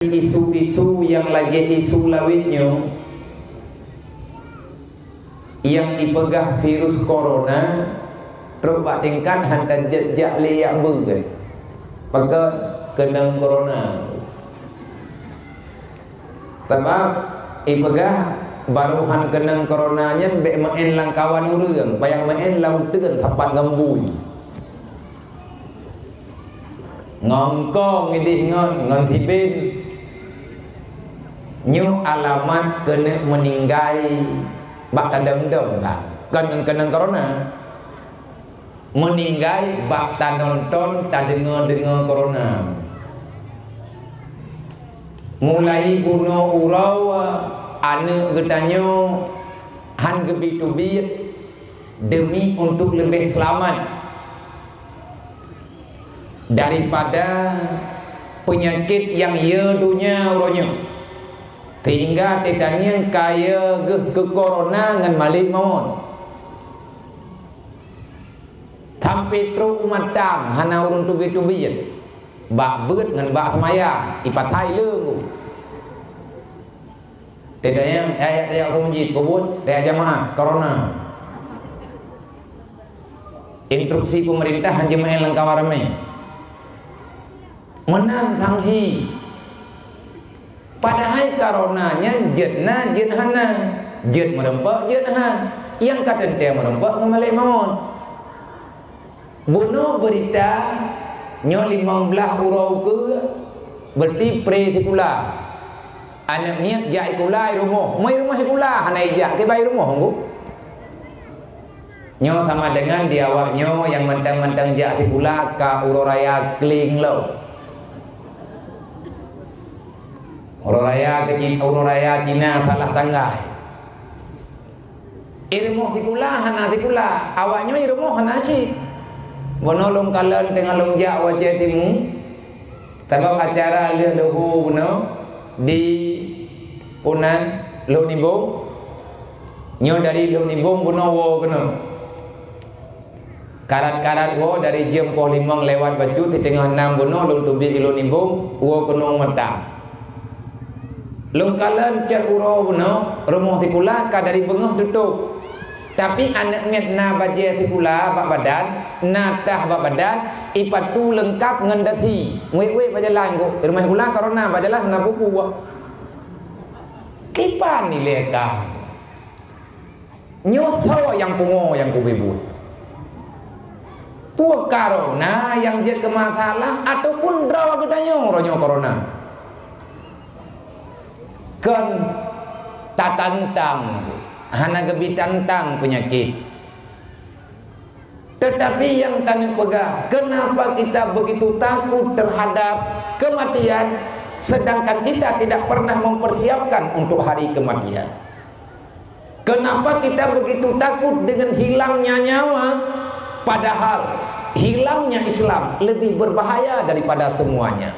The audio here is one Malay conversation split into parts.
Isu-isu yang lagi isu lawitnya yang dipegah virus corona terus bak tingkat hantar jejak liyak bergen pegat kenang corona sebab dipegah baruhan kenang coronanya bek main lang kawan urang bayang main lang tegan tapat gambui ngongkong ngidih ngon tibin nyu alamat kena meninggai bak tandang-dang tak kan kena corona meninggai bak nonton tak dengar corona mulai bunuh urau ane getanyo han gebit-gebit demi untuk lebih selamat daripada penyakit yang ia dunia uronya sehingga tidaknya kaya ke corona ngan malik mawon sampai terus umat tang hana urun tubi-tubian bak beut ngan bak semaya ipatai leung tidaknya ayat-ayat masjid kubut ayat jamaah corona instruksi pemerintah hanya main lengkawar ramai menang tanghi padahal coronanya jetna jenhana jet merempak jethan yang kata dia merempak ngamalik mawon bunuh berita nyo 15 urau ke berarti pre sikula anak niat jai kulai rumah mai rumah sikula hana ijak ke bai rumah nggu nyo sama dengan diawak nyo yang mentang-mentang jak sikula ka uroraya kling lo Ururaya Cina salah tanggai. Irmoh tikula hana tikula. Awaknya irmoh hana sih. Bonolong kalian tengah longjak wajah timu. Tabak acara lihat lahu buno di Unan Lu Nimbung. Nyo dari Lu Nimbung buno wo kena. Karat-karat wo dari jam 5 lewat baju di tengah 6 buno long tubi Lu Nimbung wo kena metang. Lungkalan cat urau buno rumah tikula ka dari bengah tutup tapi anak miat na baje tikula bak badan natah bak badan ipatu lengkap ngendasi we bajalan go rumah tikula corona bajalan na pupu kipan ni leka nyoso yang pungo yang kubibut puak corona yang jet ke masalah ataupun draw gedanyo ronyo corona kan tak tantang hana gebi tantang penyakit tetapi yang tanya pegah kenapa kita begitu takut terhadap kematian sedangkan kita tidak pernah mempersiapkan untuk hari kematian kenapa kita begitu takut dengan hilangnya nyawa padahal hilangnya Islam lebih berbahaya daripada semuanya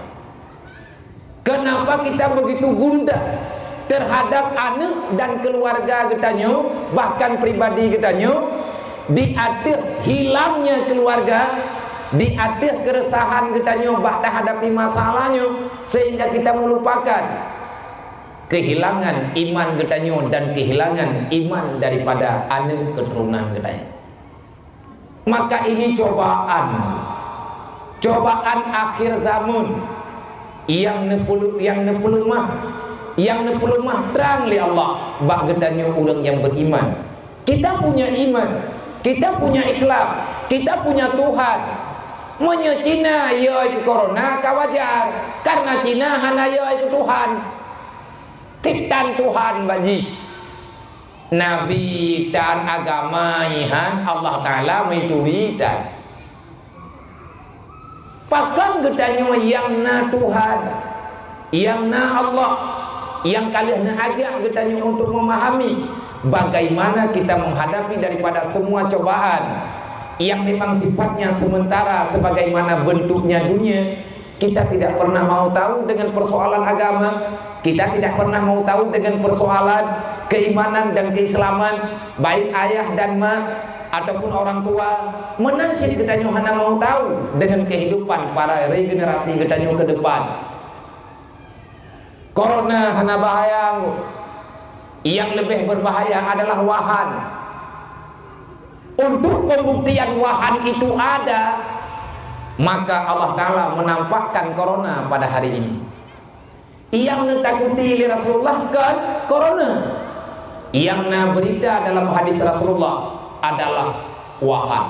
kenapa kita begitu gundah terhadap anak dan keluarga getanyo bahkan pribadi getanyo diatir hilangnya keluarga diatir keresahan getanyo bak hadapi masalahnya sehingga kita melupakan kehilangan iman getanyo dan kehilangan iman daripada anak keturunan getanyo maka ini cobaan akhir zaman yang nepuluh mah terang li Allah bak gedanyo orang yang beriman kita punya iman kita punya Islam kita punya Tuhan monya Cina yoi ke corona kawajar karena Cina hana yoi ke Tuhan titan Tuhan baji Nabi dan agama ihan Allah Ta'ala mituritan pakan gedanyo yang na Tuhan yang na Allah yang kalian ajak getanyo untuk memahami bagaimana kita menghadapi daripada semua cobaan yang memang sifatnya sementara sebagaimana bentuknya dunia kita tidak pernah mau tahu dengan persoalan agama kita tidak pernah mau tahu dengan persoalan keimanan dan keislaman baik ayah dan ma ataupun orang tua menasib kita hanya mau tahu dengan kehidupan para regenerasi kita ke depan. Corona hana bahaya. Yang lebih berbahaya adalah wahan. Untuk pembuktian wahan itu ada, maka Allah Ta'ala menampakkan corona pada hari ini. Yang ditakuti oleh Rasulullah kan corona. Yang berita dalam hadis Rasulullah adalah wahan.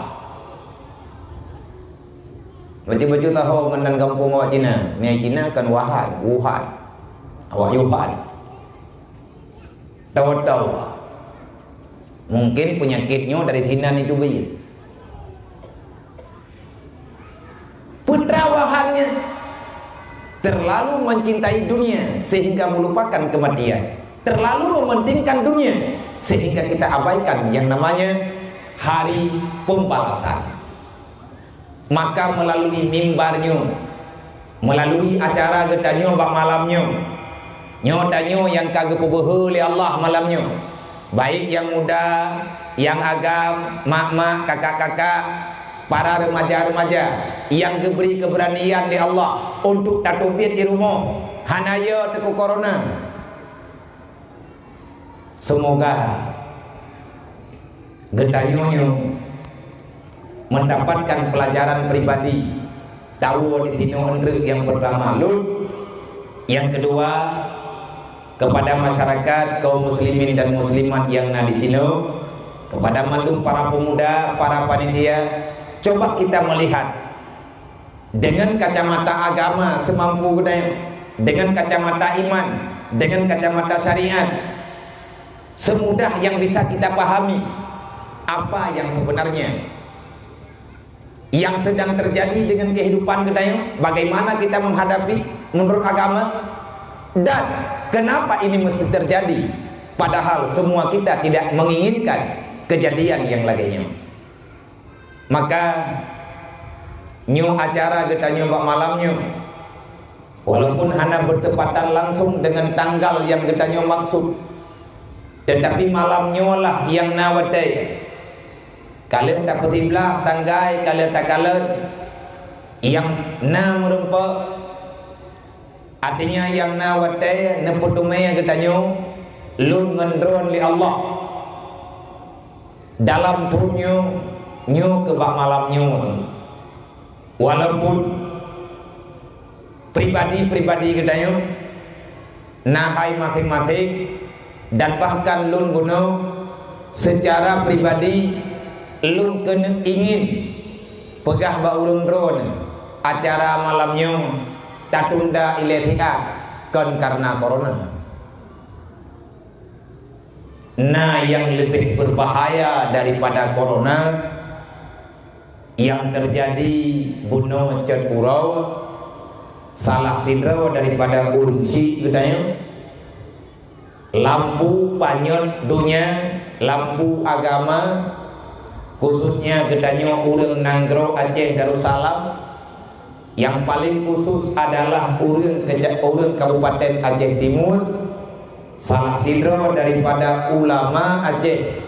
Baju-baju tahu menang kampung awak Cina. Ni Cina kan wahan, Wuhan. Awak Yuhan. Tahu-tahu. Mungkin penyakitnya dari Cina itu bayi. Putra wahannya terlalu mencintai dunia sehingga melupakan kematian. Terlalu mementingkan dunia sehingga kita abaikan yang namanya hari pembalasan. Maka melalui mimbarnya, melalui acara getanyo bak malamnya, nyotanyo yang kagak pubuh oleh Allah malamnya, baik yang muda, yang agam, mak-mak, kakak-kakak, para remaja-remaja yang diberi keberanian di Allah untuk tatupin di rumah, hanaya teku corona. Semoga getanyo mendapatkan pelajaran pribadi, tahu di tinoendre yang pertama lut, yang kedua kepada masyarakat kaum muslimin dan muslimat yang di sini, kepada mantum para pemuda, para panitia, coba kita melihat dengan kacamata agama semampu kita, dengan kacamata iman, dengan kacamata syariat, semudah yang bisa kita pahami apa yang sebenarnya yang sedang terjadi dengan kehidupan kita, bagaimana kita menghadapi menurut agama, dan kenapa ini mesti terjadi padahal semua kita tidak menginginkan kejadian yang lainnya. Maka nyu acara kita nyoba malamnya, walaupun hanya bertepatan langsung dengan tanggal yang kita nyoba maksud, tetapi malamnya lah yang nawadai. Kalian tak petiblah tanggai, kalian tak kalah yang merempak. Artinya yang nawadai neputumai yang kita lun ngendron li Allah dalam turunnya ke bak malamnya. Walaupun pribadi-pribadi kita nahai masing-masing, dan bahkan lun guna secara pribadi lun kena ingin pegah ba urung drone acara malamnya tatunda iletiat kan karena corona. Nah, yang lebih berbahaya daripada corona yang terjadi bunuh cen urau salah sidra daripada urji gedanya, lampu panyot dunia, lampu agama, khususnya gedanya urang Nanggro Aceh Darussalam, yang paling khusus adalah urang Kabupaten Aceh Timur, salah sidra daripada ulama Aceh,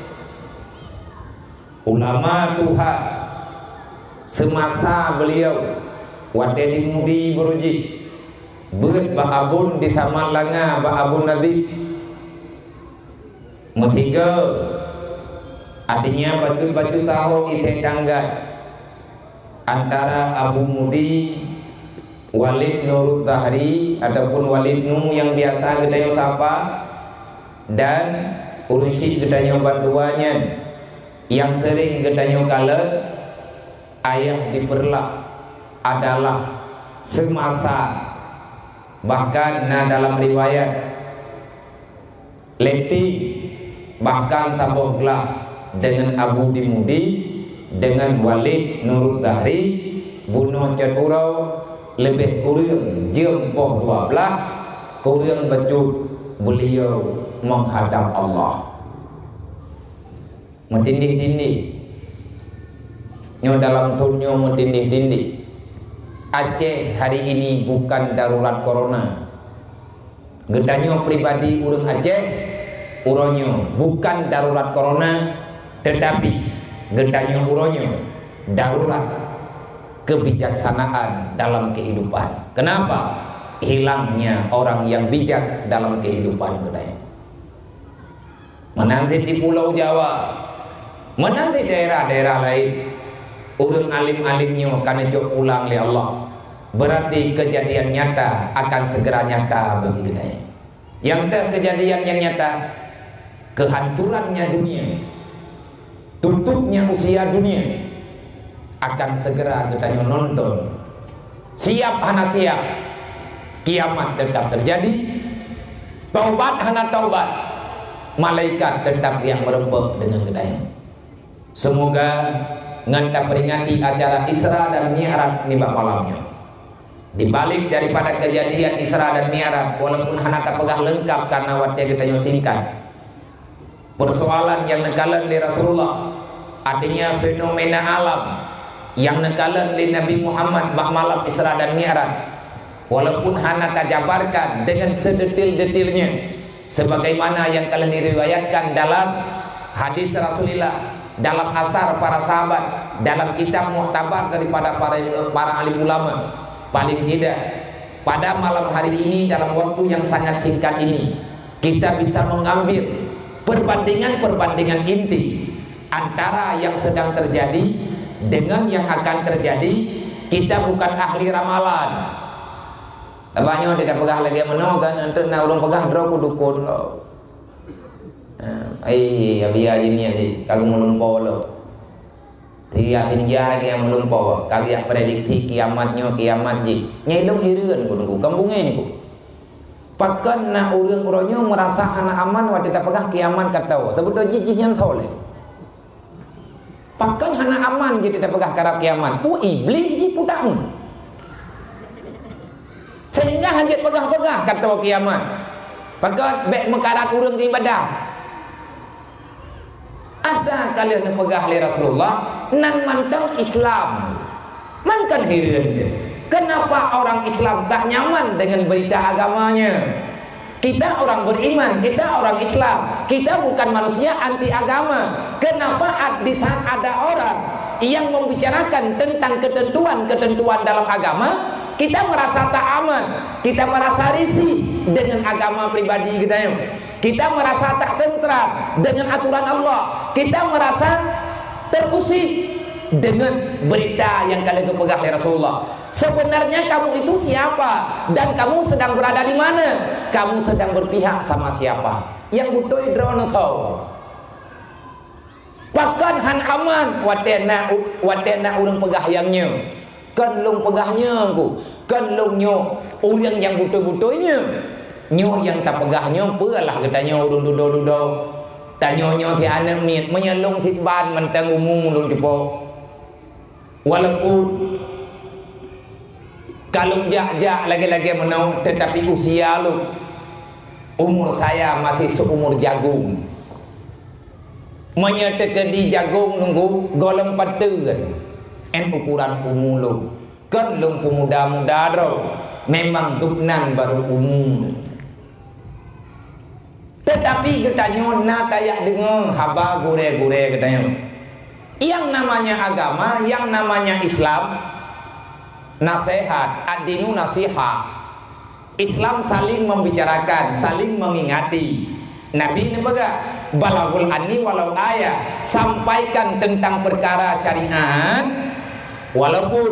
ulama Tuhan semasa beliau wadai mudi beruji beut ba abun di Taman Langa ba abun Nadib metiga. Artinya batu-batu tahu itu tangga antara Abu Mudi, Walid Nurut Tahri ataupun Walid Nu yang biasa gedayo sapa, dan Ursi gedayo bantuannya yang sering gedayo kalah ayah diperlak adalah semasa, bahkan dalam riwayat Leti bahkan tabuh gelap dengan Abu Dimudi, dengan Walid Nurut Tahri, bunuh cen urau lebih kurang jempoh 12 kurang becut beliau menghadap Allah mentindih-tindih nyo dalam tunyo mentindih-tindih. Aceh hari ini bukan darurat corona, gedanyo pribadi urang Aceh uronyo bukan darurat corona, tetapi gedanyo uronyo darurat kebijaksanaan dalam kehidupan. Kenapa? hilangnya orang yang bijak dalam kehidupan kita. Menanti di Pulau Jawa, menanti daerah-daerah lain, urang alim-alimnya akan jauh pulang oleh Allah. Berarti kejadian nyata akan segera nyata bagi kita. Yang kejadian yang nyata, kehancurannya dunia, tutupnya usia dunia, akan segera kita nonton. Siap hana siap, kiamat tetap terjadi, taubat hana taubat, malaikat tetap yang merembek dengan kita. Semoga nganta peringati acara Isra dan Mi'raj nibak malamnya. Dibalik daripada kejadian Isra dan Mi'raj, walaupun hana tak pegah lengkap karena waktu kita singkat, persoalan yang nekalan li Rasulullah, artinya fenomena alam yang nekalan li Nabi Muhammad bak malam Isra dan Mi'raj, walaupun hana tak jabarkan dengan sedetil-detilnya sebagaimana yang kalian diriwayatkan dalam hadis Rasulullah, dalam asar para sahabat, dalam kitab muktabar daripada para alim ulama. Paling tidak pada malam hari ini, dalam waktu yang sangat singkat ini, kita bisa mengambil perbandingan-perbandingan inti antara yang sedang terjadi dengan yang akan terjadi. Kita bukan ahli ramalan. Abahnya tidak pegah lagi menogan untuk na urang pegah dro kudukun lo. Ai biar ini kagak melumpo lo. Tiap hinja yang melumpo kagak prediksi kiamatnya kiamat ji. Nyai lu hireun ku kampungnya ku. Pakan na urang-urangnya merasa anak aman wa tidak pegah kiamat kata. Tapi do jijihnya tole. Pakan hana aman ji tidak pegah karab kiamat. Pu iblis ji pudamu. Sehingga hajat pegah-pegah kata kiamat. Pakat bek mekarat urang ke ibadah. Ada kalian pegah oleh Rasulullah nan mantang Islam. Mankan hireun. Kenapa orang Islam tak nyaman dengan berita agamanya? Kita orang beriman, kita orang Islam, kita bukan manusia anti agama. Kenapa di saat ada orang yang membicarakan tentang ketentuan-ketentuan dalam agama, kita merasa tak aman, kita merasa risih dengan agama pribadi kita. Kita merasa tak tentram dengan aturan Allah. Kita merasa terusik dengan berita yang kalian pegang oleh Rasulullah. Sebenarnya kamu itu siapa? Dan kamu sedang berada di mana? Kamu sedang berpihak sama siapa? Yang butuh idrono tahu. Bahkan han aman wadena urang pegah yangnya. Kan lung pegahnya ku. Kan lungnya urang yang butuh-butuhnya. Nyo yang tak pegahnya pelah katanya urang dudo-dudo. Tanyo ti anak mit menyelung ti ban mentang umum lung cepo. Walaupun kalau jak-jak lagi-lagi menau, tetapi usia lu, umur saya masih seumur jagung. Menyatakan di jagung nunggu golong patuan, en ukuran umur lu. Kan lu pemuda-muda ro, memang duknan baru umum. Tetapi katanya na tayak dengar haba gure-gure katanya. Yang namanya agama, yang namanya Islam, nasihat, ad-dinu nasihat. Islam saling membicarakan, saling mengingati. Nabi ini baga balagul anni walau ayat, sampaikan tentang perkara syariat walaupun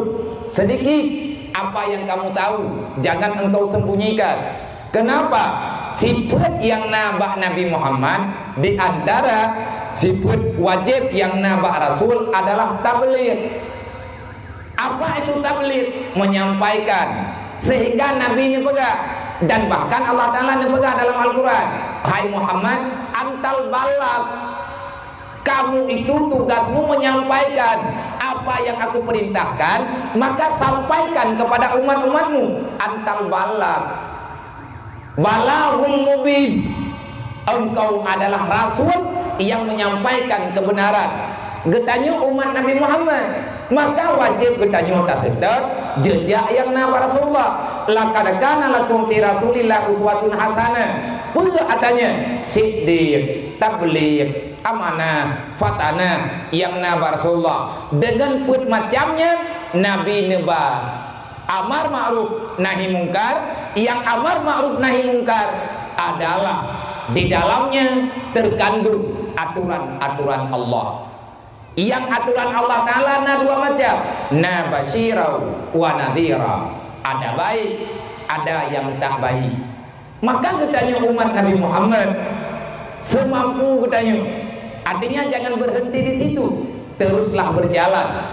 sedikit apa yang kamu tahu, jangan engkau sembunyikan. Kenapa? Sifat yang nabak Nabi Muhammad di antara sifat wajib yang nabak Rasul adalah tabligh. Apa itu tabligh? Menyampaikan. Sehingga Nabi ini pegang, dan bahkan Allah Ta'ala ini pegang dalam Al-Quran. Hai Muhammad, antal balagh. Kamu itu tugasmu menyampaikan apa yang aku perintahkan, maka sampaikan kepada umat-umatmu. Antal balagh. Balaghul mubin. Engkau adalah Rasul yang menyampaikan kebenaran. Getanya umat Nabi Muhammad, maka wajib getanya tasedar jejak yang naba Rasulullah. Laqad kana lakum fi Rasulillah uswatun hasanah. Pula katanya siddiq, tabligh, amanah, fatanah yang naba Rasulullah. Dengan put macamnya Nabi neba amar ma'ruf nahi mungkar. Yang amar ma'ruf nahi mungkar adalah di dalamnya terkandung aturan-aturan Allah. Yang aturan Allah Ta'ala dua macam, basyirau wa nadhira. Ada baik, ada yang tak baik. Maka katanya umat Nabi Muhammad semampu katanya. Artinya jangan berhenti di situ, teruslah berjalan.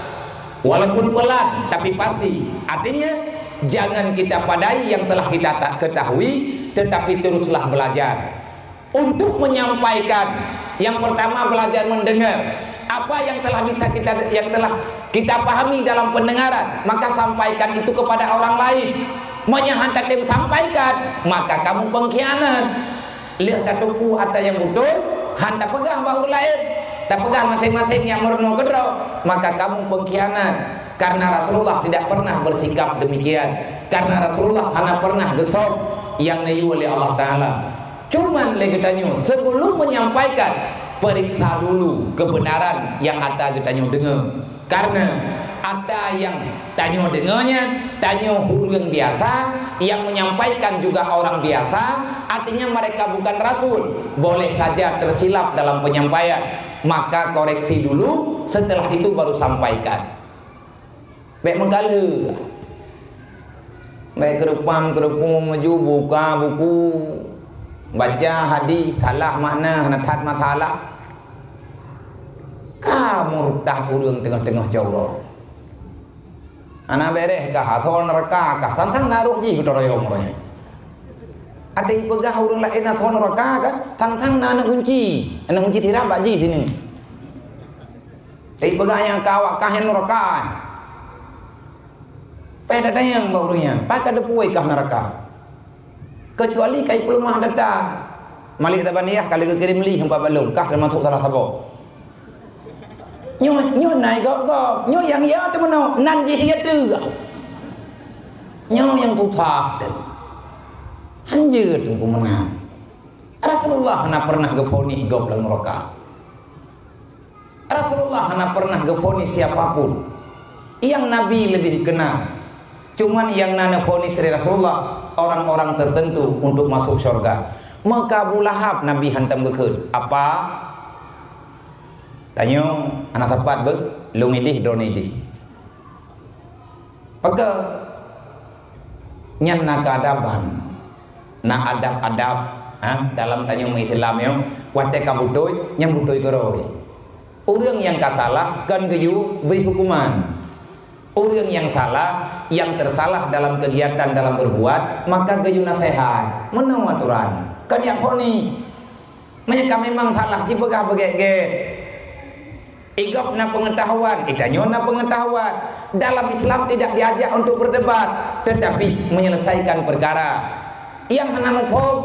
Walaupun pelan tapi pasti. Artinya jangan kita padai yang telah kita tak ketahui, tetapi teruslah belajar untuk menyampaikan. Yang pertama belajar mendengar. Apa yang telah kita pahami dalam pendengaran, maka sampaikan itu kepada orang lain. Hendak dia sampaikan, maka kamu pengkhianat. Lihat tatuku atau yang betul, hendak pegang bahu lain, tak pegang masing-masing yang merno kedro, maka kamu pengkhianat. Karena Rasulullah tidak pernah bersikap demikian. Karena Rasulullah hanya pernah gesok yang nayu oleh Allah Ta'ala. Cuman legetanya sebelum menyampaikan, periksa dulu kebenaran yang ada kita dengar. Karena ada yang tanya dengarnya, tanya hurung biasa, yang menyampaikan juga orang biasa, artinya mereka bukan rasul, boleh saja tersilap dalam penyampaian. Maka koreksi dulu, setelah itu baru sampaikan. Baik menggala, baik kerupam maju buka buku, baca hadis salah makna hanatat masalah. Kamu tak urang tengah-tengah jauh. Anak beres kah atau neraka kah tantang naruh ji kita royong royong. Ada pegah urang lain atau neraka kan tantang anak kunci tiram baji sini. Tapi pegah yang kawak kah neraka. Pada yang barunya, pakai depui kah neraka. Kecuali kai pelemah data. Malik tabaniyah kalau kirim li hempa balung kah termasuk salah satu. Nyo nai go nyo yang ya tu mana nan je ya tu. Nyo yang putar tu. Hanjir tu menang. Rasulullah hana pernah gefoni gop dalam neraka. Rasulullah hana pernah gefoni siapapun. Yang Nabi lebih kenal. Cuman yang nana fonis dari Rasulullah orang-orang tertentu untuk masuk surga. Maka Abu Lahab Nabi hantam gekut. Apa? Tanya anak tepat ber long idih don idih. Maka nyan nak adaban, nak adab-adab dalam tanya Islam yo, wate kabutoy nyam butoy geroi. Orang yang kasalah kan geyu beri hukuman. Orang yang salah, yang tersalah dalam kegiatan dalam berbuat, maka geyu nasihat, menang aturan. Kan yang honi, mereka memang salah di begah begek. Igap na pengetahuan, itanya na pengetahuan. Dalam Islam tidak diajak untuk berdebat, tetapi menyelesaikan perkara. Yang hana mufhum,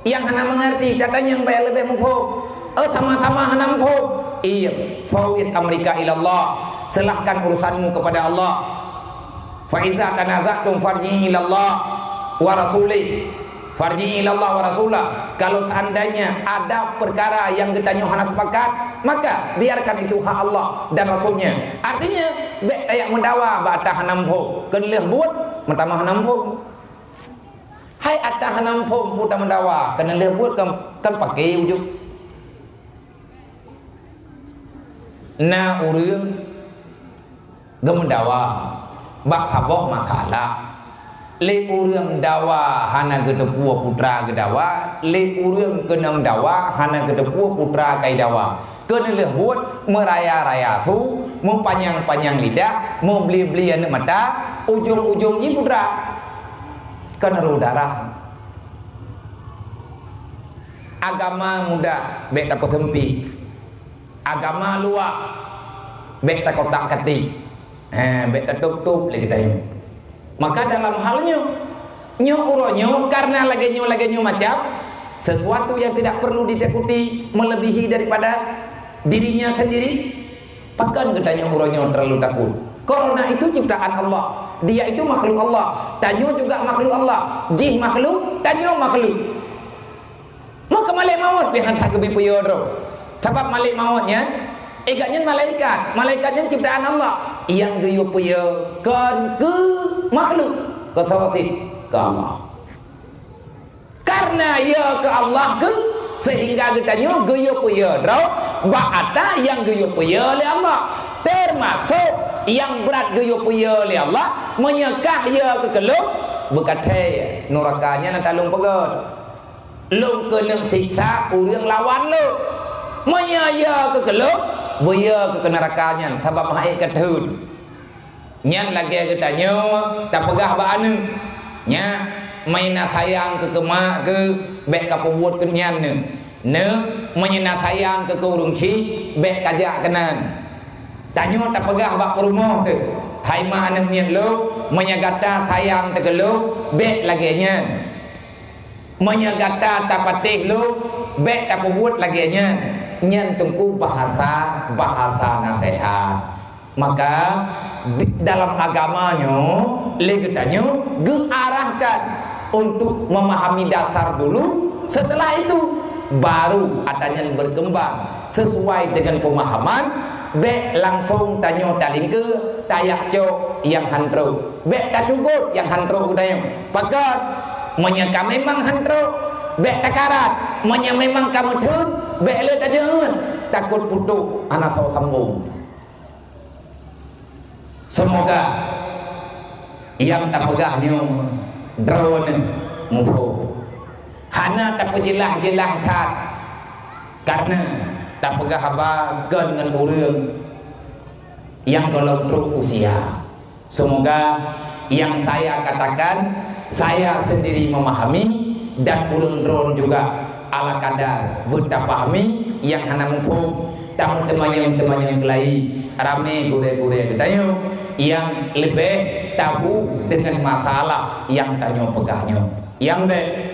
yang hana mengerti, katanya yang bayar lebih mufhum. Sama-sama hana mufhum. Iya, fawid amrika ilallah. Serahkan urusanmu kepada Allah. Fa iza tanaza'tum farji'i ilallah wa rasulih. Farji'i ilallah wa rasulah. Kalau seandainya ada perkara yang kita hana sepakat, maka biarkan itu hak Allah dan Rasulnya. Artinya bek tayak mendawa ba atah hanampo kenleh buat mentama hanampo. Hai atah hanampo puta mendawa kenleh buat kan pakai ujung. Na urang gemendawa bak habok makalah. Le urang dawa hana gedepua putra gedawa, le urang kenam dawa hana gedepua putra kai dawa. Kena buat meraya-raya tu, mempanjang-panjang lidah, membeli-beli anak mata, ujung-ujung ji putra. Kena darah. Agama muda, bek tak sempi. Agama luar, bek tak kotak kati. Bek tak tutup lagi tayo. Maka dalam halnya nyo uronyo karena lagi nyo macam sesuatu yang tidak perlu ditakuti melebihi daripada dirinya sendiri, pakan gedanya uronyo terlalu takut. Corona itu ciptaan Allah, dia itu makhluk Allah, tanyo juga makhluk Allah, jih makhluk, tanyo makhluk. Maka malik maut biar hantar ke bipuyodro. Sebab malik mautnya Agaknya malaikat. Malaikatnya ciptaan Allah. Yang geyo puya kan ke makhluk. Ketawatin ke Allah. Karena ya ke Allah ke sehingga katanya geyo puya draw ba'ata yang geyo puya oleh Allah. Termasuk yang berat geyo puya oleh Allah menyekah ya ke keluk berkata nurakanya nak talung pegot. Lu kena siksa orang lawan lu. Menyaya ke keluk buaya ke nerakanya sebab hai ketun. Nyan lagi katanya tak pegah baan nya maina sayang ke kemak ke bek ka pembuat kenyan ne menyena sayang ke urung ci bek kajak kenan. Tanyo tak pegah bak perumoh tu. Hai ma anem nyen lu menyagata sayang te keluk bek lagi nyan. Menyagata tak patih lu bek tak pembuat lagi nyan. Nyan tunggu bahasa nasihat. Maka dalam agamanya legetanya diarahkan untuk memahami dasar dulu. Setelah itu baru adanya berkembang sesuai dengan pemahaman. Bek langsung tanyo taling ke tayak cok yang hantro. Bek tak cukup yang hantro udayang. Pakat menyaka memang hantro. Bek takarat menyaka memang kamu tun. Bek le tak jangan takut putus anak kau sambung. Semoga yang tak pegahnya drone mufu. Hana tak jelah kat karena tak pegah haba dengan urang yang golong truk usia. Semoga yang saya katakan saya sendiri memahami dan urang drone juga ala kadar buta pahami yang hana mumpung teman-teman yang kelai rame gure-gure gedayo yang lebih tabu dengan masalah yang tanyo pegahnya yang be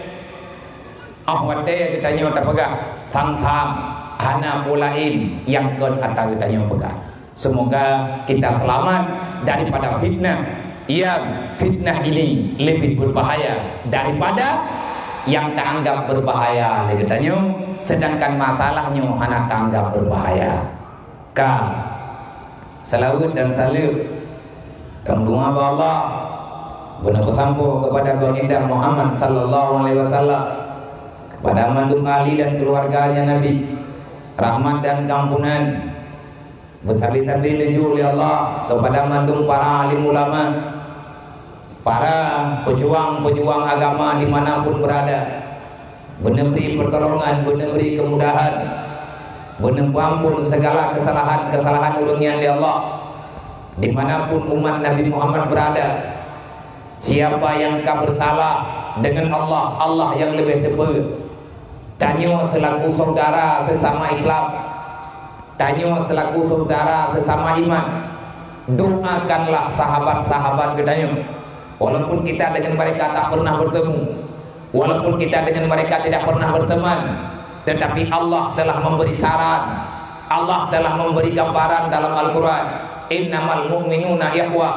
ahwate gedayo tak pegah thang-thang hana pulain yang kon atau gedayo pegah. Semoga kita selamat daripada fitnah yang fitnah ini lebih berbahaya daripada yang tak anggap berbahaya legetanyo, sedangkan masalahnya hana tak anggap berbahaya. Ka salawat dan salut dan doa Allah benar bersampo kepada baginda Muhammad sallallahu alaihi wasallam, kepada mandum Ali dan keluarganya Nabi, rahmat dan kampunan bersabit-sabit leju oleh Allah kepada mandum para alim ulama, para pejuang-pejuang agama dimanapun berada. Benar beri pertolongan, benar beri kemudahan, benar ampun segala kesalahan-kesalahan urangnya oleh Allah dimanapun umat Nabi Muhammad berada. Siapa yang kau bersalah dengan Allah, Allah yang lebih debu. Tanyo selaku saudara sesama Islam, tanyo selaku saudara sesama iman, doakanlah sahabat-sahabat kedanyo. Walaupun kita dengan mereka tak pernah bertemu, walaupun kita dengan mereka tidak pernah berteman, tetapi Allah telah memberi saran, Allah telah memberi gambaran dalam Al-Quran. Innamal mu'minuna ikhwah,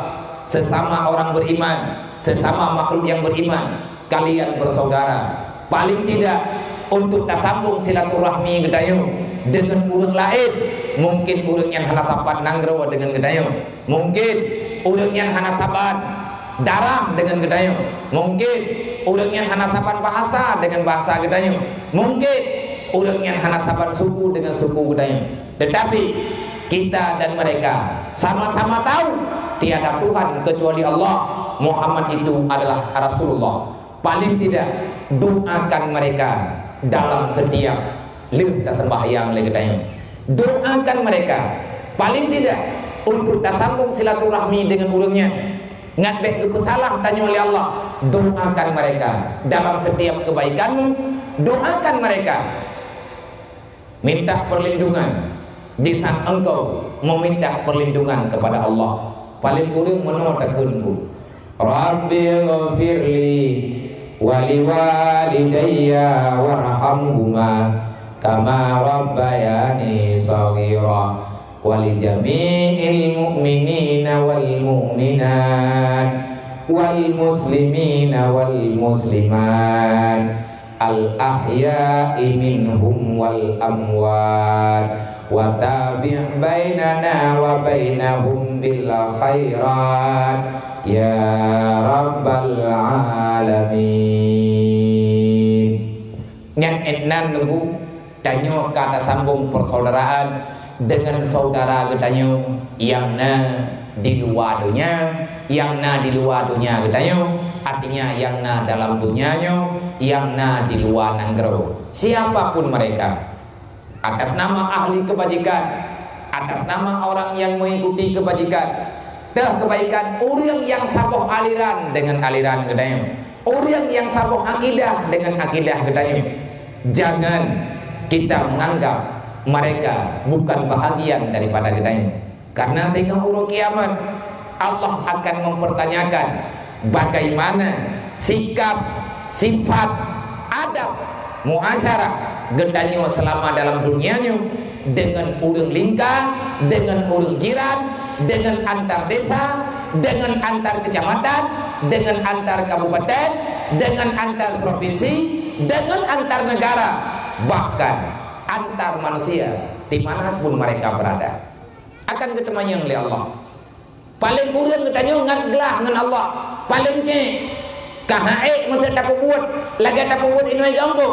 sesama orang beriman, sesama makhluk yang beriman, kalian bersaudara. Paling tidak untuk tasambung silaturahmi gedayo dengan urang lain. Mungkin urang yang hana sapat nanggro dengan gedayo, mungkin urang yang hana sapat darah dengan gedayo, mungkin urang yang hana sapan bahasa dengan bahasa gedayo, mungkin urang yang hana sapan suku dengan suku gedayo. Tetapi kita dan mereka sama-sama tahu tiada Tuhan kecuali Allah, Muhammad itu adalah Rasulullah. Paling tidak doakan mereka dalam setiap lirta sembahyang gedayo. Doakan mereka paling tidak untuk tasambung silaturahmi dengan urangnya. Ngat bek kesalah tanya oleh Allah, doakan mereka dalam setiap kebaikanmu, doakan mereka, minta perlindungan di saat engkau meminta perlindungan kepada Allah. Paling kurang menotakunku, Rabbi ghafirli wali walidayya warhamhuma kama rabbayani shaghira wali jami'il mu'minina wal mu'minat wal muslimina wal muslimat al ahya'i minhum wal amwat wa tabi' bainana wa bainahum bil khairat ya rabbal alamin. Yang enan nunggu tanyo kata sambung persaudaraan dengan saudara getanyo yang di luar dunia, yang di luar dunia getanyo, artinya yang dalam dunianya, yang di luar nanggro. Siapapun mereka, atas nama ahli kebajikan, atas nama orang yang mengikuti kebajikan, kebaikan, orang yang saboh aliran dengan aliran getanyo, orang yang saboh akidah dengan akidah getanyo. Jangan kita menganggap mereka bukan bahagian daripada getanyo. Karena tengah urut kiamat Allah akan mempertanyakan bagaimana sikap, sifat, adab, muasyarah getanyo selama dalam dunianya dengan orang lingkar, dengan orang jiran, dengan antar desa, dengan antar kecamatan, dengan antar kabupaten, dengan antar provinsi, dengan antar negara, bahkan antar manusia dimanapun mereka berada akan ketemu yang oleh Allah. Paling kurang katanya ngadlah dengan Allah, paling cek kahaik masa tak buat lagi tak buat ini ganggu.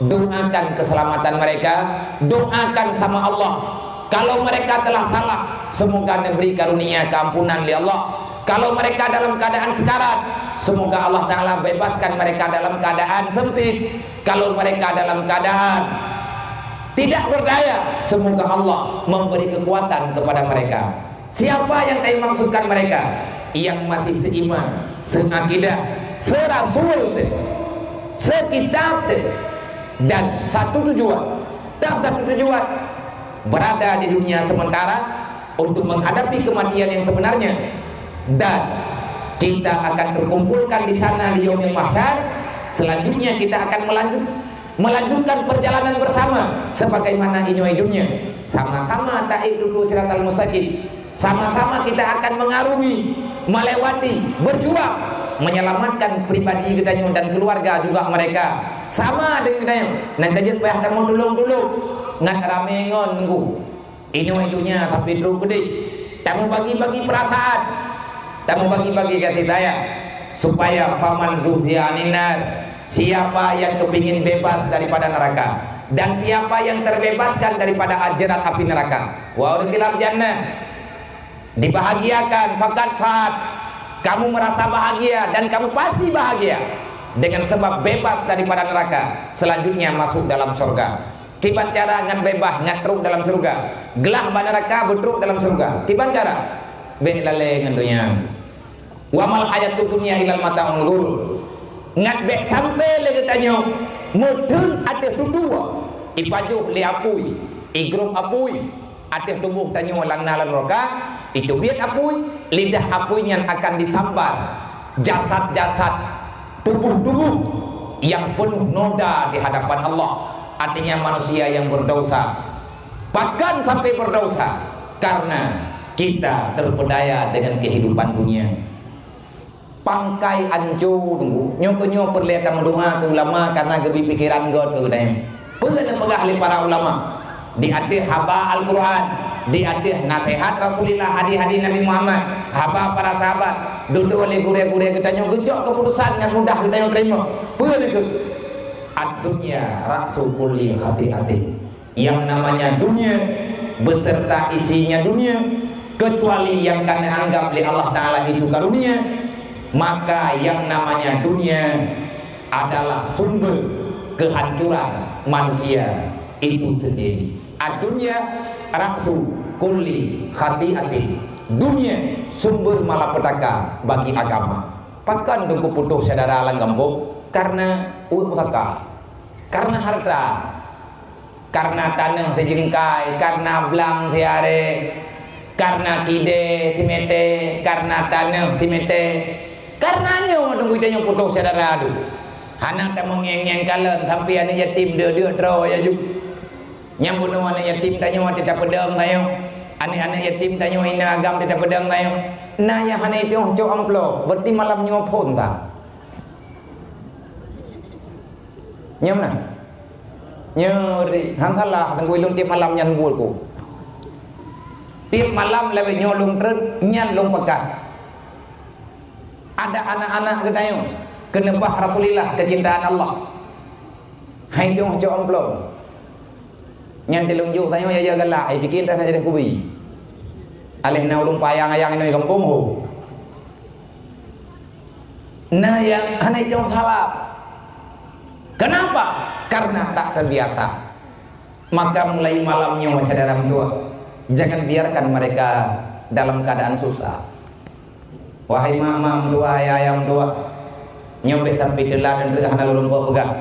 Doakan keselamatan mereka, doakan sama Allah. Kalau mereka telah salah, semoga diberi karunia keampunan oleh Allah. Kalau mereka dalam keadaan sekarat, semoga Allah Ta'ala bebaskan mereka dalam keadaan sempit. Kalau mereka dalam keadaan tidak berdaya, semoga Allah memberi kekuatan kepada mereka. Siapa yang saya maksudkan mereka? Yang masih seiman, seakidah, serasul, sekitab, dan satu tujuan. Dan satu tujuan berada di dunia sementara untuk menghadapi kematian yang sebenarnya. Dan kita akan terkumpulkan di sana di yaumil mahsyar. Selanjutnya kita akan melanjutkan perjalanan bersama sebagaimana ini dunia. Sama-sama ta'i dudu siratal mustaqim. Sama-sama kita akan mengarungi, melewati, berjuang menyelamatkan pribadi kita dan keluarga juga mereka. Sama dengan kita. Nan kajian payah tamu tolong-tolong ngan rame ngon nunggu. Ini dunia tapi terus gede. Tamu bagi-bagi perasaan. Tamu bagi-bagi kata saya supaya faman zuhziya aninar. Siapa yang kepingin bebas daripada neraka dan siapa yang terbebaskan daripada jerat api neraka, wa udkhilal jannah, dibahagiakan, faqad kamu merasa bahagia dan kamu pasti bahagia dengan sebab bebas daripada neraka, selanjutnya masuk dalam surga. Kiban cara ngan bebas ngan truk dalam surga, gelah ba neraka betruk dalam surga. Kiban cara be lale ngan dunia. Wa mal hayatud dunya ilal mata'ul ghurur. Ngat bek sampai lagi tanya mudun atas dua ipajuh li apui igrup apui atas tubuh tanya lang nalan roka itu biar apui lidah apui yang akan disambar jasad-jasad tubuh-tubuh yang penuh noda di hadapan Allah, artinya manusia yang berdosa, bahkan sampai berdosa karena kita terpedaya dengan kehidupan dunia. Pangkai ancu tunggu nyo perlihatkan mendoa ke ulama karena gebi pikiran God tu dah. Pernah pegah oleh para ulama di atas haba Al-Quran, di atas nasihat Rasulullah, hadis-hadis Nabi Muhammad, haba para sahabat, duduk oleh gure-gure kita nyo gejok keputusan dengan mudah kita nyo terima. Pernah ke ad-dunya raksul kulli khati'atin. Yang namanya dunia beserta isinya dunia, kecuali yang kena anggap oleh Allah Ta'ala itu karunia, maka yang namanya dunia adalah sumber kehancuran manusia itu sendiri. Ad-dunya raksu kulli khati'atin. Dunia sumber malapetaka bagi agama. Pakan tunggu putus saudara langgambok karena utaka, karena harta, karena tanah sejengkai, karena belang tiare, karena kide timete, karena tanah timete. Karenanya orang tunggu dia yang putus saudara tu. Anak tak mengeng-ngeng kalen sampai anak yatim dia draw ya juk. Yang bunuh anak yatim tanya wati tak pedang tayo. Anak-anak yatim tanya ina agam tidak pedang tayo. Nah ya anak itu cok amplop, berarti malam nyopon tak. Nyam nah. Nyeri, hantalah nang ilung tiap malam nyan bulku. Tiap malam lebih nyolong tren nyan long pekat. Ada anak-anak ketayo kenebah Rasulillah kecintaan Allah. Hai jong jong plong. Nyan telung ju tayo ya galak ai bikin dah jadi kubi. Alih na ulung payang ayang ini kampung ho. Nah yang hanai jong salah. Kenapa? Karena tak terbiasa. Maka mulai malamnya saudara tua, jangan biarkan mereka dalam keadaan susah. Wahai mak tua, ayam tua, nyobek tapi delah dan regah na lulung pegang.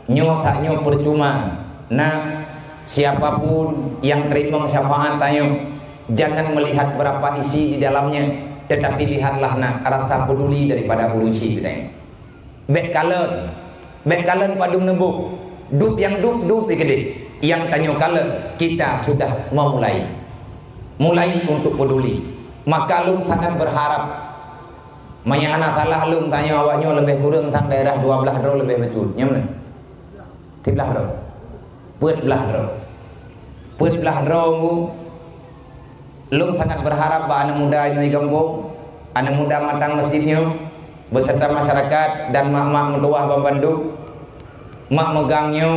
Nyo tak nyo percuma. Nah, siapapun yang terima syafaat tayo, jangan melihat berapa isi di dalamnya, tetapi lihatlah nak rasa peduli daripada urusi kita. Bek kalen padung nebuk dup yang dup gede yang tanyo kalen kita sudah memulai untuk peduli. Maka lum sangat berharap maya anak salah lum tanyo awaknya lebih kurang tang daerah 12 ro lebih betul nyamne 13 ro put belah ro lum sangat berharap ba anak muda ini kampung anak muda matang masjidnya beserta masyarakat dan mak-mak mendoa pembantu mak megangnya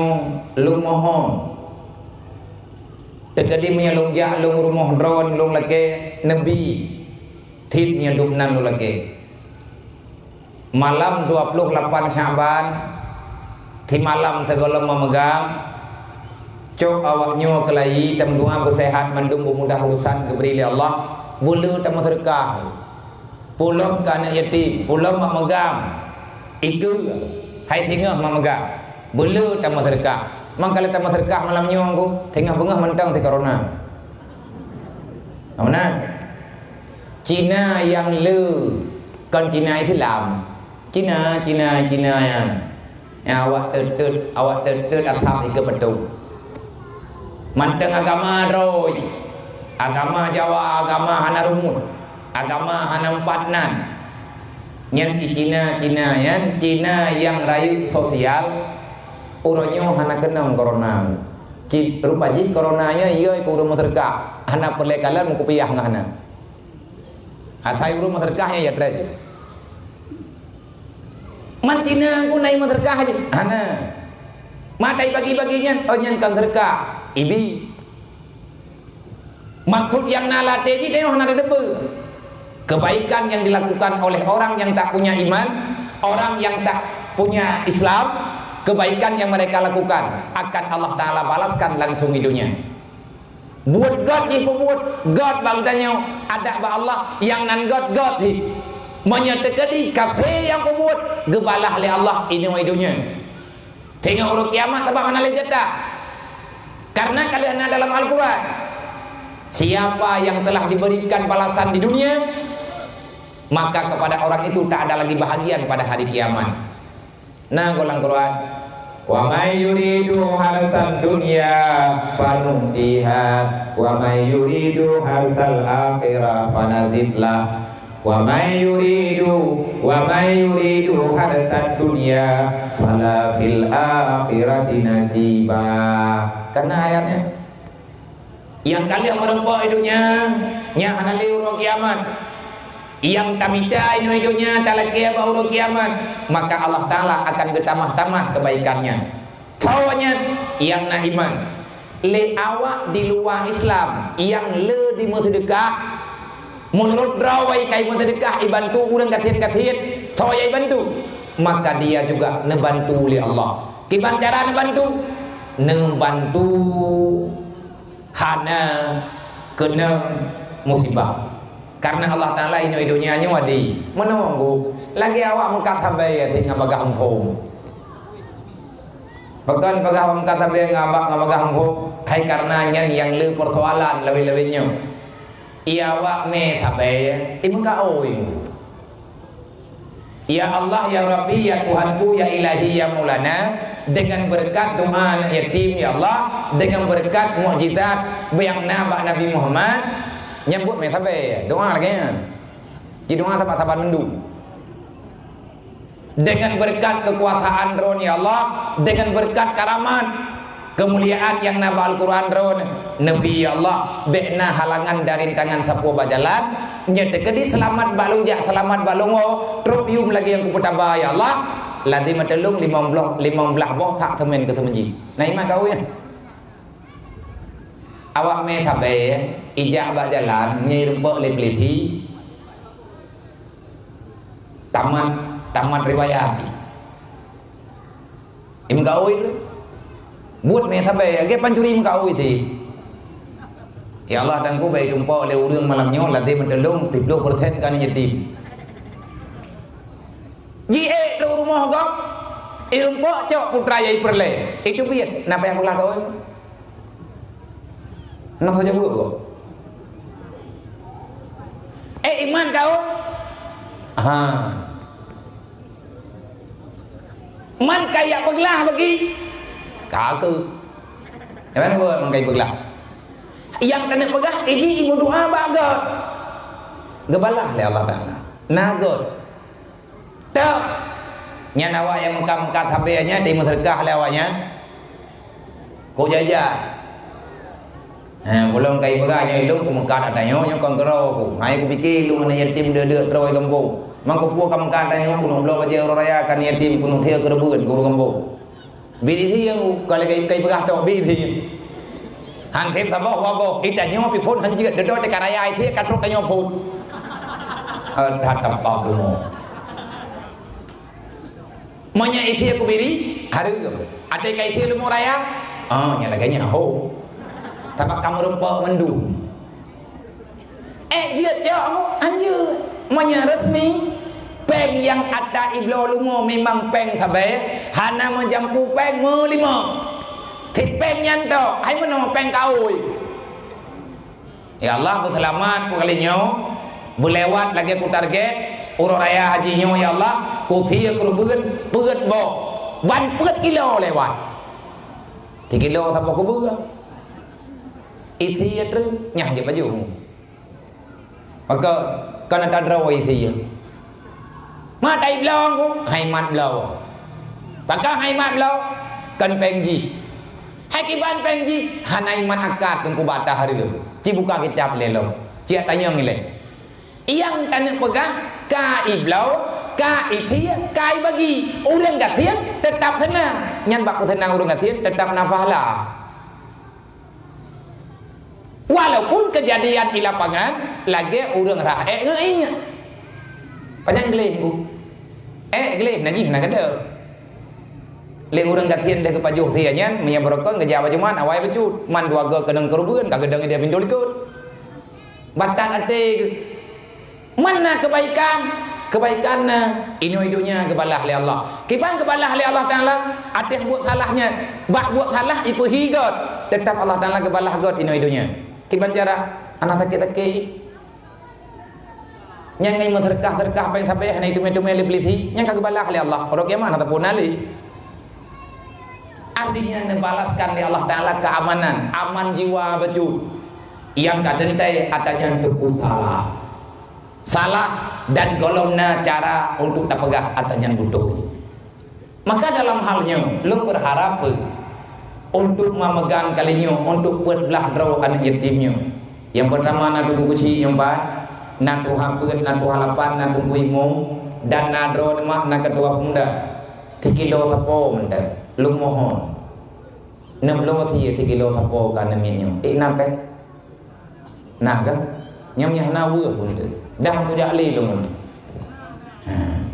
lung mohon terjadi menyelungjak lung rumah drone lung lagi nebi titnya duknan lung lagi malam 28 Syaban di malam segala memegang cok awaknya kelahi temdua bersehat mendung bermudah urusan keberi Allah bulu temu terkah pulang ke anak yatim, pulang mak megang itu hai tinggal mak megang bulu tamu terkah mangkala tamu terkah malam nyong ku tengah bengah mentang ti corona mana Cina yang le kon Cina itu lam Cina yang awak tetut asap ke betul manteng agama roy agama Jawa agama hana rumut agama hana empatnan yang di Cina yan Cina yang rayu sosial uronyo hana kenang corona rupa ji coronanya iya iku urung terkah hana pelekalan muku piyah ngana atai urung terkahnya ya dre man Cina ku nai terkah aja hana matai bagi-baginya oh nyen kan terkah ibi maksud yang nalate ji teh hana depe kebaikan yang dilakukan oleh orang yang tak punya iman, orang yang tak punya Islam, kebaikan yang mereka lakukan akan Allah Ta'ala balaskan langsung hidupnya. Buat God je buat God bang tanya ada ba Allah yang nan God hi menyatakan kafe yang buat gebalah oleh Allah ini hidupnya. Tengok urut kiamat tabak mana lejata. Karena kalian dalam Al-Quran siapa yang telah diberikan balasan di dunia maka kepada orang itu tak ada lagi bahagian pada hari kiamat. Nah, golang Quran. Wa may yuridu harsal dunya fanutiha wa may yuridu harsal akhirah fanazidlah wa may yuridu harsal dunya fala fil akhirati nasiba. Karena ayatnya yang kalian merempok hidupnya nya hana liur kiamat yang tamita hidupnya talaki bauru kiamat maka Allah Ta'ala akan bertambah-tambah kebaikannya tawanya yang na iman le awak di luar Islam yang le di sedekah menurut rawai kai sedekah ibantu urang katin tawaya ibantu maka dia juga nebantu oleh Allah kiban cara nebantu hana kena musibah karena Allah Ta'ala ini hidupnya wadi menunggu lagi awak mengkat habai tinggal bagah ampung bahkan bagah mengkat habai ngabag ampung hai karena yang le persoalan lebih-lebihnya iya awak me habai ibu kau ya Allah ya Rabbi ya Tuhanku ya Ilahi ya Maulana dengan berkat doa anak yatim ya Allah dengan berkat mukjizat yang Nabi Muhammad nyambut me tabe doa lagi jadi doa tabat mendung dengan berkat kekuasaan drone ya Allah dengan berkat karamat kemuliaan yang naba Al-Quran ron Nabi Allah bekna halangan dari tangan sapu bajalan nyete kedi selamat balung jak selamat balungo truk yum lagi yang kuputaba ya Allah ladi matelung 15 boh tak temen ke temenji nah iman kau ya awak me thabe ijak bajalan nyi rumpok lepliti taman riwayat im kau itu buat me thabe age pancuri im kau itu ya Allah dan ku baik rumpok le urang malamnya ladi matelung 30% kan yatim JE do rumah gok rumpok cok putra yai perle itu piye napa yang pula kau nak saja buat kok iman kau man kayak beglah bagi kaku mana buat man kayak beglah yang kena pegah iji ibu doa bagot gebalah le Allah Ta'ala nagot tak nyanawa yang mengkat habenya di masyarakat lewatnya kau jajah belum kai baganya ilmu ku mengkat atanyo nyo kongkro ku hai ku pikir lu mana yatim de troi kampung mangko pu kam kan atanyo ku no blo baje raya kan yatim ku no thia kerebun ku kampung bidi thi yang kale kai bagah to bidi han thêm ta bo bo itanyo pi phun han jiet de do te karaya thi ka truk tanyo phun tha tam pa lu monya ithia ku bidi haru ate kai thi lu mo raya nya laganya ho tapak kamu rumpok mendu jiat kamu anjir monya resmi peng yang ada iblo lumo memang peng thabe hana menjampu peng melima thit peng nyanto hai meno peng kaui ya Allah berselamat pukalinya berlewat lagi ku target uro raya hajinya ya Allah ku thia kerubuan peut bo ban peut kilo lewat 3 kilo thapa ku buga ithia tu nyah je baju maka kan ada draw ithia ma dai blong ku hai mat blow baka hai mat blow kan pengji hai ki ban pengji hanai mat akat tungku bata hari ci buka kitab lelo ci tanya ngile yang tanya pegah ka iblau ka ithia kai bagi urang gathian tetap tenang nyan bak tenang urang gathian tetap nafalah walaupun kejadian di lapangan lagi urang rae ngeuing panjang geleh ku geleh najih na kada le urang gatien de kepajuh thia nyan nya berokon geja bajuman awai becut man dua ga kedeng kerubeun ka gedeng dia pindul ikut batan ate mana kebaikan inu hidunya kebalah le Allah kiban kebalah le Allah Taala ateh buat salahnya bak buat salah ipu higot tetap Allah Taala kebalah god inu hidunya kiban cara anak taki nyang ngai terkah apa yang sampai hanai dume lebih nyang kebalah le Allah orang kiamat ataupun ali artinya membalaskan di Allah Ta'ala keamanan aman jiwa betul yang kadentai atanya untuk salah dan golongna cara untuk tapegah atanya butuh maka dalam halnya lu berharap untuk memegang kalinya untuk belah draw anak yatimnya yang pertama nadu kuci yang empat nadu hapet nadu halapan nadu kuimu dan nadu makna kedua pemuda 3 kilo sapo mentar lu mohon 6 lo thi 3 kilo sapo kan namanya nape nah kan nyamnya na weur pun tu dah puja li lu mun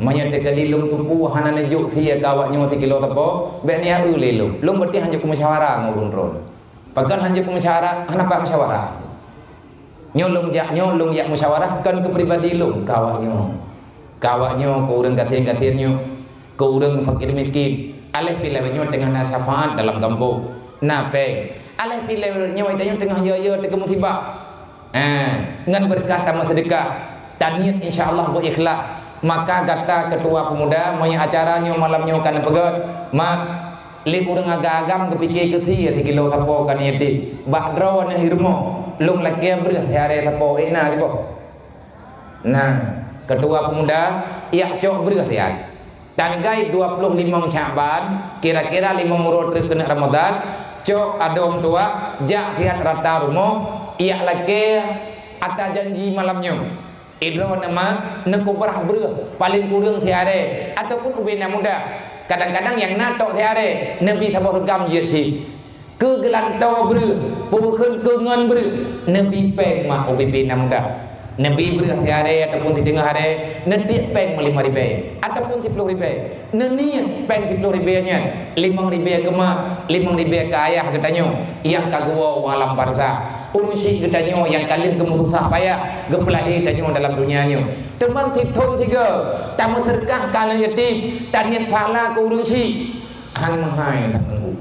manya de kadi lung tupu hanane juk thi kawaknya 3 kilo sapo be ni au le lu berarti hanya ku musyawarah ngurun ron pakan hanya ku musyawarah kenapa musyawarah nyolong jak musyawarah kan ke pribadi lu kawaknya ku urang gatien-gatiennya ku urang fakir miskin alih pilihnya tengah syafaat dalam kampung nape alih pilihnya itanya tengah yo tengah musibah ngan berkata sedekah dan niat insyaallah bu ikhlas maka kata ketua pemuda moy acaranya malamnya kan pegat mak li urang agam kepikir kethi 3 kilo sapo kan yati bak draw na hirmo lung lagi berah tiare sapo ina gitu nah ketua pemuda ia cok berah tiar tanggal 25 Sya'ban kira-kira 5 murud kena Ramadan cok ada orang tua jak lihat rata rumah ia lagi ada janji malamnya idro nama neko berah ber paling kurang tiare ataupun ubena muda kadang-kadang yang natok tiare nabi sabar gam je si ke gelanto ber bukan ke ngan ber nabi peng mak ubena muda nabi ber tiare ataupun di tengah hari nanti peng 5.000 ataupun 10.000 neni peng 10.000 nya 5.000 ke mak 5.000 ke ayah katanya yang kagua alam barzah urusi katanya yang kali kamu susah payah gepelahi katanya dalam dunianya teman titun tiga tamu serkah kanan yatim taniat pahala ke urusi hanmahai tak nunggu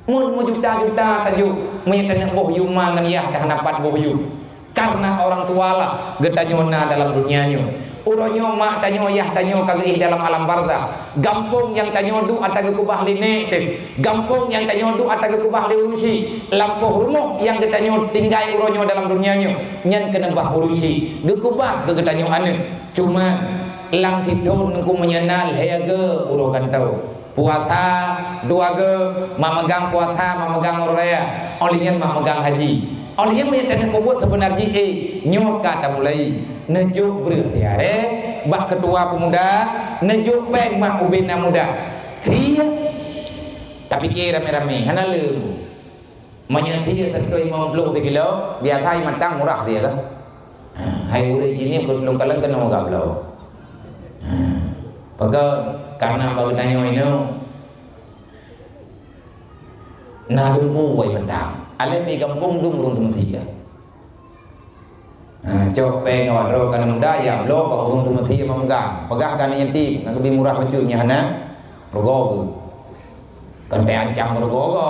mun juta-juta tajuk menyatakan boh yuma ngan yah dah dapat boh yu karena orang tua lah getanyona dalam dunianya uronyo mak tanyo yah tanyo kagih dalam alam barzah gampung yang tanyo du ataga kubah line gampung yang tanyo du ataga kubah urusi lampuh rumah yang getanyo tinggai uronyo dalam dunianya nyan kena bah urusi gekubah ke getanyo ane cuma lang tidun ku menyenal heage urokan tau puasa dua ge mamegang puasa mamegang raya olinyan mamegang haji oleh yang menyatakan kubur sebenarnya nyok kata mulai nejuk bertiare bak ketua pemuda nejuk peng mak ubena muda dia tapi kira rame-rame hana leu menyetia tertoi mau belum 3 kilo biasa matang murah dia kan hai udah gini belum kalian kena enggak belum pegang karena bagi tanyo ini na dumpu wai matang ale pi kampung dum rung tum thia cok pe ngawaro kana muda ya lo ba rung tum thia mamga pagah kana yanti ngak bi murah baju nya hana rogo ku kan te ancam rogo go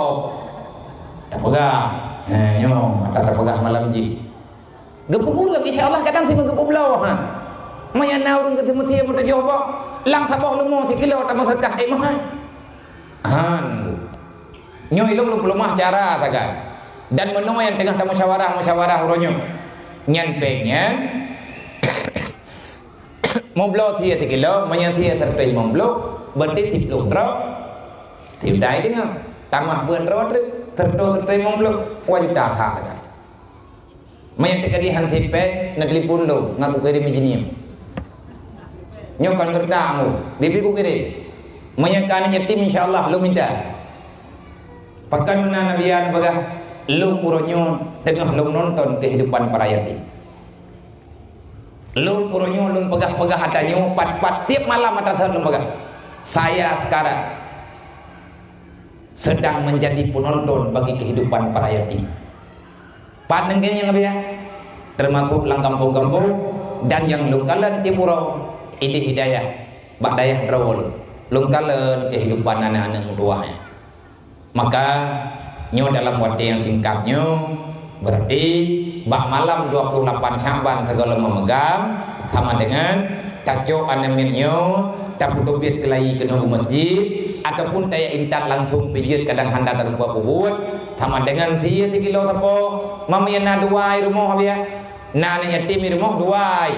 ta pagah nyo ta pagah malam ji gepukul insyaallah kadang si gepuk blau ha maya naurung ke tum thia mo ta jobo lang thaboh lumo 3 kilo ta masakah ai mah han nyo ilung lumah cara taga dan menunggu yang tengah musyawarah uronyo nyan pengen momblo thia 3 kilo manya thia terpei momblo berarti tiplung ro tidai dengan tamah buen ro terpei momblo wajib ta tha taga manya tekadi han tipe nadlipun lo ngaku kirim jinim nyokan ngerdamu bibi ku kirim manya kan yatim insyaallah lo minta pakan mana nabian bagah lu puronyo tengah lu nonton kehidupan para yatim lu puronyo lu pegah-pegah hatanyo pat-pat tiap malam mata lu pegah saya sekarang sedang menjadi penonton bagi kehidupan para yatim pat nengkenya ngabiya termasuk lang kampung-kampung dan yang lu kalen tipuro ide hidayah bak dayah drawol lu kalen kehidupan anak-anak muduahnya maka nyo dalam waktu yang singkatnya berarti bak malam 28 Sya'ban segala memegang sama dengan tajuk anaminyo tapudubit kelai kena masjid ataupun taya intak langsung pijit kadang handa dan buat bubut sama dengan 3 kilo tapo mamiyana duai rumah habia nana yatim rumah duai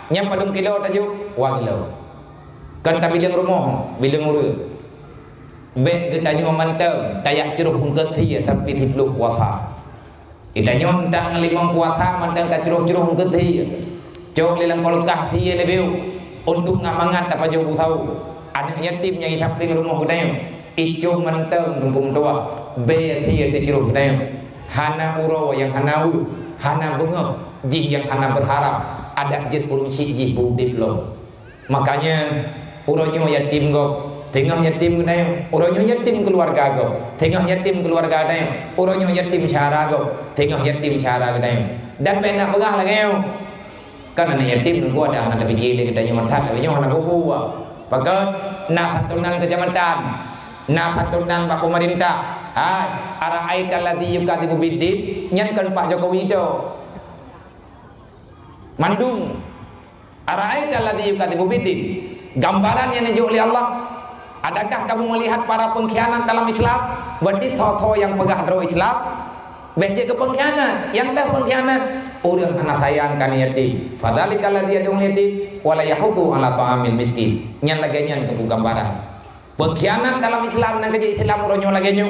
nyam padung kilo tajuk wa kilo kan ta bilang rumah bilang urut bet kita nyo mantau tayak ceruh bungket thia tapi tipluk puasa kita nyon tak ngelimang puasa mantang tak ceruh bungket thia cok lilang kolkah thia lebeu untuk ngamangat apa jauh tahu anak yatim yang samping rumah kudayo ijo mantau nungkum doa be thia te ceruh kudayo hana uro yang hana wu hana bengok jih yang hana berharap ada jet urung si jih budip lo makanya uronyo yatim go tengah yatim kudayo uronyo yatim keluarga go tengah yatim keluarga kudayo uronyo yatim cara go tengah yatim cara kudayo dan pena pegah lagi kan anak yatim gua ada anak lebih gila kudayo mantan lebih nyoh anak gua pakai nak patunan kecamatan nak patunan pak pemerintah arah aita ladhi yukatibu biddi nyankan Pak Jokowi do mandung arah aita ladhi yukatibu biddi gambaran yang dijual oleh Allah. Adakah kamu melihat para pengkhianat dalam Islam? Berarti tho yang pegah dro Islam beje ke pengkhianat. Yang dah pengkhianat urang anak sayang kan yatim. Fadzalikal ladzi yad'u yatim wala yahudu ala ta'amil miskin. Nyan lagi nyan ku gambaran. Pengkhianat dalam Islam nang kerja Islam uronyo lagi nyo.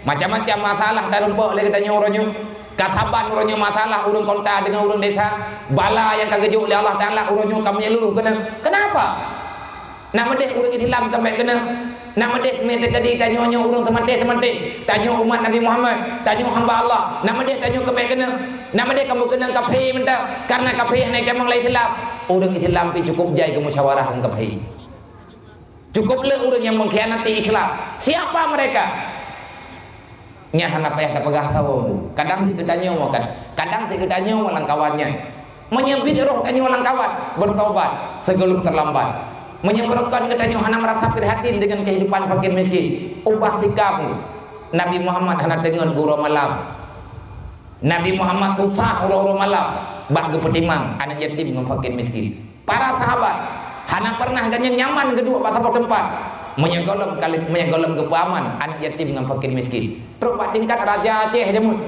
Macam-macam masalah dalam pok lagi tanya uronyo. Kataban uronyo masalah urang kota dengan urang desa. Bala yang kagak oleh Allah Taala uronyo kami nyeluruh kena. Kenapa? Nak medek urang Islam sampai kena. Nak medek me tegadi tanya urang teman-teman tanya umat Nabi Muhammad, tanya hamba Allah. Nak medek tanya sampai kena. Nak medek kamu kena kafir mentah karena kafir naik kemang lai Islam. Urang Islam pi cukup jai ke musyawarah dengan kafir. Cukuplah orang yang mengkhianati Islam. Siapa mereka? Nya hanap yang terpegah tahu. Kadang si ketanya makan, kadang si ketanya walang kawannya. Menyempit roh tanya walang kawan, bertobat sebelum terlambat. Menyemprotkan ketanya hana merasa prihatin dengan kehidupan fakir miskin. Ubah tikamu. Nabi Muhammad hana dengan guru malam. Nabi Muhammad susah guru malam. Bak kepetimang anak yatim dengan fakir miskin. Para sahabat hana pernah ganyan nyaman kedua pasal tempat menyegolom kepahaman anak yatim dengan fakir miskin. Terus tingkat Raja Aceh jamut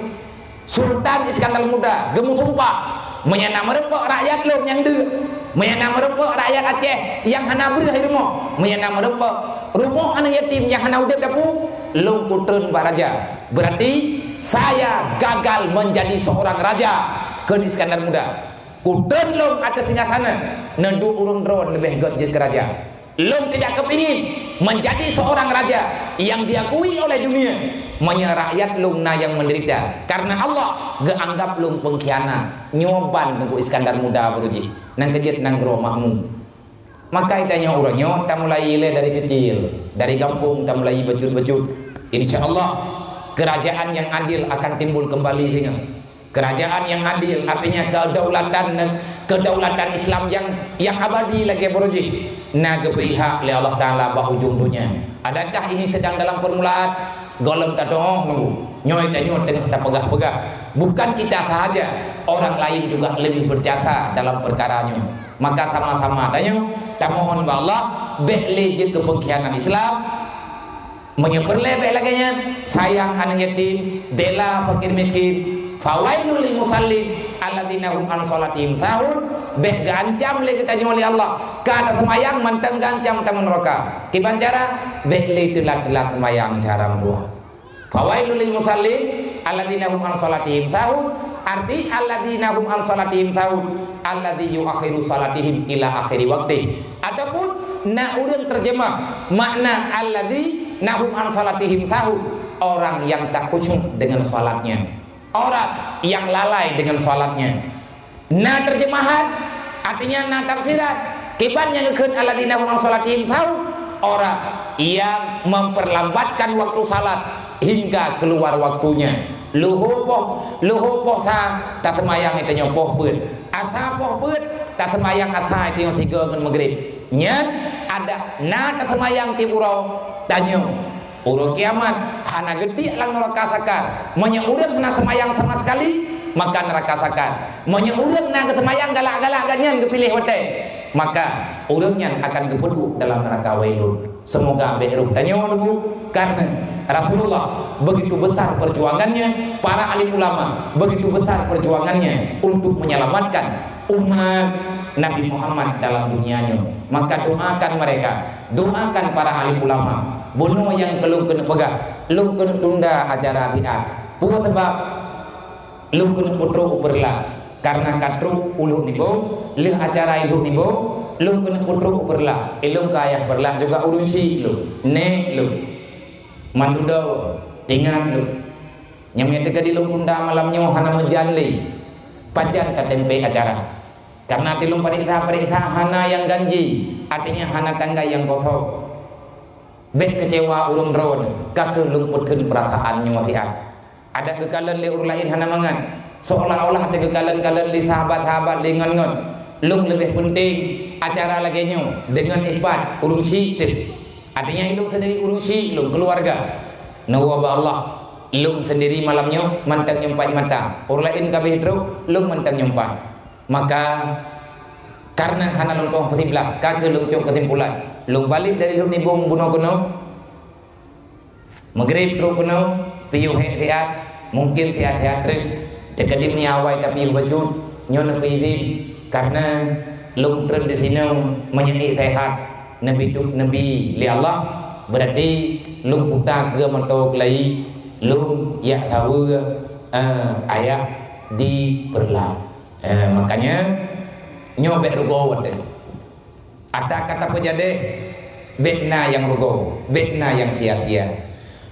Sultan Iskandar Muda gemu sumpah menyenam merempok rakyat lo yang deh menyenam merempok rakyat Aceh yang hana beri rumah menyenam merempok rumah anak yatim yang hana udah dapu lo kutun Pak Raja. Berarti saya gagal menjadi seorang raja ke Iskandar Muda. Kutun long atas singgasana nendu urung drone lebih gojek ke raja. Long tidak kepingin menjadi seorang raja yang diakui oleh dunia. Rakyat long na yang menderita karena Allah geanggap long pengkhianat nyoban ke Iskandar Muda beruji nang kejit nang gero makmum. Maka itanya uranyo ta mulai ile dari kecil, dari kampung ta mulai becut-becut. Insyaallah kerajaan yang adil akan timbul kembali dengan kerajaan yang adil, artinya kedaulatan Islam yang abadi lagi beruji. Nah kepihak oleh Allah Taala bah ujung dunia. Adakah ini sedang dalam permulaan? Golem tak doh nunggu. Nyoy tanya tengah tak pegah-pegah. Bukan kita sahaja, orang lain juga lebih berjasa dalam perkaranya. Maka sama-sama tanya, tak mohon ba Allah beklejit kepengkhianat Islam. Menyeberlebek lagi sayang anak yatim, bela fakir miskin. Fawailul lil musallin alladzina hum an salatihim sahun. Beh gancam le kita oleh Allah kada semayang manteng gancam tamun neraka. Kiban cara beh le telat-telat semayang cara buah. Fawailul lil musallin alladzina hum an salatihim sahun. Arti alladzina hum an salatihim sahun alladzi yuakhiru salatihim ila akhiri waqti. Ataupun na urang terjemah makna alladzi nahum an salatihim sahun, orang yang tak khusyuk dengan salatnya, orang yang lalai dengan salatnya. Nah terjemahan artinya nah tafsiran kiban yang ngekeun alladzina hum an salatihim sahun, orang yang memperlambatkan waktu salat hingga keluar waktunya. Luhupoh sa tak semayang itu nyopoh beut, asa poh beut tak semayang asa itu yang tiga dengan maghrib. Nyat ada na tak semayang ti urau tanyo urang kiamat hana gede lang neraka sakar. Monya urang hana semayang sama sekali maka neraka sakar. Monya urang na semayang galak-galak ganyan kepilih hote maka urangnya akan kepedu dalam neraka wailun. Semoga beruh tanyo dulu karena Rasulullah begitu besar perjuangannya, para alim ulama begitu besar perjuangannya untuk menyelamatkan umat Nabi Muhammad dalam dunianya. Maka doakan mereka, doakan para alim ulama. Bunuh yang kelung kena pegah, lu kena tunda acara riat. Puas sebab lu kena putru uperlah karena katru ulu nibo, leh acara ilu nibo, lu kena putru uperlah. Ilung kayah berlah juga urusi lu, ne lu. Mandudau ingat lu nyamnya teka di tunda malamnya hana menjali pajan tempe acara karena tilung perintah hana yang ganji artinya hana tangga yang kosong bek kecewa urung drone kake lungputkeun perasaan nyuatian ada kekalan li urang lain hana mangan seolah-olah ada kekalan-kalan li sahabat-sahabat li ngon-ngon lung lebih penting acara lagi nyu dengan ibadah urung syitip. Artinya ilung sendiri urusi ilung keluarga. Nawaba Allah ilung sendiri malamnya mantang nyumpai mata. Orang lain kabeh hidro ilung mantang nyumpai. Maka karena hana lungkong petiblah kagak lungcong kesimpulan. Lung balik dari lung nibung bunuh kuno. Maghrib ru kuno piyu riat mungkin tiat-tiat cekadim nyawai tapi bajut nyon pidin karena lung tren di sini menyeni sehat. Nabi li Allah berarti lung putar ke mentok lagi lung ya tahu ayat di berlau. Makanya nyobek rugo wate. Ada kata pejade betna yang rugo, betna yang sia-sia.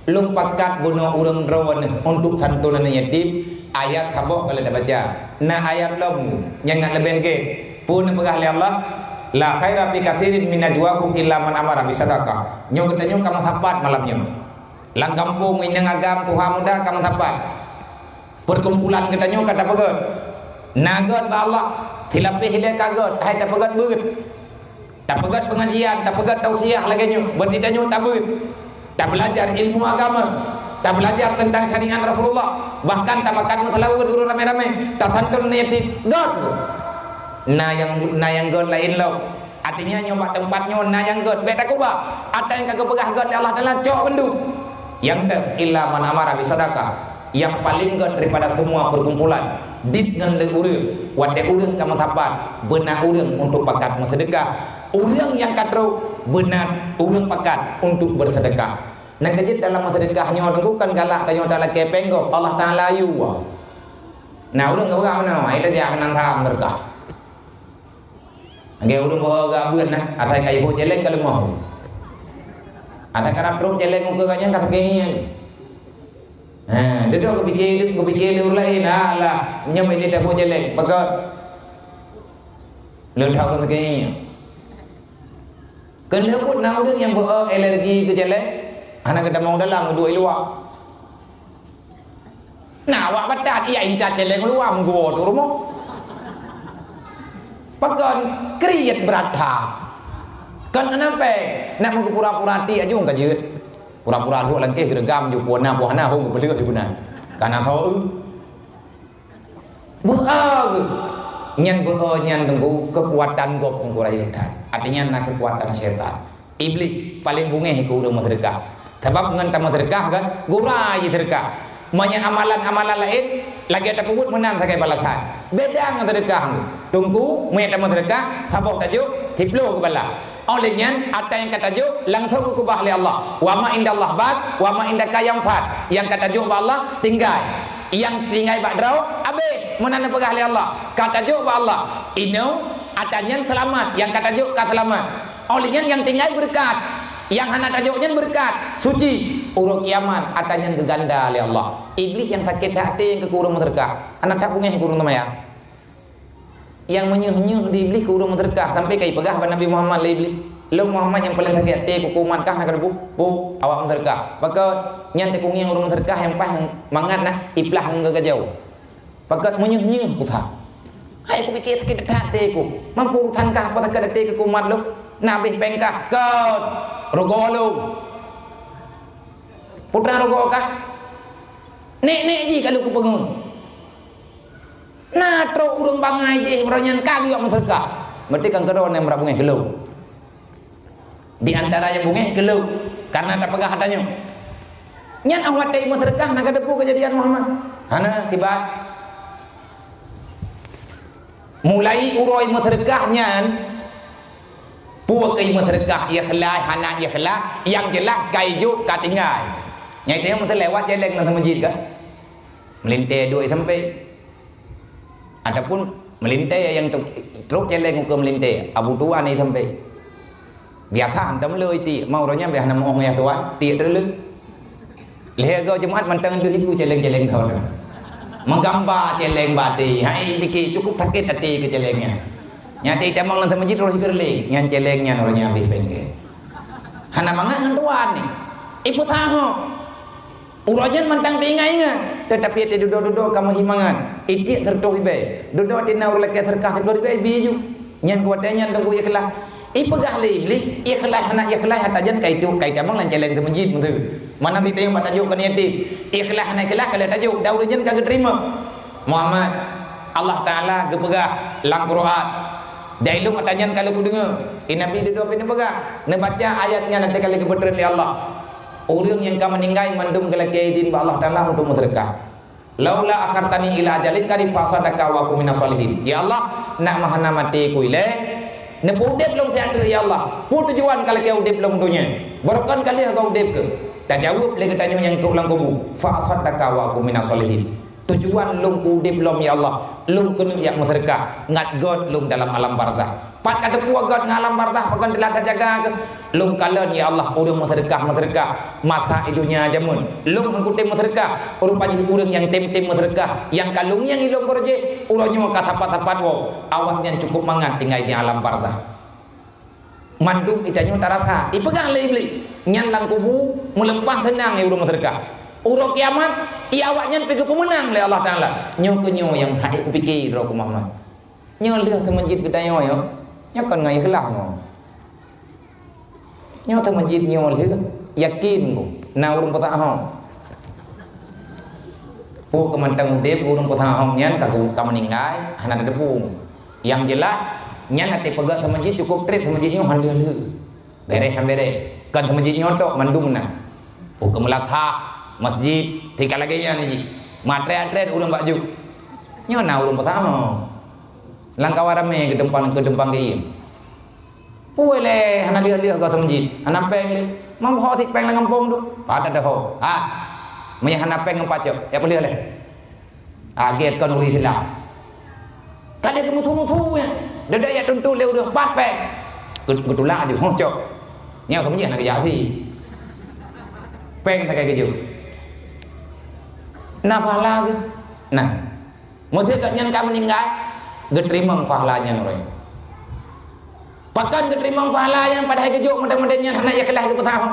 Lung pakat bunuh urang drawan untuk santunan yatim. Ayat habok kalau dah baca. Nah ayat lom jangan lebih ke. Pun pegah oleh Allah. La khaira fi katsirin min najwahum illa man amara bi sadaqah. Nyong kita nyong kamu tapat malamnya. Lang kampung minang agam Tuhan muda kamu tapat. Perkumpulan kita nyong kata pegat. Nagat ba Allah tilapih hidayah kagat. Hai tak pegat beut. Tak pegat pengajian, tak pegat tausiah lagi nyong. Bertita nyong tak beut. Tak belajar ilmu agama. Tak belajar tentang syariat Rasulullah. Bahkan tak makan muthalawud guru rame-rame. Tak tantun niati God. Na yang God lain lo. Artinya nyoba tempatnya na yang God. Beta kuba. Ada yang kagak pegah God Allah Taala cok bendu. Yang tak illa man amara bi sedekah. Yang paling God daripada semua perkumpulan. Dit ngan de urang. Wate urang kamu tapat. Benar urang untuk pakat bersedekah. Urang yang katro benar urang pakat untuk bersedekah. Nak kejit dalam sedekahnya tunggu kan galak tanya Taala kepenggo Allah Taala yu. Nah urang ka urang no, ai ta ja kan tham berkah. Angge urang bawa ga beun nah, atai kai ho jeleng kalau mau. Atai karap ro jeleng ke kanya kata kengi. Duduk kepikir lain lah, nyamai dia dah ho jeleng, pakat. Lentau kata kengi. Kan leput na urang yang bawa alergi ke jeleng. Anak kita mau dalam dua luar. Nah, awak batat iya incat jeleng luar menggo tu rumah. Pakan kriat beratap. Kan kenapa? Nak menggo pura-pura ti aja ngka jeut. Pura-pura hu langkeh geregam ju puana puana hu beliau sebenarnya. Karena tahu buag nyan buag nyan tunggu kekuatan gop ngkurai dah. Artinya nak kekuatan setan. Iblis paling bungeh ku urang sedekah. Sebab dengan tamu sedekah kan, gurai sedekah. Banyak amalan-amalan lain lagi ada puput menang sakai balakan. Beda dengan sedekah. Tunggu, banyak tamu sedekah, sabok tajuk, tiplo ke bala. Olehnya, ada yang kata tajuk, langsung ke kubah oleh Allah. Wa ma indallah bad, wa ma indaka yang fad. Yang kata tajuk Allah tinggal. Yang tinggal bak draw, abe menana pegah oleh Allah. Kata tajuk Allah. Ino adanya selamat. Yang kata tajuk kata selamat. Olehnya yang tinggal berkat. Yang anak tajuknya berkat suci urut kiamat atanya geganda oleh Allah. Iblis yang sakit hati yang kekurung terkah anak tak punya kurung namanya yang menyuh-nyuh di iblis kurung terkah sampai kai pegah pada Nabi Muhammad iblis lu Muhammad yang paling sakit hati kukuman kah nak bu awak terkah pakat nyan tekung yang urung terkah yang pah mangat nah iplah ngga jauh pakat menyuh-nyuh kutha hai aku pikir sakit hati ku mampu tangkah pada kedati kekumat lu nabi pengkah kau rogo lu putra rogo kah nek ji kalau ku pengun nah tro urung bangai je meronyan kagi wak masyarakat berarti kang kedon yang berabungeh gelu di antara yang bungeh gelu karena tak pegah hatanya nyan awat dai masyarakat nak depu kejadian Muhammad hana tiba mulai uroi masyarakat nyan puak kai masyarakat ia kelai anak ia kelai yang jelas kai juk katingai nyai teh mun lewat jeleng nang masjid kan melinte duit sampai ataupun melinte yang terus jeleng ke melinte abu tua ni sampai biasa hantam leuy ti mau ronya be hanam ong ya tuan ti dulu lego jemaat mantang deui ku jeleng-jeleng thon menggambar jeleng bati hai fikir cukup sakit hati ke jelengnya nyati temang lang masjid roh kerling nyan celengnya orangnya habis bengke hana mangan ngan tuan ni ibu tahu urangnya mantang tingai nga tetapi te duduk-duduk kamu himangan itik tertuh ibe duduk tina urang lek terkah tertuh ibe biju nyan kuatnya tunggu ikhlas ipegah le iblis ikhlas hana ikhlas hatajan kai tu kai temang lang celeng masjid mentu mana ti yang batajuk kan yati ikhlas hana ikhlas kalau tajuk daudnya kagak terima Muhammad Allah Taala gepegah lang Quran Dailung atanyan kalau ku dengar Nabi dia apa ni baga ne baca ayatnya nanti kali kebetulan ya Allah orang yang kamu meninggal mandum kelakaidin ba Allah Taala untuk sedekah laula akhartani ila ajalin qarib fa sadaka wa aku minas solihin ya Allah nak mahana mati ku ile Nepu udip long tiada ya Allah. Pu tujuan kalau kau udip long dunia. Berkan kali kau udip ke. Tak jawab lagi tanya yang tulang kubu. Fa asaddaka wa aku minas solihin. Tujuan long udip long ya Allah. Long kena yang mutherka. Ngat God long dalam alam barzah. Pat kata puak God ngalam barzah pakan dilata jaga ke. Long kalen ya Allah urang mutherka masa idunya jamun. Long hangkutim mutherka urang panji urang yang tem-tem mutherka. Yang kalung yang ilong berje urangnya kata tapat-tapat wo. Awaknya cukup mangat tinggal di alam barzah. Mandum itanya tarasa. Ipegang le iblis. Nyan lang kubu melempah tenang ya urang mutherka. Urang kiamat ia awaknya pergi pemenang le Allah Taala. Nyo kenyo yang hadik kupikir aku Muhammad. Nyo lihat masjid gedayo yo. Nyo kan ngai helah ngo. Nyo ta masjid nyo lihat yakin ko. Na urang kota hong. Pu kemantang udip urang kota hong nyan ka meninggal hana depung. Yang jelas nyan ate pegat ta masjid cukup tret ta masjid nyo handeu. Bere. Kan ta masjid nyo tok mandumna. Pu kemelatha masjid tinggal lagi ya ni matre-atret urang baju nyo na urang pertama langkah warame ke depan ke puele hana dia ka masjid hana peng le mam ho tik peng lang kampung tu pada dah ho me hana peng ngapacok ya boleh le aget kan uri hilang kada ke mutu ya dada ya tuntu le urang pat peng gutula ju ho cok nyo ka masjid hana ke jadi peng tak kayak gitu. Nah pahala ke? Nah, mesti katnya kamu meninggal, geterima pahalanya orang. Pakan geterima pahalanya pada hari kejuk mudah-mudahnya anak ya kelah ke petang.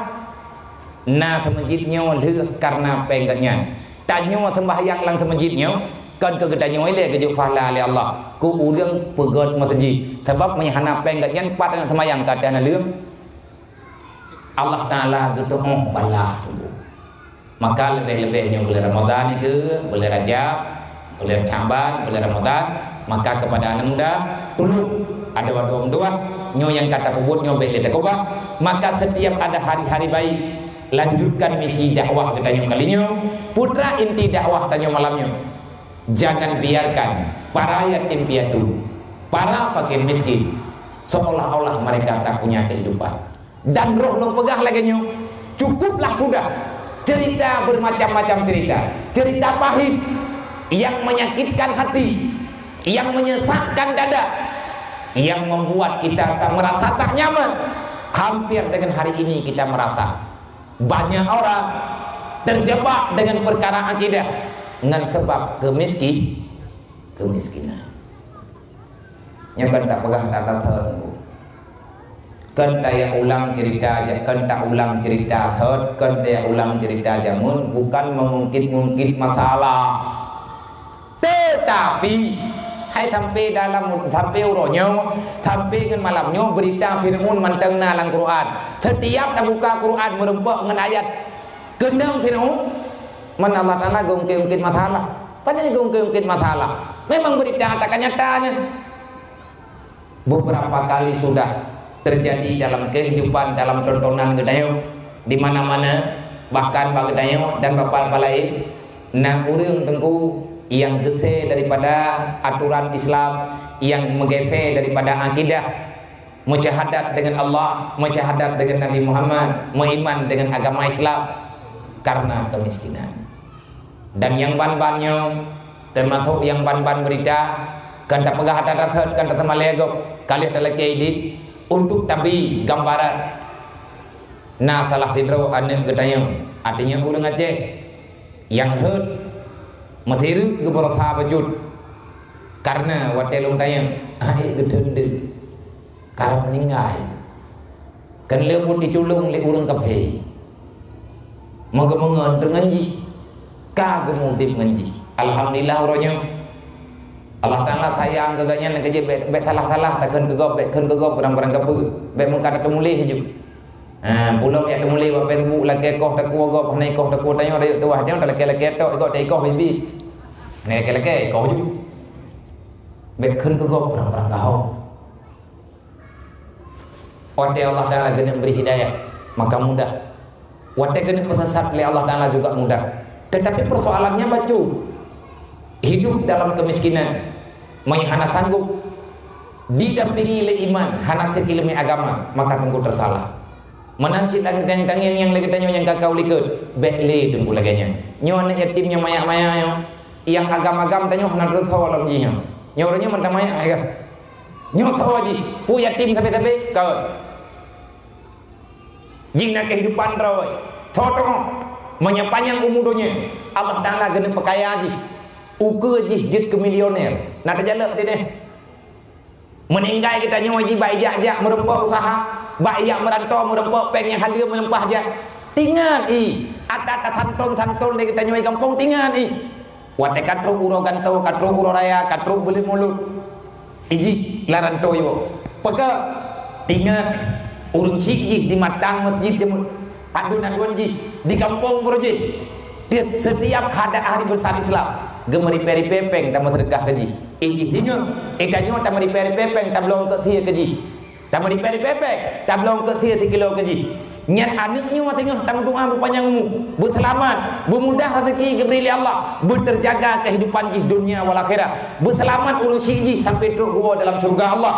Nah semajidnya leh karena penggaknya. Tanya sembahyang lang semajidnya, kan kegedanya oleh kejuk pahala oleh Allah. Ku urang pegat masjid. Sebab menyahana penggaknya pat dengan sembahyang katanya leh. Allah Taala gitu bala tu. Maka lebih-lebihnya bulan Ramadan itu, bulan Rajab, bulan Sya'ban, bulan Ramadan, maka kepada anak muda dulu ada waktu dua nyo yang kata pebut nyo beli takobah, maka setiap ada hari-hari baik lanjutkan misi dakwah ketanyo kalinya, putra inti dakwah tanyo malamnya. Jangan biarkan para yatim piatu, para fakir miskin seolah-olah mereka tak punya kehidupan. Dan roh lo pegah lagi nyo, cukuplah sudah. Cerita bermacam-macam cerita pahit yang menyakitkan hati, yang menyesakkan dada, yang membuat kita tak merasa tak nyaman. Hampir dengan hari ini kita merasa banyak orang terjebak dengan perkara akidah dengan sebab kemiskinan. Yang kan tak pegah tak tahu. Kan tak ulang cerita aja, kan tak ulang cerita third, kan tak ulang cerita jamun, bukan mengungkit-ungkit masalah. Tetapi hai sampai dalam sampai uronya, sampai dengan malamnya berita Fir'aun manteng dalam Quran. Setiap tak buka Quran merempok dengan ayat kendang Fir'aun, mana Allah Taala ungkit-ungkit masalah. Padahal ungkit-ungkit masalah. Memang berita tak nyatanya. Beberapa kali sudah terjadi dalam kehidupan, dalam tontonan gedayo di mana-mana, bahkan bang gedayo dan bapak balai. Nah urang tengku yang gese daripada aturan Islam, yang megese daripada akidah, musyahadat dengan Allah, musyahadat dengan Nabi Muhammad, beriman dengan agama Islam karena kemiskinan. Dan yang ban-bannya termasuk yang ban-ban berita kan tak pegah hadatat kan tak malegok kali teleke ini untuk tabi gambaran. Nah salah sidro anak gedayang artinya urang Aceh yang herd mathiru geborotha bajud karena watelung tayang ai gedende karep meninggal kan leumun ditulung le urang kape moga-moga ngaji ka gemudip ngaji alhamdulillah urangnya Allah Taala sayang gaganya nak kerja bet salah-salah takkan gegop barang-barang gapu bet mengkada temulih je. Pulau yang temulih wa perbu lagi koh tak kuo gop nai koh tak kuo tanya ada dua dia tak laki-laki tok ikut tak koh bibi. Nai laki-laki koh je. Bet kan gegop barang-barang kau. Wate Allah Taala gena beri hidayah maka mudah. Wate gena pesesat oleh Allah Taala juga mudah. Tetapi persoalannya bacu hidup dalam kemiskinan, menghana sanggup didampingi oleh iman hanasit ilmu agama, maka tunggu tersalah. Menansit tang yang lagi tanya yang kakau likut bekle tunggu laganya. Nyo anak yatimnya maya yang agam-agam tanya hana terus hawalam jinya. Nyo orangnya mentang maya aga. Nyo sawaji pu yatim tapi kau. Jingna kehidupan rawai. Totong menyepanjang umurnya. Allah Taala gena pekaya ji. Uke ji jit ke milioner. Nak terjalak dia deh. Meninggal kita nyo ji baik jak merempah usaha. Baik merantau merempah peng yang hadir melempah aja. Tinggal atat santun dia kita nyoi kampung tinggal wate katru uro gantau katru uro raya katru beli mulut iji larantau yo peka tinggal urung siji di matang masjid adun ji di kampung berji setiap hari besar Islam gemeri peri pepeng tamat sedekah keji iji tinggal ikanyo tamari peri pepeng tablong ke thia keji tamari peri pepeng tablong ke thia 3 kilo keji nyat anaknya matanya tang doa berpanjang umur berselamat bermudah rezeki diberi Allah berterjaga kehidupan di dunia wal akhirat berselamat urus siji sampai truk gua dalam surga Allah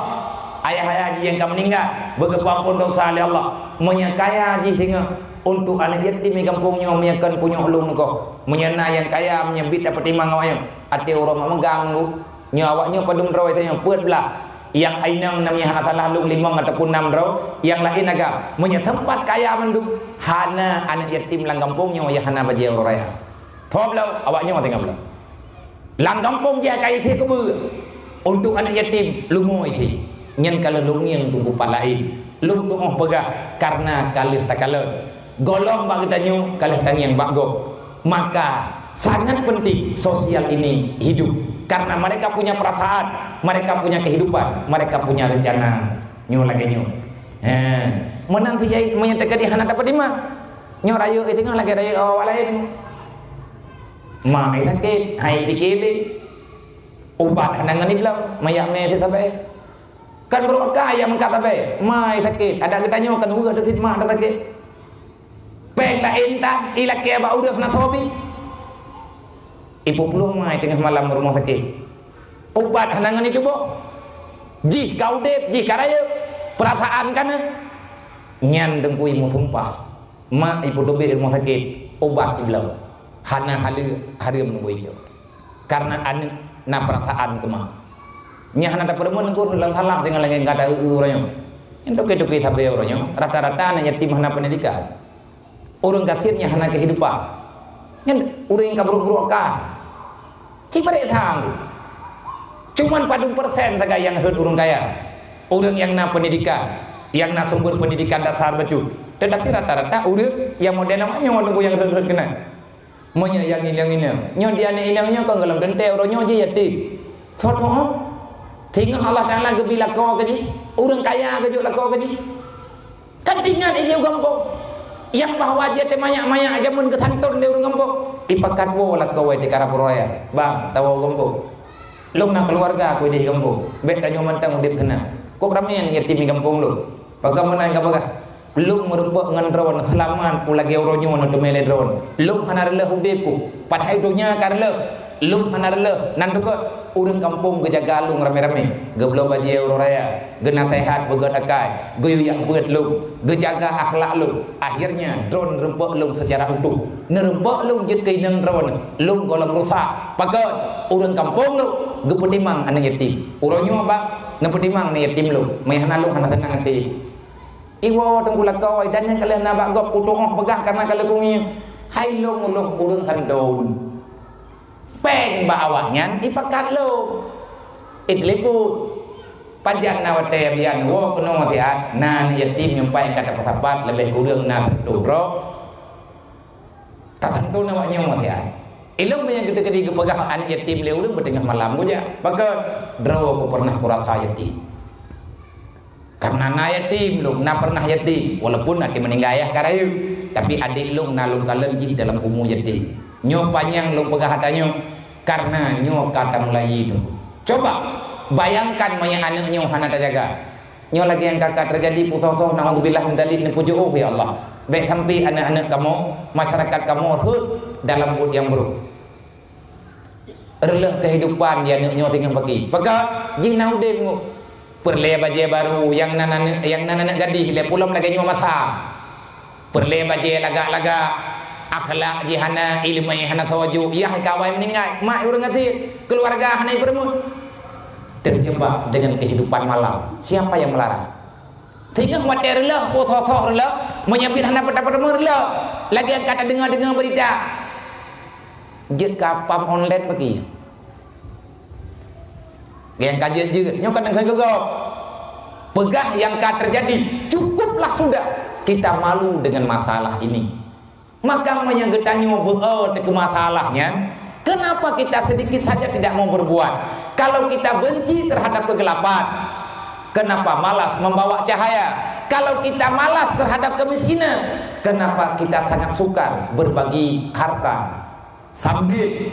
ayah haji yang kamu meninggal bergepang pun dosa oleh Allah menyakaya haji hingga untuk anak yatim di kampungnya menyakan punya ulung kau menyana yang kaya menyebit dapat timang awaknya ati orang megang nyawaknya padum rawai tanya puat belah yang ainam namanya hana talah lung 5 ataupun 6 raw yang lain agak punya tempat kaya menduk hana anak yatim lang kampungnya ya hana baji orang raya thop lau awaknya mau tengok lau lang kampung dia kaya thia kebu untuk anak yatim lumo isi nyen kalau lung yang tunggu palain lung tuh pegah karena kalih takalut golong bagi tanyu kalih tang yang bagok maka sangat penting sosial ini hidup karena mereka punya perasaan, mereka punya kehidupan, mereka punya rencana. Nyo lagi nyo. Menanti jai menyatakan di hana dapat lima. Nyo rayu itu nggak lagi rayu awal lain. Ma itu sakit, hai pikir obat hanangan itu lah, mayak me itu tapi kan berokah yang mengkata be, ma itu sakit. Ada kita nyo kan udah ada mah ada sakit. Peng tak entah, ilah kaya bau udah kena sobi. Ibu pelung mai tengah malam rumah sakit. Obat hanangan itu boh. Jih kau dep, jih karaya perasaan kan? Nyan dengkui mu tumpah. Mak ibu dobe rumah sakit. Obat dibelau. Hana hari menunggu itu. Karena na perasaan kemah. Nya hana dapat remun ngkur dalam salah tinggal lagi enggak ada urangnya. Yang doke tabe urangnya. Rata-rata hanya yatim hana pendidikan. Orang kafirnya hana kehidupan. Yang orang kaburuk-buruk kah? Cipare tang. Cuman padung persen saja yang herd orang kaya. Orang yang na pendidikan, yang na sumber pendidikan dasar betul. Tetapi rata-rata orang yang modern namanya orang yang herd kena. Monya yang ini. Nyo dia ni inangnya kau gelam dente orangnya je yatim. Soto. Tinggal Allah Taala gebila kau keji. Orang kaya keji lah kau keji. Kan tinggal ije gampang. Yang bahwa dia temanya aja mun kesantun dia urang kampung ipakan wo lah kau di karap roya bang tahu kampung lu nak keluarga aku di kampung bet tanyo mantang udip sana kok ramian yatim di kampung lu bagaimana enggak lu merempok ngan drone halaman pula ge oronyo no demele drone lu hanarle udipku padahal dunia karle lu hanarle nanduko urang kampung gejaga lu rame-rame geblo baji euro raya gena sehat begat akai geuyak beut lu gejaga akhlak lu akhirnya drone rempok lu secara utuh nerempok lu jit keinang drone lu golong rusak pakat urang kampung lu gepetimang anak yatim uronyo ba nepetimang ni yatim lu mayhana lu hana tenang ati iwo tunggu lakau dan yang kalian nabak gop utuh pegah karena kalau kungi hai lu nguluh urang handon peng bawahnya dipakat lo itliput panjang nawate bian wo penuh tiat nan yatim nyampai kata pasapat lebih kurang na tudro tahan tu nawaknya mo tiat ilmu yang gede-gede kepegah anak yatim le urang bertengah malam gua pakat draw ko pernah kurasa yatim karena na yatim lu na pernah yatim walaupun nanti meninggal ayah karayu tapi adik lu na lu kalen ji dalam umur yatim nyo panjang lu pegah hatanya karena nyo kata mulai itu coba bayangkan maya anak nyo hana terjaga nyo lagi yang kakak terjadi pusoh-soh naudzubillah min dzalik ni puju ya Allah baik sampai anak-anak kamu masyarakat kamu hud dalam mood yang buruk releh kehidupan dia anak nyo tinggal pergi pegat jinau deng perle baje baru yang nana gadih le pulam lagi nyu mata perle baje laga akhlak jihana ilmu hana tawaju ya kawai meninggal mak urang ngati keluarga hanai bermun terjebak dengan kehidupan malam. Siapa yang melarang? Tengok mati rela, potong rela, menyapit hana pada rela. Lagi yang kata dengar berita. Jet kapam online bagi. Yang kajian juga, nyokan dengan gegap. Pegah yang kata terjadi, cukuplah sudah. Kita malu dengan masalah ini. Maka menyegetannya ke masalahnya. Kenapa kita sedikit saja tidak mau berbuat? Kalau kita benci terhadap kegelapan, kenapa malas membawa cahaya? Kalau kita malas terhadap kemiskinan, kenapa kita sangat suka berbagi harta sambil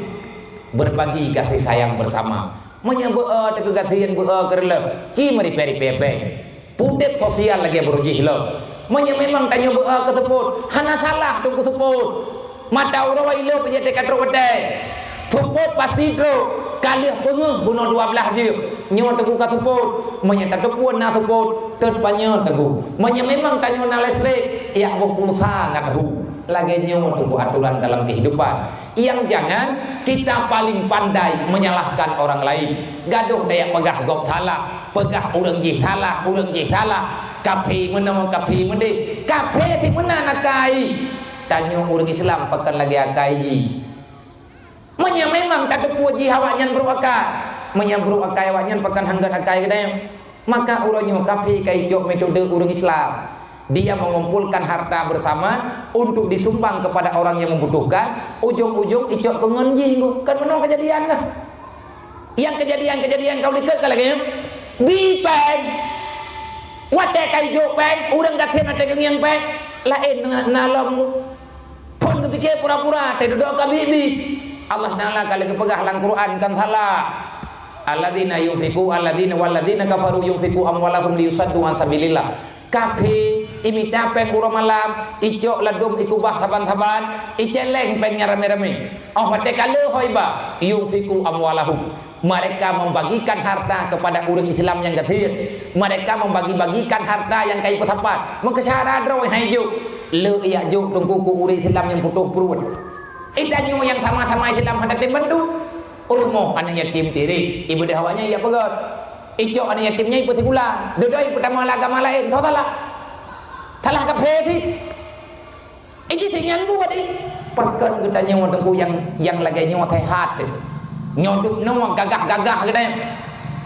berbagi kasih sayang bersama? Menyebut kegatian kerela, cimeri peri pepe, putih sosial lagi beruji lo. Memang tanya keteput, hana salah tu keteput. Mata orang ilo penjete katro bedai. Tuput pasti tu kalih penguh bunuh 12 je. Nyo teguh katuput, menyata tepun na tuput terpanya teguh. Memang tanya na listrik, ya berpulsa ngat hu. Lagi nyo teguh aturan dalam kehidupan. Yang jangan kita paling pandai menyalahkan orang lain. Gaduh daya pegah gop salah, pegah urang jih salah, kape menang kape mende. Kape ti mana nakai. Tanya orang Islam pakan lagi akai ji. Memang tak terpuji hawanyan beruakal. Menyambru akai hawanyan pakan hanggan akai kedai. Maka urangnya kafe kai jok metode orang Islam. Dia mengumpulkan harta bersama untuk disumbang kepada orang yang membutuhkan. Ujung-ujung icok pengenji kan menang kejadian kah? Yang kejadian kau lihat lagi. Bipeng. Wate kai jok peng, urang gatien ate yang peng. Lain dengan nalom pun kepikir pura-pura teh duduk ka bibi. Allah Taala kalau kepegah lang Quran kan salah. Alladzina walladzina kafaru yunfiqu amwalahum liyusaddu an sabilillah. Kape imita peng uro malam, icok ladum ikubah taban-taban, iceleng pengnya rame-rame. Oh mate kale hoiba yunfiqu amwalahum. Mereka membagikan harta kepada orang Islam yang gathir. Mereka membagi-bagikan harta yang kai petapat. Mengkesyara draw haijuk. Le iya juk tungku ku uri Islam yang putuh perut. Itanyo yang sama-sama Islam hendak dibantu. Urumo anak yatim tiri, ibu dahawanya ia pegot. Icok anak yatimnya ibu tikula. Dodoi pertama agama lain, tahu talah. Talah kapeti. Iki tinggal buat Pegot kita nyawa tungku yang lagi nyawa sehat. Nyoduk nyawa gagah-gagah kita.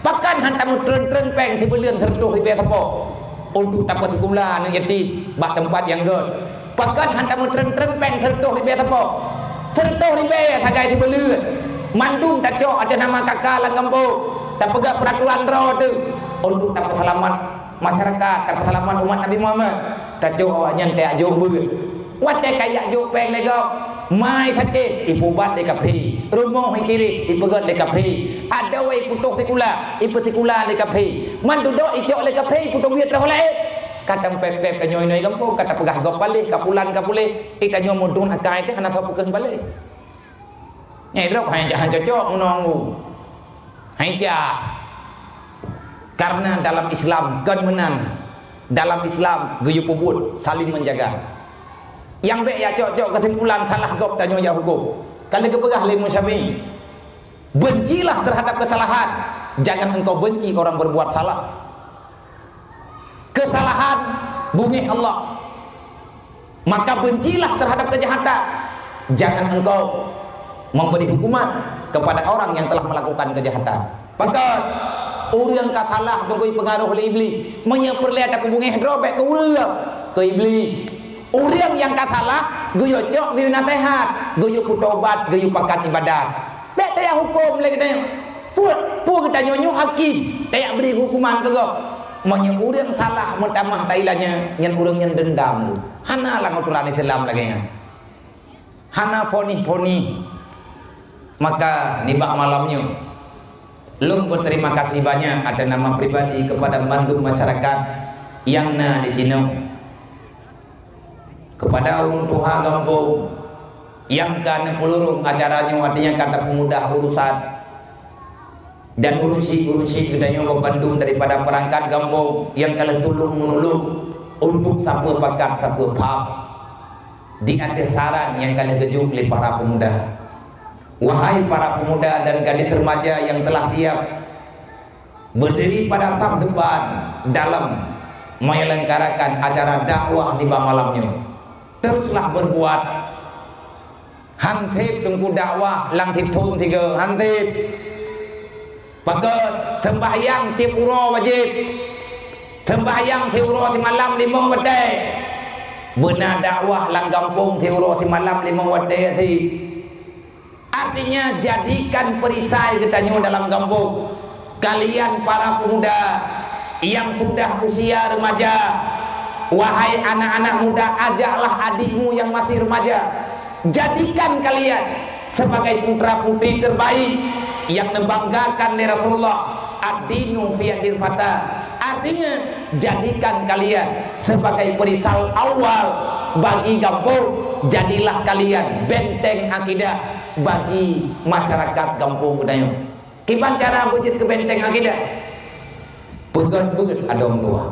Pakan hantam tren-tren peng si belian tertuh ibe tepo. Untuk dapat tikula anak yatim, bak tempat yang god. Pakan hantam tren-tren peng tertuh ibe tepo. Tertuh ibe tagai di belian. Mandum tak cok ada nama kakak lang kampo. Tak pegang peraturan roh tu. Untuk dapat selamat masyarakat, dapat selamat umat Nabi Muhammad. Tak cok awaknya tak jauh ber. Watai kayak jauh peng lego. Mai sakit ibu bat dekat pi. Rumah hitiri ipegat dekat pi. Ada wei putuh tikula, ipu tikula dekat pi. Man duduk icok dekat pi putuh biat dah oleh. Kata pep-pep kanyoy-noy kampung, kata pegah gop balik, kapulan kapule. Kita nyo mudun akai teh anak papukeun balik. Nyai drop hanya cocok menunggu. Hanya karena dalam Islam kan menang. Dalam Islam guyup ubud saling menjaga. Yang baik ya cocok kesimpulan salah gop tanya ya hukum. Kalau kepegah limu syafi'i. Bencilah terhadap kesalahan. Jangan engkau benci orang berbuat salah. Kesalahan bunyi Allah. Maka bencilah terhadap kejahatan. Jangan engkau memberi hukuman kepada orang yang telah melakukan kejahatan. Maka orang katalah tunggu pengaruh oleh iblis. Menyeperlihat aku bunyi drobek ke urang ke iblis. Orang yang katalah guyo cok guyo nasihat, guyo putobat, guyo pakat ibadat. Tak taya hukum lagi tanya. Pu kita nyonyo hakim, tak beri hukuman ke go. Menye orang salah mentamah tailanya nyen urang yang dendam tu. Hana lah aturan Islam lagi nya. Hana foni-foni. Maka nibak malamnya Lung berterima kasih banyak ada nama pribadi kepada membantu masyarakat yang di sini. Kepada orang tua kampung yang kan pelurung acaranya artinya kata pemudah urusan dan urunsi gedanya Bandung daripada perangkat kampung yang kalian tolong menolong untuk siapa bakat siapa paham. Di atas saran yang kalian kejuk oleh para pemuda. Wahai para pemuda dan gadis remaja yang telah siap berdiri pada saf depan dalam menyelenggarakan acara dakwah di malamnya, teruslah berbuat. Hantip tunggu dakwah lang tip thun tiga hantip pakat sembahyang tiap uro wajib, sembahyang tiap uro di malam 5 wadai, benar dakwah lang kampung tiap uro di malam 5 wadai ti. Artinya jadikan perisai katanya dalam kampung. Kalian para pemuda yang sudah usia remaja, wahai anak-anak muda, ajaklah adikmu yang masih remaja. Jadikan kalian sebagai putra putri terbaik yang membanggakan di Rasulullah. Ad-dinu fi yadil fata. Artinya jadikan kalian sebagai perisai awal bagi kampung. Jadilah kalian benteng akidah bagi masyarakat kampung budaya. Gimana cara wujud ke benteng akidah? Pegat-pegat adong dua.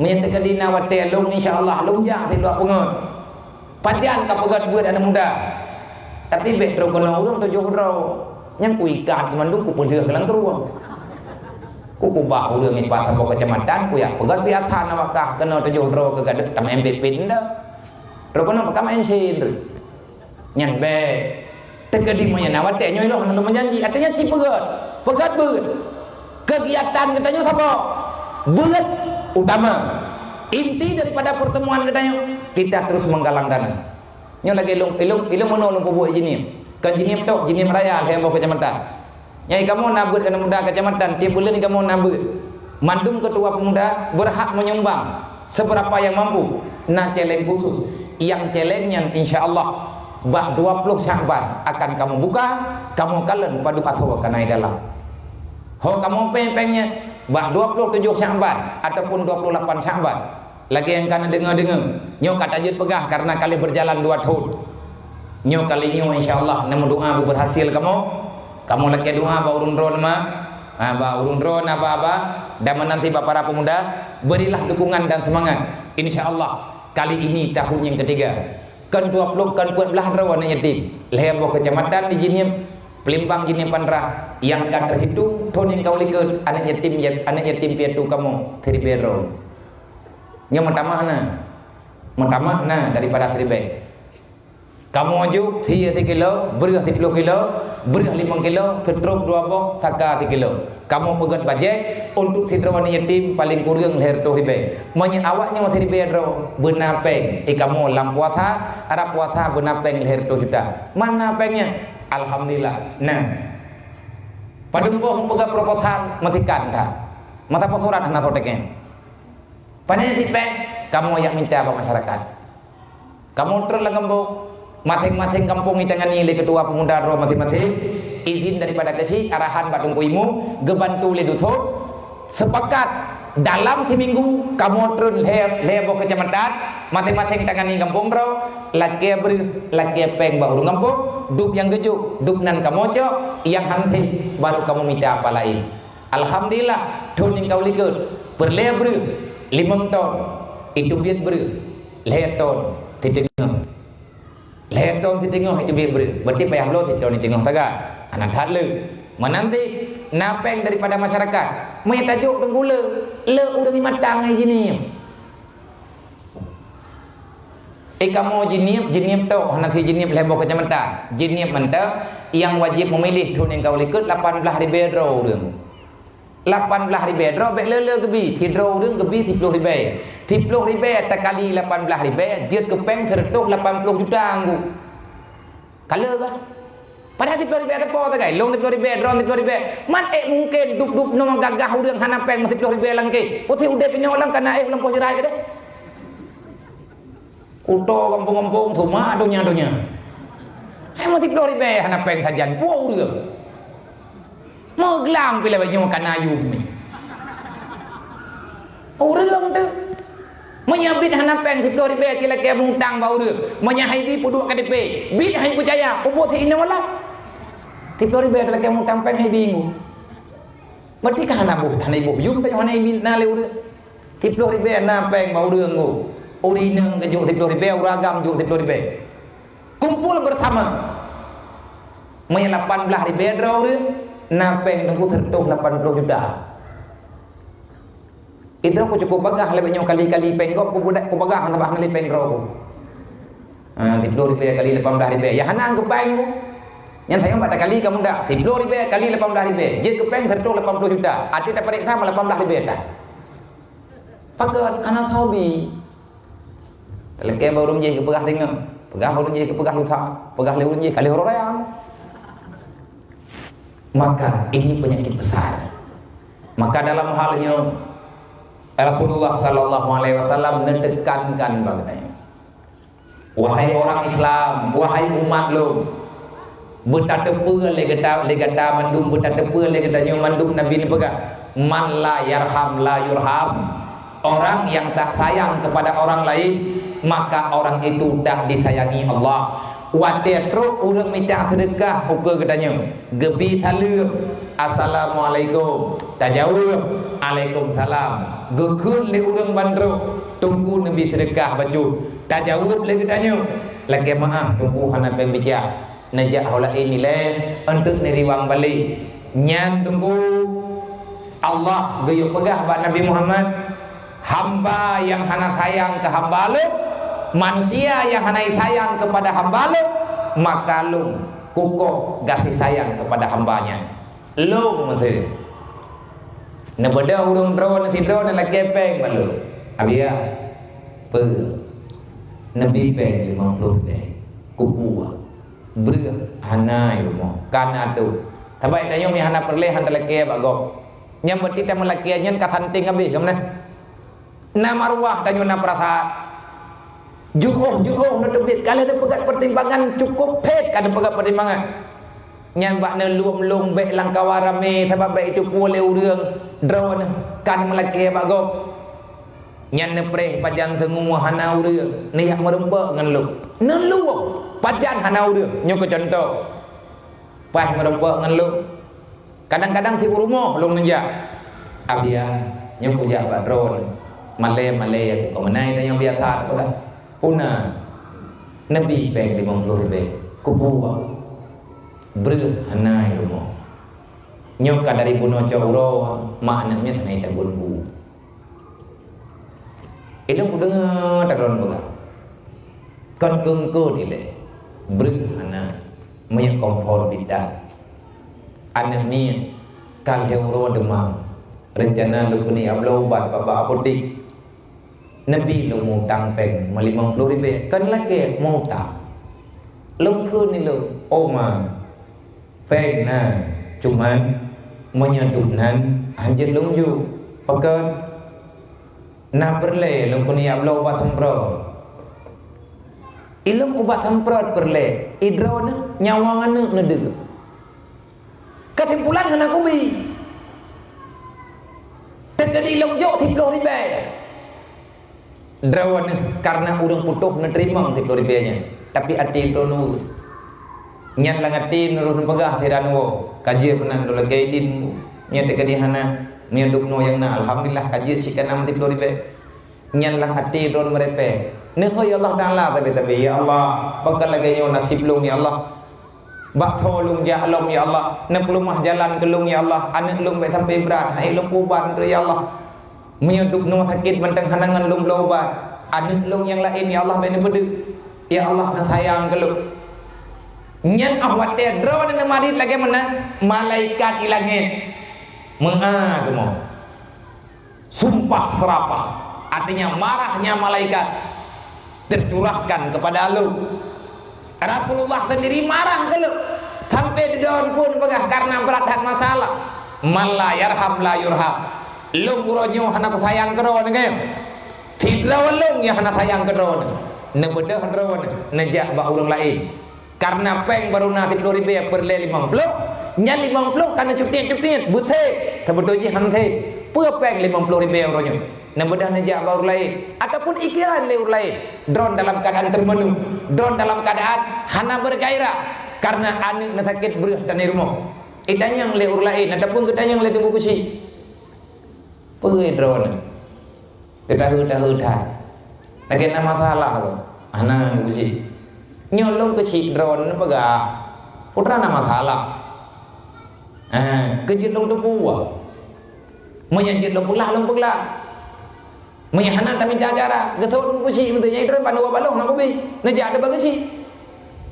Menyatakan di nawate long insyaallah long jah ti luar pengot. Panjang ka pegat-pegat anak muda. Tapi bet ro kono urang 7 ro. Yang kuikat mandung ku peleur kelang keruang. Ku kubah urang ni pat sampo kecamatan ku ya pegat biasa nawakah kena 7 ro ke gadek tam embe pin dah. Ro kono pakam ensin. Nyan be terkedi monya nawate nyoy lo hanu menjanji artinya ci pegat beut kegiatan katanya apa beut utama inti daripada pertemuan katanya kita terus menggalang dana nyo lagi ilung menolong pubuh jinim kan jinim tok jinim raya hebo kecamatan nyai kamu nabut kana muda kecamatan tiap bulan kamu nabut mandum ketua pemuda berhak menyumbang seberapa yang mampu nah celeng khusus yang celengnya insyaallah bah 20 Sya'ban akan kamu buka, kamu kalen padu atau kanai dalam. Ho kamu pengnya bah 27 Sya'ban ataupun 28 Sya'ban. Lagi yang kana dengar-dengar, nyo kata jut pegah karena kali berjalan 2 tahun. Nyo kali nyo insyaallah nemu doa berhasil kamu lagi doa ba urun ron ba urun ron apa dan menanti para pemuda berilah dukungan dan semangat. Insyaallah kali ini tahun yang ketiga. Kan 20 kan 14 rawan yatim lebo kecamatan di Jinim Pelimpang Jinim Panrah yang kan terhitung tahun yang kau lihat anak yatim piatu kamu teribero nya mentamah daripada tribe kamu aju 3 kilo berah 30 kilo berah 5 kilo tertruk 2 bok saka 3 kilo kamu pegat bajet untuk sidrawan yatim paling kurang leher tu ribe monya awaknya masih ribero benapeng kamu lam puasa arab puasa benapeng leher tu juta mana pengnya alhamdulillah nah padung boh pegat proposal matikan dah mata posurat hana soteknya panenya tipe kamu yang minta masyarakat kamu terlalu masing-masing kampung itangani le ketua pemuda ro masing-masing izin daripada kesi arahan batung kuimu gebantu le duthot sepakat dalam seminggu kamu turun lebo kecamatan masing-masing tangani kampung ro laki peng baru kampung dup yang gejuk dup nan kamu cok yang hanti baru kamu minta apa lain alhamdulillah thun yang kau likut berlebre 5 ton itu biat ber leton tidengah leton di tengah itu biar berarti payah lo di tengah taga anak hadle menanti napeng daripada masyarakat mai tajuk tenggula le urang matang ai jinim kamu jinim tu hanati jinim lebo kecamatan jinim mantap yang wajib memilih thun yang kau likut 18 ribu urang 18 ribu bek le gebi tidro urang gebi 10 ribu tak kali 18 ribu jeut kepeng tertuk 80 juta anggu kala kah padahal 10 ribu ada apa tak kai long 10 ribu ron 10 ribu man mungkin duk no gagah urang hana peng 10 ribu langke putih udah pinyo orang kana ulang posirai ke deh kuto kampung-kampung rumah donya hai mati 10 ribu hana peng sajan po urang mau gelam bila baju makan ayub ni urang tu menyabit hana peng 10 ribu cila ke mutang ba urang menyahai bi puduk KDP bid hai percaya ubut hi ina wala 10 ribu ada ke mutang peng hai bingung berarti kan anak ibu yum pe hana imin na le ur 10 ribu na peng mau ur ngo uri nang ke ju 10 ribu uragam ju 10 ribu kumpul bersama may 18 ribu draw ur na peng nang ku sertuh 80 juta idro ko cukup bagah le banyak kali-kali peng ko budak ko bagah na bah ngali peng draw ko 10 ribu kali 18 ribu ya hana ke peng ko yang saya pada kali kamu dah 10 ribu kali 18 ribu je ke peng sertuh 80 juta ati dapat sama 18 ribu dah pakat anak hobi leke baru je ke pegah tengah pegah baru je ke pegah lusa pegah lewur je kali horayam maka ini penyakit besar maka dalam halnya Rasulullah sallallahu alaihi wasallam menekankan baginda wahai orang Islam wahai umat lo betatepe legata mandum betatepe legata nyo mandum nabi ni pegah man la yarham la yurham orang yang tak sayang kepada orang lain maka orang itu tak disayangi Allah watetro urang minta sedekah ukur katanya gebi salam assalamualaikum tajawab Waalaikumsalam gekun le urang bandro tunggu nabi sedekah baju tajawab le katanya lagi maaf tunggu hana pembicara najak haula ini le untuk neriwang balik nyan tunggu Allah geyuk pegah ba Nabi Muhammad hamba yang hana sayang ke hamba lu manusia yang hana sayang kepada hamba lu maka lu kukuh kasih sayang kepada hambanya lu menteri na beda urung drone ti drone la kepeng balu abia pe nabi peng 50 be kupu ber hana ilmu kana tu tabai dayo mi hana perle han leke bagok nyam berti ta melaki nyen ka hanting abi kamna na marwah dayo na perasa juh na tebit kali ada pegat pertimbangan cukup pet kada pegat pertimbangan nyan bak na luom be langkawara me sebab be itu pule urang drone kan melaki bagok nyan ne preh pajan tengu hana urang ni yak merempa ngan lu ne luom pajan hana urang nyo ke contoh pah merempa ngan lu kadang-kadang ti rumah long nenja abia nyo puja ba drone male ko menai yang biasa apa puna nabi pek 50 ribu kupuwa ber hanai rumah nyoka dari buno coro maknanya tanai tabun bu ilmu dengar tadron baga kon kengko dile ber hana maya kompor bidang anak ni kal heuro demam rencana lu ni ablo bat baba apotik nabi lu mutang peng 50 ribu kan laki mutang lung kun ni lu oma peng na cuman menyadupnan anjir lung ju pakat na perle lung kun ni ablo bat tempro ilum ubat temprot perle idrone nyawangan nedeg ketimpulan hana kubi tegedi long jo 10 ribu drawan karena urang putuh nerima 10 ribunya tapi ati tonu nyan langati nurun pegah tiranu kaji menan dole gaidin nya tegedi hana nya dukno yang na alhamdulillah kaji sikan 10 ribu nyan lang ati don merepe ne hoy Allah taala tapi ya Allah bakal lagi nyo nasib lung ya Allah bak tolong jahlum ya Allah ne pelumah jalan kelung ya Allah anak lung be sampai berat hai lung kuban ya Allah menyudup no sakit menteng hanangan lung lobat anak lung yang lain ya Allah bene bedeg ya Allah na sayang kelung nyen awat te drone ne mari lagi mana malaikat ilangin mengagumo sumpah serapah artinya marahnya malaikat tercurahkan kepada lu Rasulullah sendiri marah ke lu sampai di daun pun pegah karena berat dan masalah malla yarham la yurham lu uronyo hana ku sayang keron ke tidrawan lu ya hana sayang keron ne bedah keron nejak ba urang lain karena peng baru na 10 ribu perle 50 nya 50 karena cutian bute sebetulnya hante pua peng 50 ribu uronyo na bedah nejak ba urang lain ataupun ikiran le urang lain drone dalam keadaan termenung drone dalam keadaan hana bergairah karena anak na sakit beureuh dan di rumah Itanyang le urlain ataupun ketanyang le tunggu kusi. Pergi drone. Tahu dah. Lagi nama salah tu. Ana kusi. Nyolong kusi drone pegah. Putra nama salah. Kejit long tu buah. Menyajit long pula. Menyahana tak minta acara. Getau tunggu kusi betulnya drone pandu balong nak kopi. Najak ada bagasi.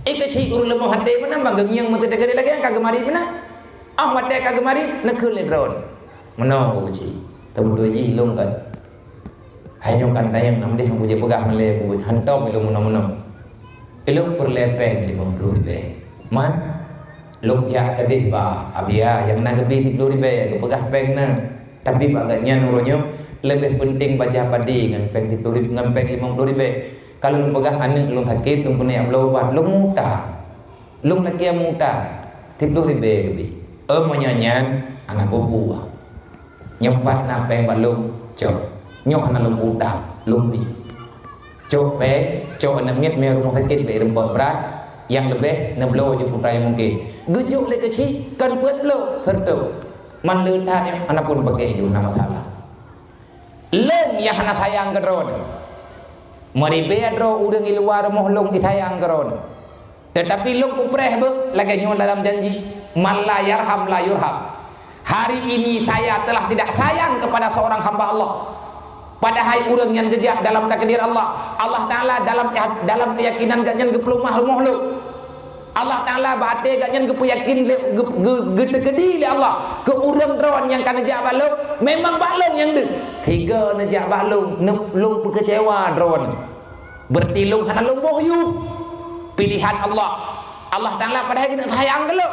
Kesi guru lemah hati mana banggang yang mesti dekat lagi yang kagemari mana? Mati kagemari nak kule drone. Mana kusi? Tahu dua ji long kan. Hanya kan tayang nam deh punya pegah malay punya hantam ilmu mana. Ilmu perlepeng 50 ribu. Man, long jak kedih ba. Abia yang nak lebih 10 ribu ke pegah peng na. Tapi bagaknya nuronyo lebih penting baca padi dengan peng 10 ribu dengan peng 50 ribu. Kalau lu pegah anak lu sakit, lu punya berobat, lu muta. Lu nak kia muta. 10 ribu lebih. Menyanyian anak buah. Nyempat nak peng balung, cok. Nyok anak lu muta, lu bi. Cok pe, cok anak nyet me rumah sakit be rempah berat yang lebih neblo je putra yang mungkin. Gejuk le kecil kan puat lo tertu. Man le than anak pun pakai ju nama salah. Leng yang anak sayang keron. Mari bedro urang di luar moh long disayang keron. Tetapi long kupreh be lagi nyol dalam janji man la yarham la yurham. Hari ini saya telah tidak sayang kepada seorang hamba Allah. Padahal urang yang gejah dalam takdir Allah. Allah Taala dalam keyakinan gaknyan geplumah moh lo. Allah Taala bate gaknyan gepuyakin getegedi le Allah. Ke urang dron yang kan nejak balong memang balong yang de. Tiga nejak balong long kecewa drone. Bertilung hana long bohyub. Pilihan Allah. Allah Taala padahal kita sayang ke lo.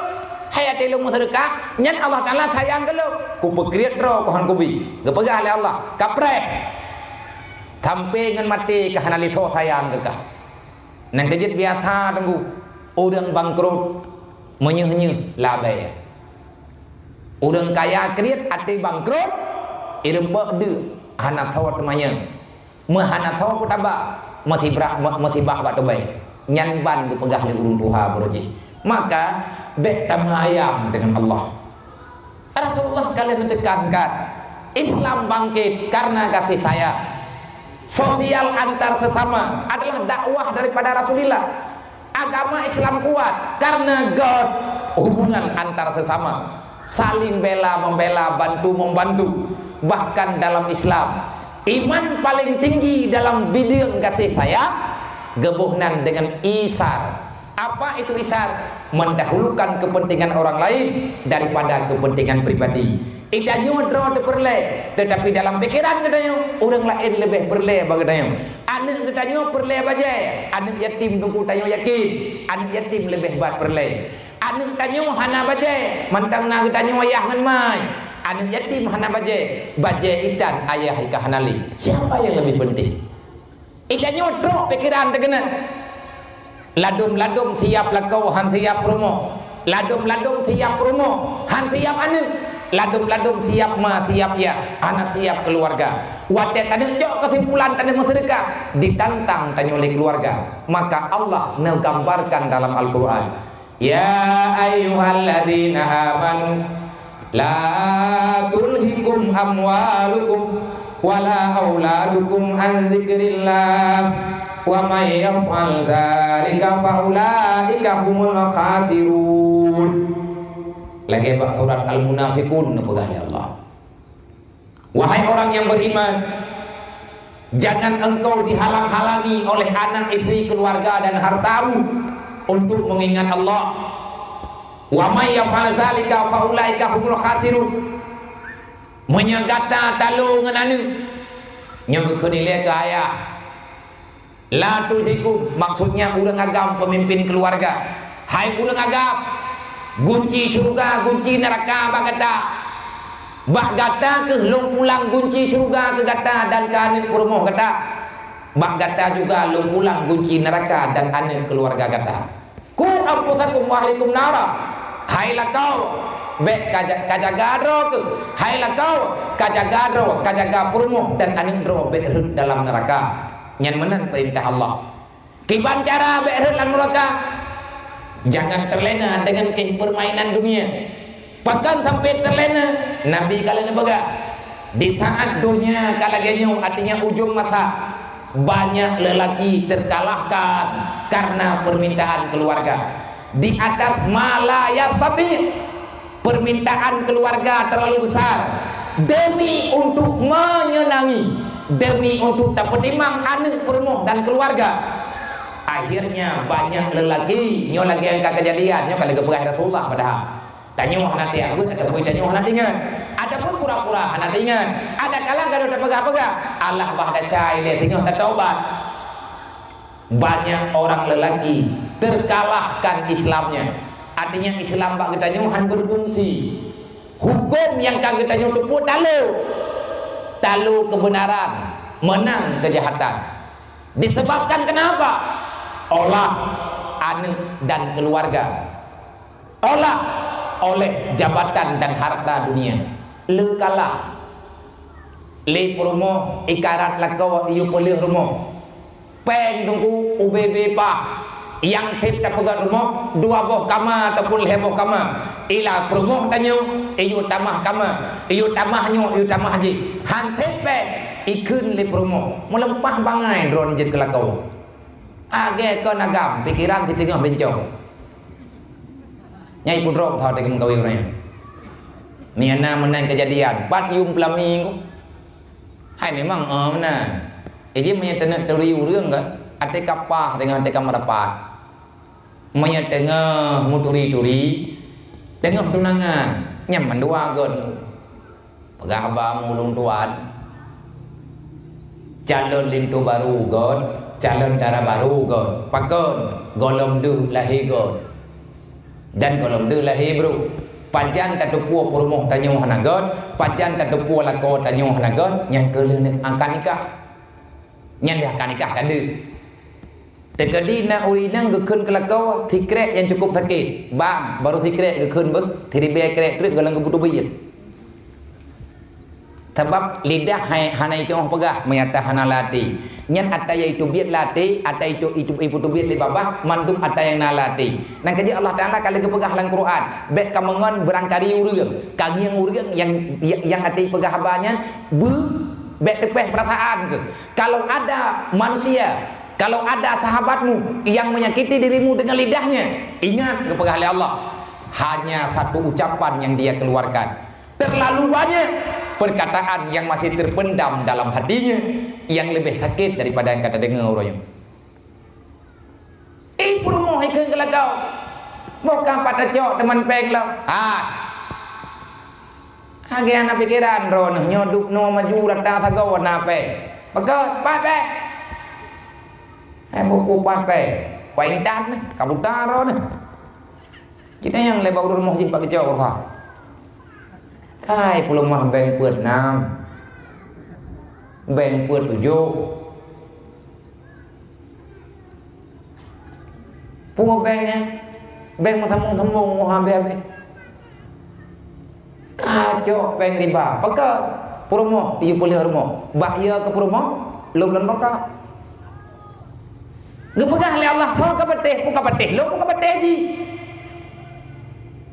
Hayat ilmu sedekah nyan Allah Taala sayang ke lo. Ku pekriat dro kohan kubi. Gepegah le Allah. Kapreh. Sampai ngan mati ke hana litho sayang ke kah. Nang kejit biasa tunggu. Orang bangkrut menyeh-nyeh labai. Orang kaya kriat ati bangkrut irba de hana thawat manya. Mahana thawat putaba mati bak bak tobai. Nyan ban dipegah li urun tuha beroji. Maka bek tamayam dengan Allah. Rasulullah kalian menekankan Islam bangkit karena kasih sayang. Sosial antar sesama adalah dakwah daripada Rasulullah. Agama Islam kuat karena God, hubungan antar sesama, saling bela membela, bantu membantu. Bahkan dalam Islam iman paling tinggi dalam bidang kasih sayang gabungan dengan isar. Apa itu isar? Mendahulukan kepentingan orang lain daripada kepentingan pribadi. Itanyo draw de perle, tetapi dalam pikiran katanya orang lain lebih perle bagadanya. Anak katanya perle baje, anak yatim tunggu tanyo yakin, anak yatim lebih bat perle. Anak tanyo hana baje, mantang na katanya ayah ngan mai. Anak yatim hana baje itan ayah ika hanali. Siapa yang lebih penting? Itanyo draw pikiran tegena. Ladum siap lakau han siap promo. Ladum siap promo han siap anu. Ladum siap ma siap ya, anak siap keluarga. Wadah tanya cok kesimpulan tanya masyarakat ditantang tanya oleh keluarga. Maka Allah menggambarkan dalam Al-Quran, ya ayyuhalladzina amanu la tulhikum amwalukum wala auladukum an dzikrillah wa may yaf'al dzalika fa ulaika humul khasirun. Lagi bak surat Al-Munafiqun pegah Allah. Wahai orang yang beriman, jangan engkau dihalang-halangi oleh anak, istri, keluarga dan hartamu untuk mengingat Allah. Wa may yaf'al zalika fa ulaika humul khasirun. Menyagata talu ngan anu. Nyong kenilai ke ayah. La tulhikum maksudnya urang agam pemimpin keluarga. Hai urang agam gunci surga, gunci neraka bagata. Bak gata ke long pulang gunci surga ke gata dan ke anak perumoh gata. Bak gata juga long pulang gunci neraka dan anak keluarga gata. Ku ampusakum wa ahlikum nara. Hailah kau bek kajagadro ke. Hailah kau kajaga perumoh dan anak dro bek dalam neraka. Nyan menan perintah Allah. Kiban cara bek dalam neraka. Jangan terlena dengan permainan dunia. Bahkan sampai terlena Nabi kalian baga di saat dunia kalaganya artinya ujung masa, banyak lelaki terkalahkan karena permintaan keluarga. Di atas malayastati, permintaan keluarga terlalu besar, demi untuk menyenangi, demi untuk dapat imang anak perumah dan keluarga. Akhirnya banyak lelaki nyo lagi yang kejadian nyo kali kepegang Rasulullah padahal tanya nanti aku ada pun tanya nanti ingat ada pun pura-pura nanti ingat ada kala kalau udah pegang-pegang Allah bahada cai lihat nyo tertobat. Banyak orang lelaki terkalahkan Islamnya, artinya Islam bak kita nyohan berfungsi. Hukum yang kagak kita nyoh tepuk talu kebenaran, menang kejahatan. Disebabkan kenapa? Olah anak dan keluarga, olah oleh jabatan dan harta dunia. Le kalah le promo ikarat lakau iu pelih rumah peng tunggu UBB pa yang kita pegang rumah dua boh kama ataupun heboh kama ila promo tanyo iu tamah kama iu tamahnya iu tamah haji han tepe ikun le promo melempah bangai drone jet kelakau age ko nagam pikiran di tengah bencong nyai pudrok thau de kau yu này niana menang kejadian pat yum plaming hai memang mana ini menyatakan teriu รื่องkan ate kapah dengan ate kamarapat menyatakan muturi-turi tengah tunangan nyaman dua gon pegahba mulung tuan calon lintu baru gon calon darah baru gon pakon golom du lahi gon dan golom du lahi bro pajan tatupua perumoh tanyo hanagon pajan tatupua lako tanyo hanagon yang keleuneuk angkat nikah nyan dah akan nikah kan dia terjadi nak urinang gekun kelakau tikrek yang cukup sakit bang baru tikrek gekun bek tiri be krek trek galang kebutuh biyet sebab lidah hana itu orang pegah menyata hana lati nyan ataya itu biat lati ataya itu ibu tu biat li babah mantum ataya yang nalati nang kaji Allah Taala kali kepegah dalam Quran bek kamangon berangkari urang kagiang urang yang ati pegah banyak bek tepeh perasaan ke. Kalau ada manusia, kalau ada sahabatmu yang menyakiti dirimu dengan lidahnya, ingat kepada Allah, hanya satu ucapan yang dia keluarkan. Terlalu banyak perkataan yang masih terpendam dalam hatinya yang lebih sakit daripada yang kata dengar orangnya. Purmo ikut kelakau, bukan pada cok teman peng lo. Age anak pikiran ron nyoduk no maju rata tagaw nape pagod pape buku pape kuintan kabutaro ne kita yang lebau rumah je pak kecau sa kai pulau mah beng puat nam beng puat tujuh pungo bengnya beng themung mau habe kacau peng riba pakai promo iu boleh rumah bahaya ke promo belum dan pakai gepegah oleh Allah kau kapateh puka pateh lo puka pateh ji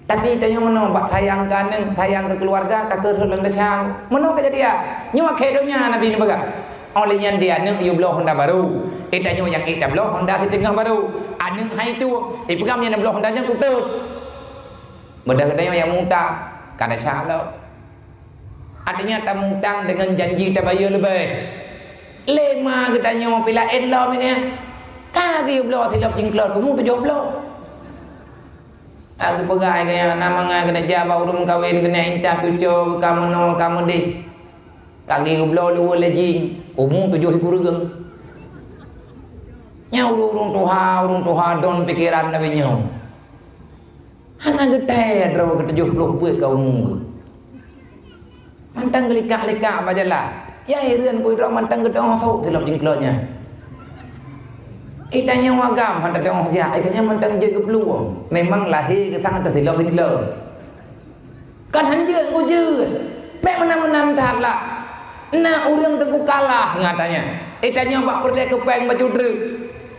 tapi tanya mana bak sayangkan sayang ke keluarga kakek hurlan desang mana kejadian nyawa kedonya Nabi ni baga olehnya dia nek iu bloh Honda baru itanya yang kita bloh Honda di tengah baru anak hai tu pegamnya bloh Hondanya kutut bedah-bedahnya yang muntah kada salah. Artinya tak mutang dengan janji tak bayar lebih. Lema katanya mau pilih elok ni kan. Kagi blok silap jingklot kamu tu jawab blok. Aku pegai kaya nama ngai kena jawab urung kawin kena inta tujuh kamu no kamu deh. Kagi blok lu lejing. Umum tujuh kurung. Nyau urung tuha don pikiran nabi nyau. Hana gede draw ke 70 buat kau mu. Mantang gelikak-likak bajalah. Ya ireun ku draw mantang gede orang sau silap jingklotnya. Itanya wagam hantar orang dia, ikanya mantang je ke peluang. Memang lahir ke sang atas silap jingklot. Kan hanjeun ku jeun. Mek menang-menang tahlah. Nah urang tengku kalah ngatanya. Itanya bak perdek ke peng baju drek.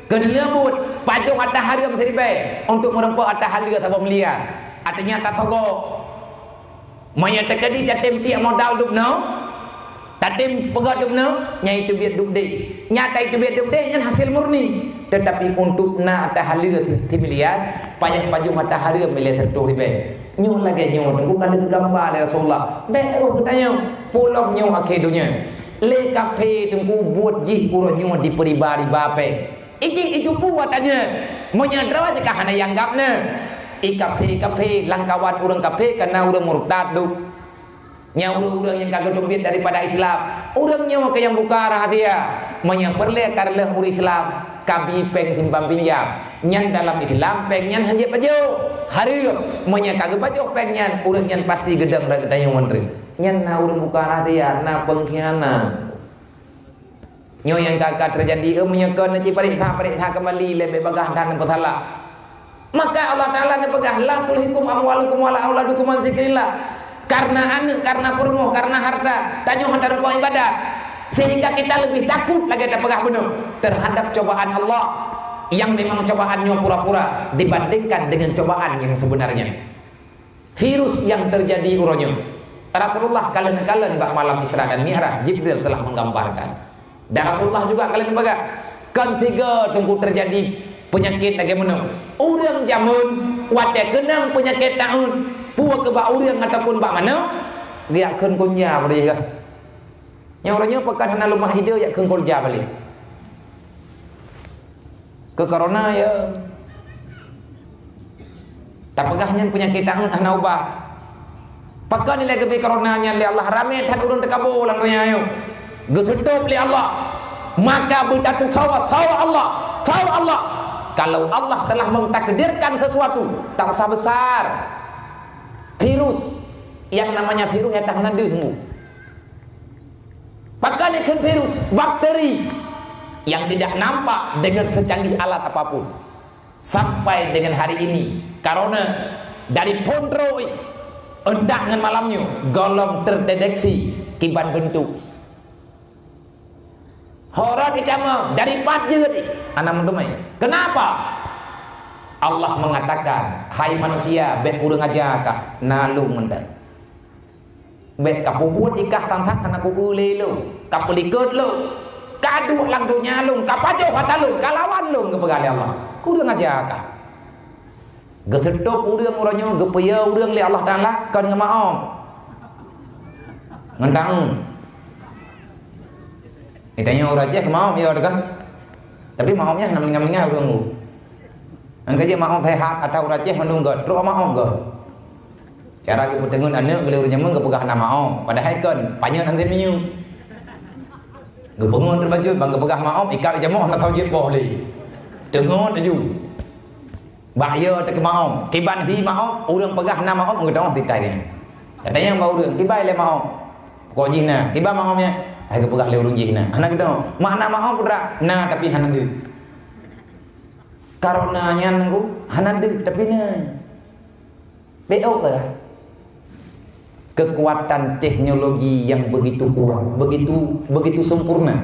Kedua but pacung atas haram seribai untuk merempah atas halia sabab melihat. Artinya tak sogok Maya terkadi tatim tiap modal duk no. Tatim pegat duk no, nya itu biar duk deh. Nyata itu biar duk deh nyan hasil murni. Tetapi untuk na tahalil timiliat payah paju matahari milih tertuh ribe. Nyu lagi nyu bukan dengan gambar Rasulullah. Baik roh tanya pulau nyu akhirnya. Le kafe tunggu buat jih uronyo di peribadi bape. Itu buatannya. Menyadara jika hana yang gapna. Kafe langkawan urang kafe karena urang murtad duk. Nya urang yang kagak dumbit daripada Islam. Urangnya mau ke yang buka rahasia. Menyaperle karena urang Islam. Kabi peng timbang pinjam. Nyan dalam Islam peng nyan hanya pajo. Hari menyak kagak pajo peng nyan. Urang nyan pasti gedang dan yang menteri. Nyan na urang buka rahasia na pengkhianat. Nyo yang kagak terjadi menyekon nanti periksa kembali lebih bagah dan petala. Maka Allah Ta'ala nepegah la tulhikum amwalukum wala auladukum an zikrillah. Karena permoh, karena harta, tanyo hantar ruang ibadah. Sehingga kita lebih takut lagi ada pegah benar terhadap cobaan Allah yang memang cobaannya pura-pura dibandingkan dengan cobaan yang sebenarnya. Virus yang terjadi uronyo. Rasulullah kalen-kalen bak malam Isra dan Mi'raj Jibril telah menggambarkan. Dan Rasulullah juga kalian baga kan tiga tunggu terjadi penyakit bagaimana urang jamun wate kenang penyakit tahun puak ke bak urang ataupun bak mana dia akan kunya beli kan yang orangnya pekan hana lumah hidup ya akan kerja balik ke corona ya tak pegahnya penyakit tahun hana ubah pekan nilai kebi coronanya li Allah rame tak urang tekabul langnya ayo gesetup li Allah maka bertatu tahu Allah kalau Allah telah mentakdirkan sesuatu tak usah besar virus yang namanya virus ya tak nadehmu bahkan ikan virus bakteri yang tidak nampak dengan secanggih alat apapun sampai dengan hari ini corona dari Pondroy entah dengan malamnya golong terdeteksi kiban bentuk Horat itama dari pajut anak mentumai. Kenapa? Allah mengatakan, hai manusia, bet urang aja kah nalung mendak. Bet kapuput ikah tantang anak ule lu, kapelikut lu, kadu lang dunya lu, kapajo hatalu, kalawan lu kepegali Allah. Kurang aja kah. Gesetup urang-urangnya gepaya urang li Allah Taala kan ngemaom. Ngentang itanya orang aja mau ya kan tapi maunya namanya urang lu angka je mau sehat atau orang aja menunggu terus mau enggak cara ke pedengun ane gele urang jamun kepegah nama mau padahal kan panyo nanti minyu gepengun terbaju bang kepegah mau ikal jamu hendak tahu je boleh dengon aju bahaya tak mau kiban hi mau urang pegah nama mau ngedong ditanya katanya mau urang kibai le mau kok jina kiba maunya ai kepegah le urang jihna anak gitu mana mau pura nah tapi hana deui karena nyan ku hana deui tapi na beok lah kekuatan teknologi yang begitu kuat begitu sempurna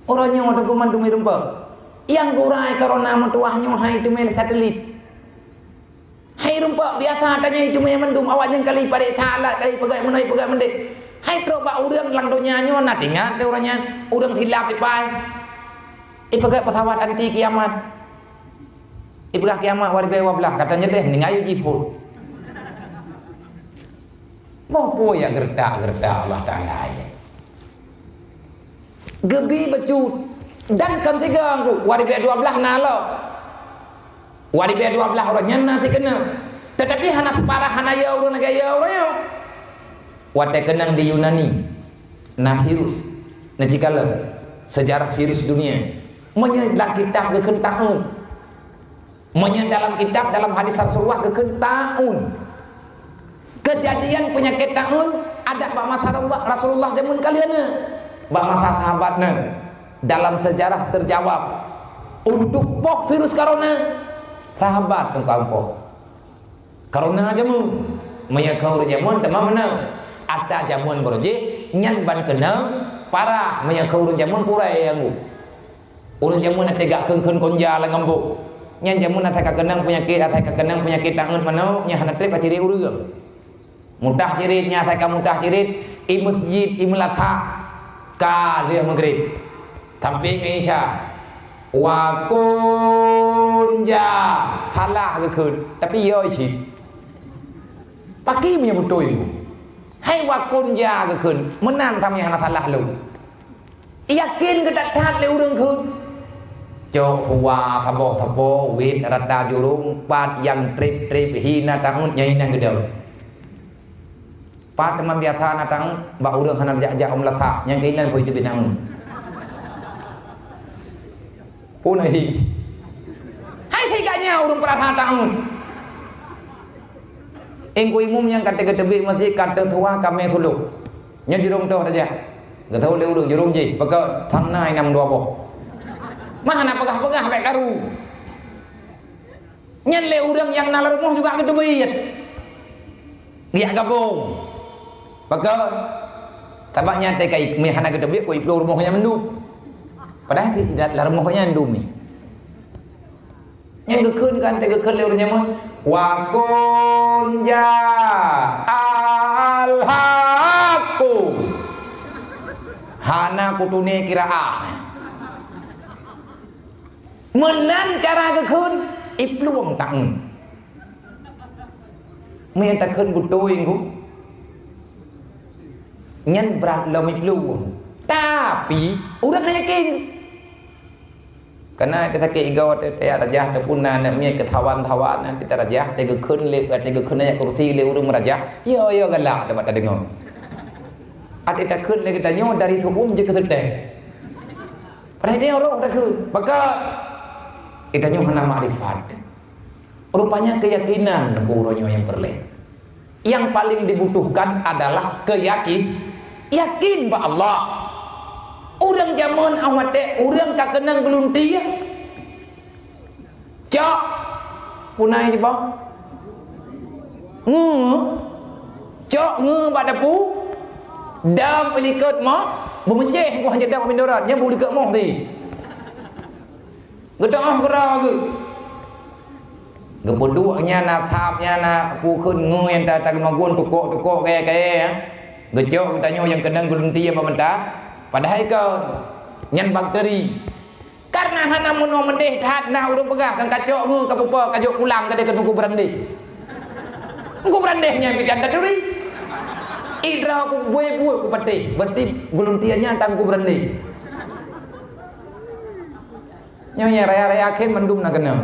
orangnya ada komando mirempa yang gurai karena matuahnya hai itu mele satelit hai rumpa biasa tanya itu mendum awaknya kali pare salat kali pegai mendek hai proba urang lang donya nyo na tingat de urangnya urang hilap ipai ipaga pesawat anti kiamat ipaga kiamat wari bewa belah katanya deh ningayu jiput mampu ya gerda Allah Taala aja gebi becut dan kan tiga aku wari be 12 nalo wari be 12 orangnya nanti kena tetapi hana separah hana ya urang gaya urang wate kenang di Yunani nah virus nah jikalau sejarah virus dunia menyedak kitab keken tahun dalam kitab dalam hadis Rasulullah keken tahun kejadian penyakit tahun ada bak masa Rasulullah zaman kalian bak masa sahabatnya dalam sejarah terjawab untuk pok virus corona sahabat engkau pok corona jamu menyakau jamun temam menang ada jamuan boroje nyan ban kenal parah menyakau urang jamuan purai yang urang jamuan tegak keun konja la ngambu nyan jamuan ata kenang penyakit tahun mano nya hana trip aciri urang Mudah cirit nyata kamu mudah cirit i masjid i melatha ka dia maghrib. Tamping Isya. Wa kunja salah ke kun. Tapi yo isi. Pagi punya betul itu. Hai wa kunja ke kun. Menang tam yang salah lu. Yakin ke tat le urang kun. Jok tua thabo wit rada jurung pat yang trip hina tangun nyai nang gedau. Pat teman biasa natang ba urang hanan ja latha yang kainan poi tu binang. Punai. Hai tiganya urang perah tahun. Engku imum yang kata ketebi masjid kata tua kami thuluk. Nya jurung tu saja. Gatau le urang jurung ji, paka thanai nam dua boh. Mana pegah-pegah baik karu. Nyan le urang yang nalar rumah juga kedebit. Dia gabung. Maka tabaknya tekai mihana kedebit ko iplo rumahnya mendu. Padahal tidak la rumahnya endum ni. Yang gekeun kan tegekeun le urangnya mah wa kun ja al haqu. Hana kutune kiraah. Menan cara gekeun ipluang tang. Men ta keun butoi ngku. Nyan berat lo ipluang. Tapi urang yakin. Karena kita ke igawat te rajah te punna na mi ketawan-tawan nanti te rajah te gekeun le te gekeun aya kursi le urang rajah. Yo galak dapat ta dengar. Ate ta keun le kita nyo dari hukum je ke tedeng. Padahal dia orang ta keun. Maka kita nyo hana ma'rifat. Rupanya keyakinan gurunya yang perle. Yang paling dibutuhkan adalah yakin ba Allah. Urang zaman awak teh urang ka kenang gelunti ya. Cok punai je bang. Cok badapu. Dam pelikut mah bumeceh ku hanya dam mindorat nya boleh ke moh ti. Gedah gerah ke. Gebuduaknya na thapnya na pu khun ngui enta ta magun tukok kaya ya. Gejok tanyo yang kenang gelunti ya mentah. Padahal kau nyan bakteri. Karena hana mono mendeh that na urang pegah kan kacok ngu kapupa kajok pulang ka de ke tunggu berandeh. Engko berandehnya bidan taduri. Idra ku buai-buai ku patih. Berarti geluntiannya tangku berandeh. Nyonya raya-raya akhir mendum nak kena.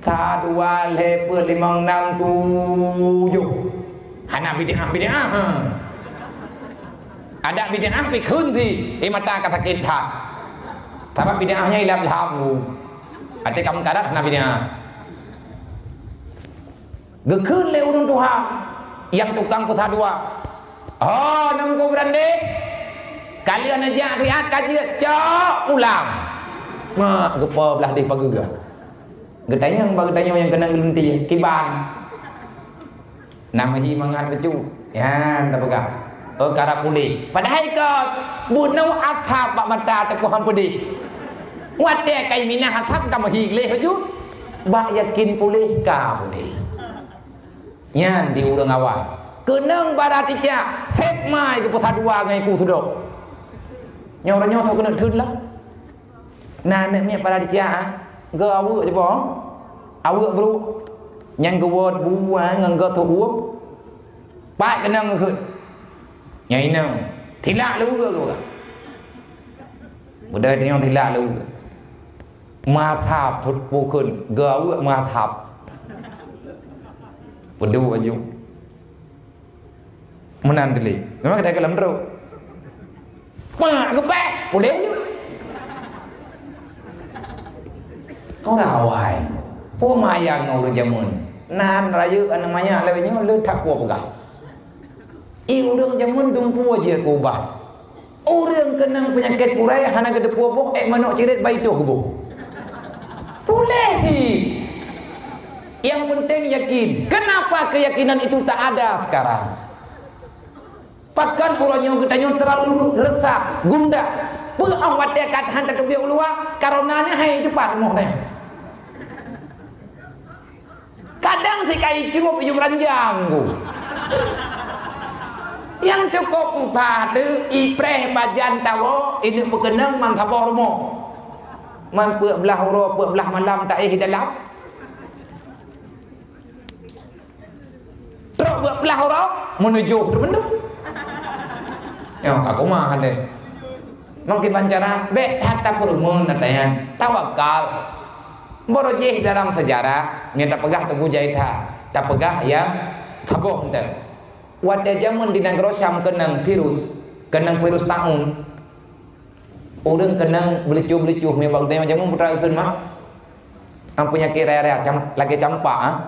Ta dua lepe limang enam tujuh. Hana bid'ah. Ada bid'ah pikun si mata kata kita. Tapi bid'ahnya ilap lamu. Ada kamu kadat hana bid'ah. Gekun le urun Tuhan yang tukang putah dua. Oh, nangku berandeh. Kalian aja riat kaji cok pulang. Mak gepa belah di pagi ke. Getanya yang kena gelunti kiban. Nama hi mangan becu. Ya, tak pegang. Karap pulih. Padahal kau bunau athap bak mata tak kuham pedih. Wate kai minah athap kam hi leh becu. Bak yakin pulih ka pulih. Nyan di urang awal. Kenang baratica thep mai ke putha dua ngai ku thudok. Nyo thau kena thun lah. Nah nek mi baratica ge awu je bo. Awu bru. Nyang ge wot buang ngang ge thu uop. Pai kenang ke. Nyai nang thilak lu ke ba. Budai dia thilak lu. Ma thap thut pu khun ge awu ma thap. Pedu aju. Menan deli. Memang kita kelam teruk. Mak kepek, boleh je. Kau rawai. Po mayang ngau jamun. Nan raya namanya lewenya le tak kuat pegah. Urang jamun dumpu aja ku ubah. Urang kenang penyakit kurai hana ke depu boh manok cirit bayi tu kubuh. Boleh ni. Yang penting yakin. Kenapa keyakinan itu tak ada sekarang? Pakan orangnya ketanya terlalu resah, gundah. Awat dia kat hantar tu biar ulua, karonanya hai cepat moh ni. Kadang si kai cukup iu beranjang ku. Yang cukup tu tadi ipreh bajan tawo ini berkenang mang thabor mo. Mang puak belah uro puak belah malam tak dalam. Terus buat belah uro menuju tu benda. Ya aku mah deh. Mungkin bancara be hatta perumun katanya tawakal. Borojeh dalam sejarah yang tak pegah tebu jaitha, tak pegah ya kaboh ente. Wada zaman di negara Syam kenang virus tahun. Orang kenang belicuh memang dia macam putra itu mah. Am penyakit raya lagi campak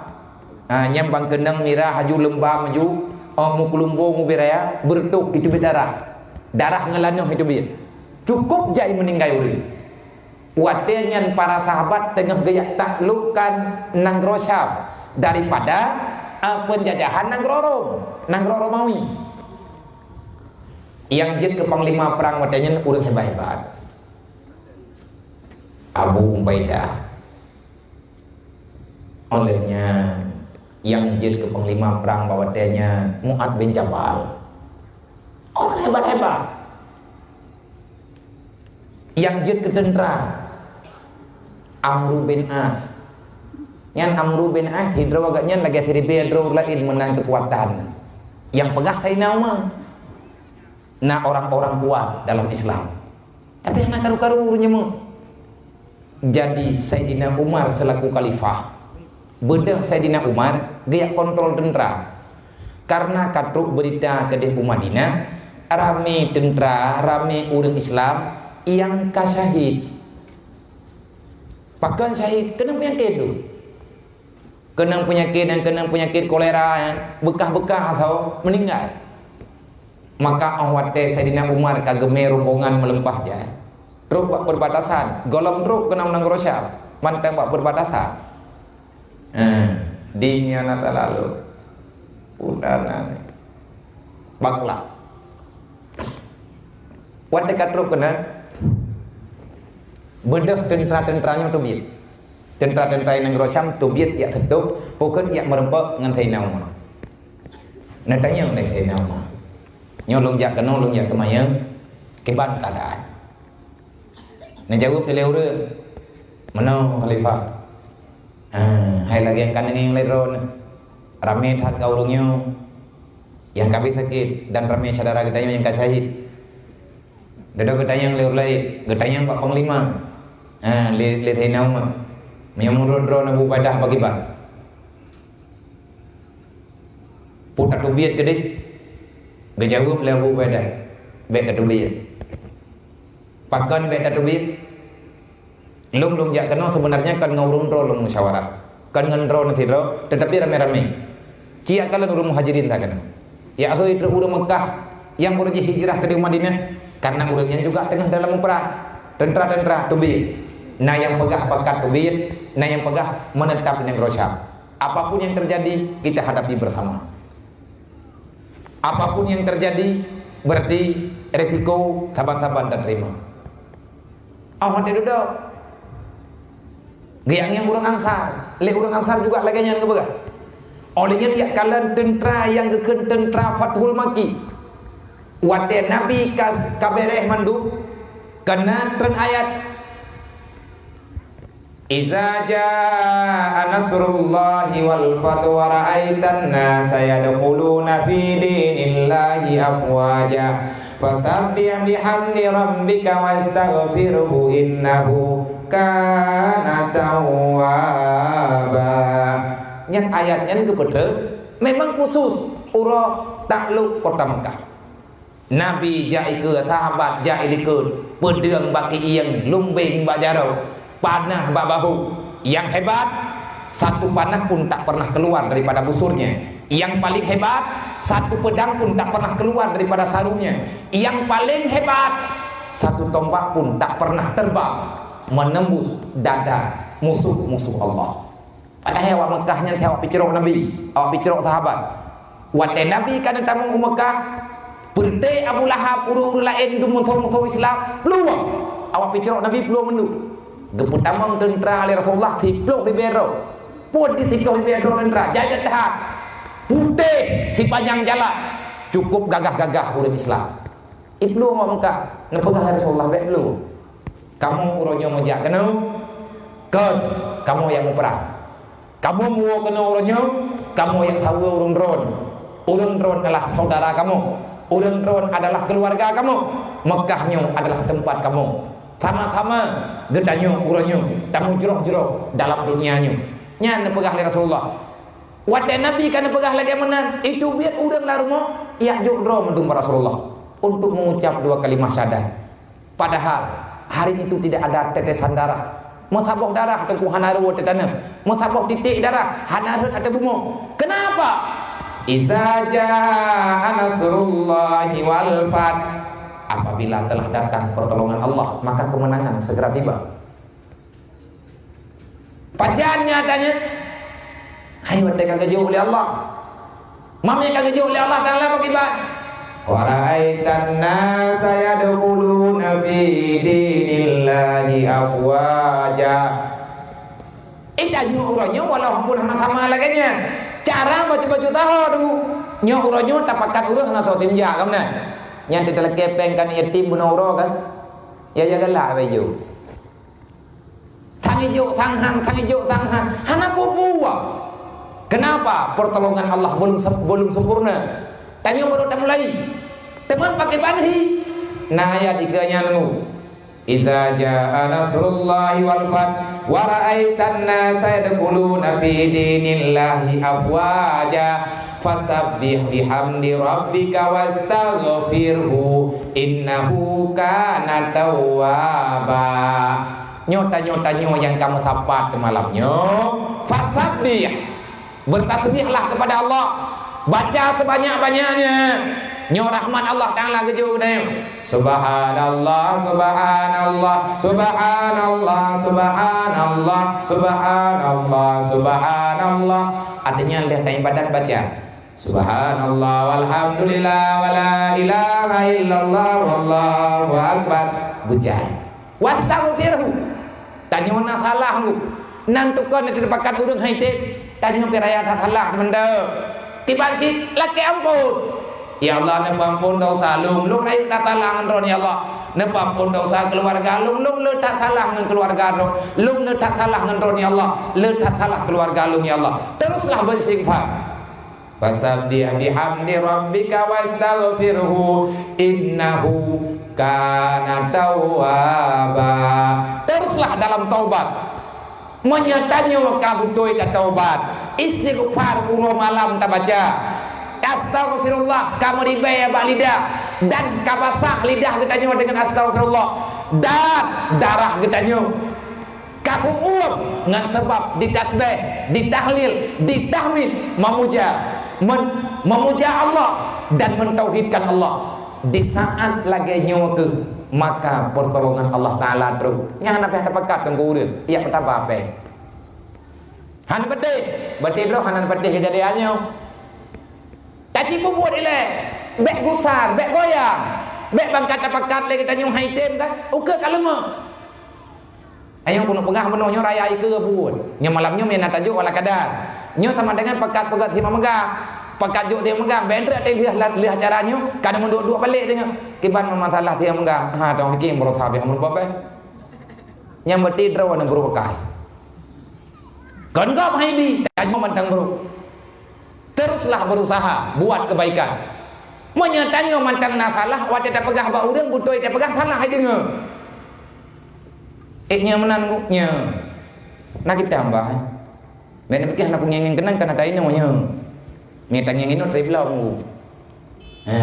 nyambang kenang mirah haju lembah maju mukulumbo mubiraya bertuk itu darah ngelanuh itu biar. Cukup jai meninggal urip. Wadenya para sahabat tengah gaya taklukkan Negara Syam daripada penjajahan Negara Romawi. Yang jid ke panglima perang wadenya urang hebat-hebat. Abu Ubaidah. Olehnya yang jid ke panglima perang wadenya Mu'ad bin Jabal. Orang hebat-hebat. Yang jid ke tentara Amru bin As. Yang Amru bin As hidro agaknya lagi hidro lain menang kekuatan. Yang pegah tai nama. Nah orang-orang kuat dalam Islam. Tapi yang karu-karunya mah. Jadi Sayyidina Umar selaku khalifah. Bedah Sayyidina Umar dia kontrol tentara. Karena katruk berita ke di Madinah, rame tentara, rame orang Islam yang kasyahid. Bahkan syahid kena penyakit tu. Kena penyakit kolera bekah-bekah atau meninggal. Maka awate Sayyidina Umar kageme rombongan melempah je. Truk buat perbatasan, golong truk kena Negara Syam. Mantap buat perbatasan. Dinya nata lalu. Udana. Bakla. Wate katruk kena bedah tentera-tenteranya tu biat. Tentera-tentera Negara Syam tu biat ia tertutup, pokok ia merempak dengan Sayyidina Umar. Natanya oleh Sayyidina Umar. Nyolong jak kena long jak temayang keban keadaan. Nak jawab dia lewat. Mana khalifah? Hai lagi yang kan yang leron. Ramai hat kau orangnya yang kabit sakit dan ramai saudara gedanya yang kasahid. Dada gedanya yang lewat lain, gedanya yang Pak Panglima. Lihat Sayyidina Umar. Menyamurudro Abu Badah bagi bah. Putar tubiat gede. Gejawab le Abu Badah. Baik tubiat. Pakan baik tubiat. Lum jak kena sebenarnya kan ngurun ro lum musyawarah. Kan ngendro nanti ro, tetapi rame-rame. Cia kala urung muhajirin tak kena. Ya aku itu urang Mekah yang baru hijrah ke Madinah karena urangnya juga tengah dalam perang. Tentera-tentera tubiat. Nah yang pegah bakat tubiat, nah yang pegah menetap di Negara Syam. Apapun yang terjadi kita hadapi bersama. Apapun yang terjadi berarti resiko saban-saban dan terima. Awak tidak duduk. Yang urang Ansar, le urang Ansar juga lagi yang kebegah. Olehnya dia kalian tentera yang keken tentera Fathul Makki. Wate Nabi kabereh mandu kena tren ayat Iza jaa nasrullahi wal fathu wa ra'aitan nasa yadkhuluna fi dinillahi afwaja fasabbih bihamdi rabbika wastaghfirhu innahu kana tawwaba. Nyat ayatnya kepada memang khusus ura takluk kota Mekah. Nabi jai ke sahabat jai likun pedang baki iyang lumbing bajarau panah bak bahu yang hebat satu panah pun tak pernah keluar daripada busurnya. Yang paling hebat satu pedang pun tak pernah keluar daripada sarungnya. Yang paling hebat satu tombak pun tak pernah terbang menembus dada musuh-musuh Allah. Padahal awak Mekahnya awak picerok Nabi, awak picerok sahabat. Wate Nabi kana tamu Mekah berte Abu Lahab uru-uru lain du musuh-musuh Islam peluang awak picerok Nabi peluang mendu. Geputamang tentera oleh Rasulullah tipluk di bero. pun ditipih lebih dong nendra jadi tahan putih si panjang jalan cukup gagah-gagah urip Islam ibnu muka nepegah Rasulullah baik lu kamu uronyo mojak kena kan kamu yang mau perang kamu mau kena uronyo kamu yang tahu urun dron adalah saudara kamu urun dron adalah keluarga kamu Mekahnya adalah tempat kamu sama-sama gedanyo uronyo tamu jurok-jurok dalam dunianya nya nepegah Rasulullah wate Nabi kan nepegah lagi menan itu biar urang lah rumah ya judro mendung Rasulullah untuk mengucap 2 kalimat syahadat padahal hari itu tidak ada tetesan darah mutabok darah atau hanaru tetana mutabok titik darah hanaru ada bumong kenapa iza jaa nasrullahi wal fath apabila telah datang pertolongan Allah maka kemenangan segera tiba pajannya tanya hai mereka kagak oleh Allah mami kagak oleh Allah Ta'ala bagaimana wa ra'aitan nasa yadkhuluna fi dinillahi afwaja itanya uranya walaupun sama laganya cara baju-baju tahu dulu nya uranya tapakat urang atau timja kamna nya tidak kepeng kan yatim bunauro kan ya janganlah baju tang hijau tang han hana pupuwa kenapa pertolongan Allah belum sempurna tanya baru dah mulai teman pakai banhi nah ayat 3-nya nunggu iza jaa nasrullahi wal fath wa ra'aitan nasa yadkhuluna fi dinillahi afwaja fasabbih bihamdi rabbika wastaghfirhu innahu kana tawwaba nyota-nyota yang kamu sapat malamnya fasabbih bertasbihlah kepada Allah baca sebanyak-banyaknya nyo rahman Allah Ta'ala keju deh subhanallah subhanallah subhanallah subhanallah subhanallah subhanallah artinya lihat ibadat baca subhanallah walhamdulillah wala ilaha illallah wallahu akbar bujai wastaghfirhu tanya mana salah lu nantukan itu pakat urang haitip tanya piraya salah benda tibansit laki ampun ya Allah nepampun dosa lum rai tatalangan ron ya Allah nepampun dosa keluarga lum le tak salah dengan keluarga ron lum le tak salah dengan ron ya Allah le tak salah keluarga lum ya Allah teruslah beristighfar fasabbih bihamdi rabbika wastaghfirhu innahu kana tawwaba teruslah dalam taubat menyatanya kabutoi ke taubat istighfar uro malam tak baca astagfirullah kamu dibaya bak lidah dan kabasah lidah getanya dengan astagfirullah dan darah getanya kafuur dengan sebab ditasbih ditahlil ditahmid memuja Allah dan mentauhidkan Allah di saat lagi nyawa ke maka pertolongan Allah Ta'ala terus nya hana peh pekat kan urip iya petapa apa han bedih bro hanan bedih kejadiannya taci bubur ile bek gusar bek goyang bek bangkat pekat le kita nyung haitem kan uke kalema ayo kuno pegah beno nyo raya ike buat nya malamnya mena tajuk wala kadar nyo sama dengan pekat-pekat hima megang pekat juk dia megang bendre te lihat caranya kadang menduk-duk balik tengok kiban masalah dia megang ha tong iki murut habis mun babe nyam beti draw na buru bekai kon gop haibi tajuk mantang buru teruslah berusaha buat kebaikan menyatanya mantang nasalah wate tak pegah ba urang butoi tak pegah salah hai dengar nya menan nya nak kita mbah men pikir nak ngengeng kenang kana dai ne monya metang yang ini dari belakang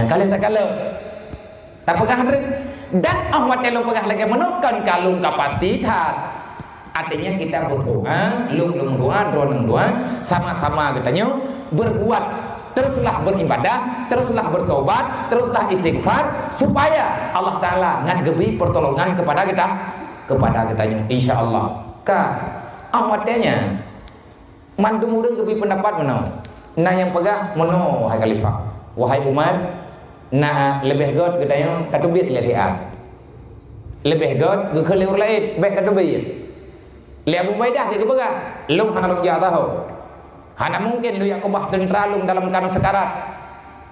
kalian tak kalau tak pegah dan ahmad yang pegah lagi menekan kalung kapasitas artinya kita berdoa lung doa doa sama-sama katanya berbuat teruslah beribadah teruslah bertobat teruslah istighfar supaya Allah Ta'ala ngadgebi pertolongan kepada kitanya insyaallah kah ahmadnya mandum urang gebi pendapat menau nah yang pegah meno wahai khalifah wahai Umar nah lebih god katanya katubit ya dia lebih god ge khaliur lain beh katubit Le Abu Ubaidah dia kebegah. Lung hana lung tahu. Hana mungkin lu Yakubah tentera lung dalam keadaan sekarat.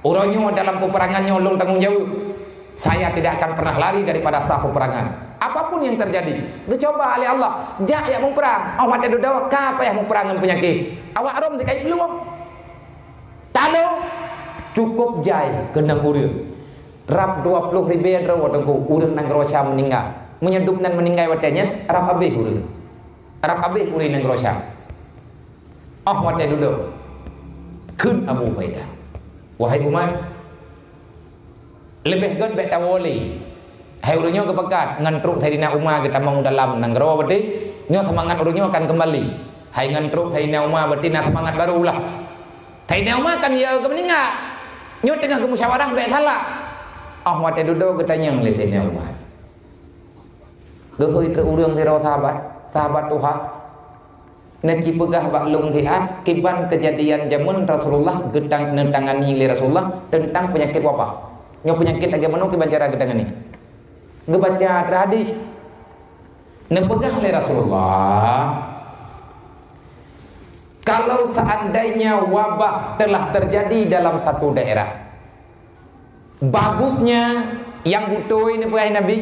Uronyo dalam peperangannya lung tanggung jawab. Saya tidak akan pernah lari daripada sah peperangan. Apapun yang terjadi, dicoba oleh Allah. Jak yang mau perang. Awak ada dawa apa yang mau perang dengan penyakit. Awak arom dikai peluang. Talo cukup jai kenang urang. Rap 20 ribu rawat aku urang nang Rosa meninggal. Menyedup dan meninggal watanya rap abih urang. Rap abih urang nang Rosa. Awak ada duduk. Kun Abu Ubaidah. Wahai umat, lebih god bet tawoli. Hai urunyo kepekat ngantruk Sayyidina Umar kita mau dalam nanggro berarti nyo semangat urunyo akan kembali. Hai ngantruk Sayyidina Umar berarti na semangat barulah. Sayyidina Umar kan ya kemeninggal. Nyo tengah ke musyawarah bet salah. Ahmad duduk ketanya oleh Sayyidina Umar. Gehoi terurang sira sahabat Tuhan. Naci pegah baklung hiat kiban kejadian zaman Rasulullah gedang nentangani li Rasulullah tentang penyakit wabah. Nyo penyakit agak menuk kiban cara gedang ini. Gebaca hadis. Nepegah oleh Rasulullah. Kalau seandainya wabah telah terjadi dalam satu daerah, bagusnya yang butuh ini pegah Nabi,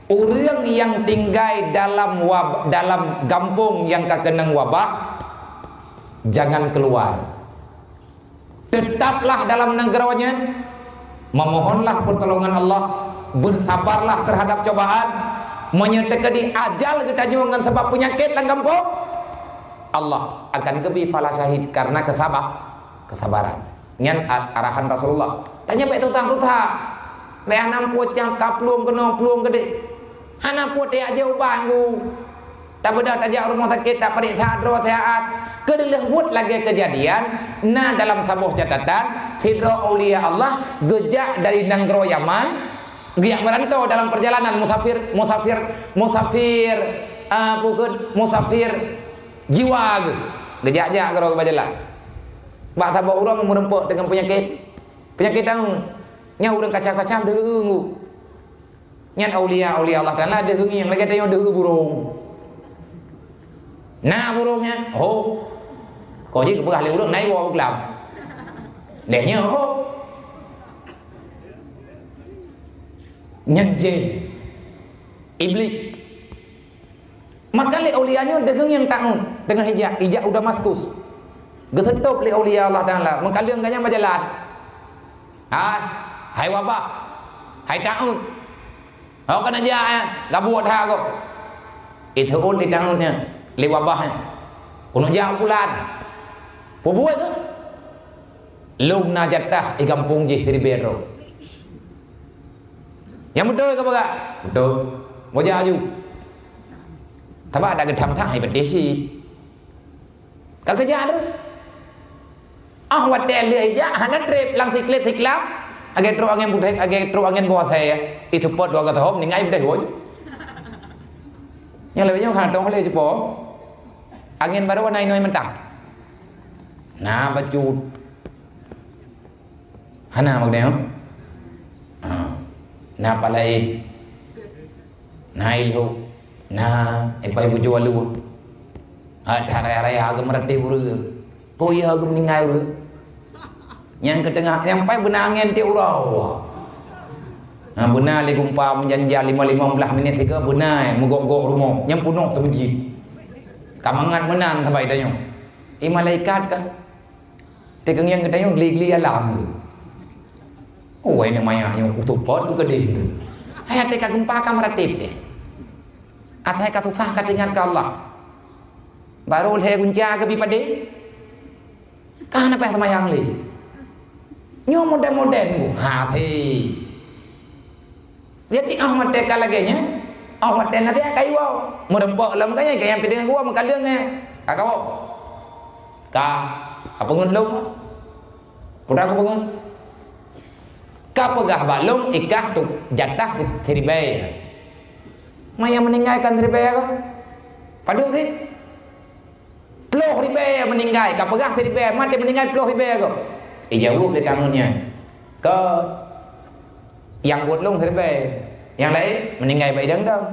orang yang tinggal dalam kampung yang kekenang wabah jangan keluar. Tetaplah dalam negaranya, memohonlah pertolongan Allah, bersabarlah terhadap cobaan, menyertai ajal kita dengan sebab penyakit dalam kampung. Allah akan kebi fala syahid karena kesabaran. Nyan arahan Rasulullah. Tanya baik tutang-tutang. Le anam puat yang kapluang kena pluang gede. Hana puat dia aja ubangku. Tak beda aja rumah sakit tak periksa dro sehat. Kedelah buat lagi kejadian. Nah dalam sebuah catatan, hidro aulia Allah gejak dari Nanggro Yaman. Giak merantau dalam perjalanan musafir jiwa ke. Gejak-jak kalau kebajalah. Bak tabak orang merempuk dengan penyakit tahu. Nya orang kacau-kacau dengu. Nyan aulia Allah Taala dengu yang lagi tanya dengu burung. Nah burungnya, oh. Kau jadi kepegah burung naik bawa kelam. Dehnya oh. Nyan jin. Iblis. Maka li aulianya dengung yang tahu dengan hijab Damaskus. Gesedop li aulia Allah Taala, mengkalian ganya majalah. Hai wabah. Hai taun. Kau kan aja ya, enggak buat hak kau. Itu li taunnya, li wabahnya. Kuno jauh bulan. Buat ke? Lung najatah di kampung je Tribero. Yang betul ke baga? Betul. Mau jaju. Tapi ada gedam tak hebat desi. Kagak jadu. Wat dia aja, hana trip lang siklet. Agak terus angin putih, agak terus angin bawah saya. Itu pot dua kata hop, ningai bedah hoj. Yang lebihnya kan dong boleh cepo. Angin baru naik mentang. Nah baju. Hana maknanya. Nah palai. Nah ilhu. Nah, ibu jual lu. Raya agam merati buru. Kau iya agam ningai buru. Yang ketengah sampai benangin ti urau. Nah, benar le gumpa menjanjal 15 menit tiga benar megok-gok rumah. Yang punuk tu masjid. Kamangat menan sampai tanya. Malaikat kah? Tekeng yang katanya geli-geli alam. Oh, ini namanya utupot ke gede. Hayat teka gempa ka meratip deh. Atai ka susah ka dengan ke Allah. Baru le gunja ke pipade. Kana pa sama yang li. Nyo model-model bu. Hati. Jadi Ahmad teka lagi nya. Ahmad tena dia kai wow. Merempok lam kaya yang pideng gua mengkalian nya. Kakak wow. Ka apa ngun lum? Pudak apa ngun? Ka pegah balum ikah tu jatah teribai. Maya meninggalkan ribaya kah? Padung sih. Puluh ribaya meninggal, kau pegah ribaya, mati meninggal puluh ribaya kau. Jauh dari tangannya. Ke yang buat long ribaya, yang lain meninggal baik dang.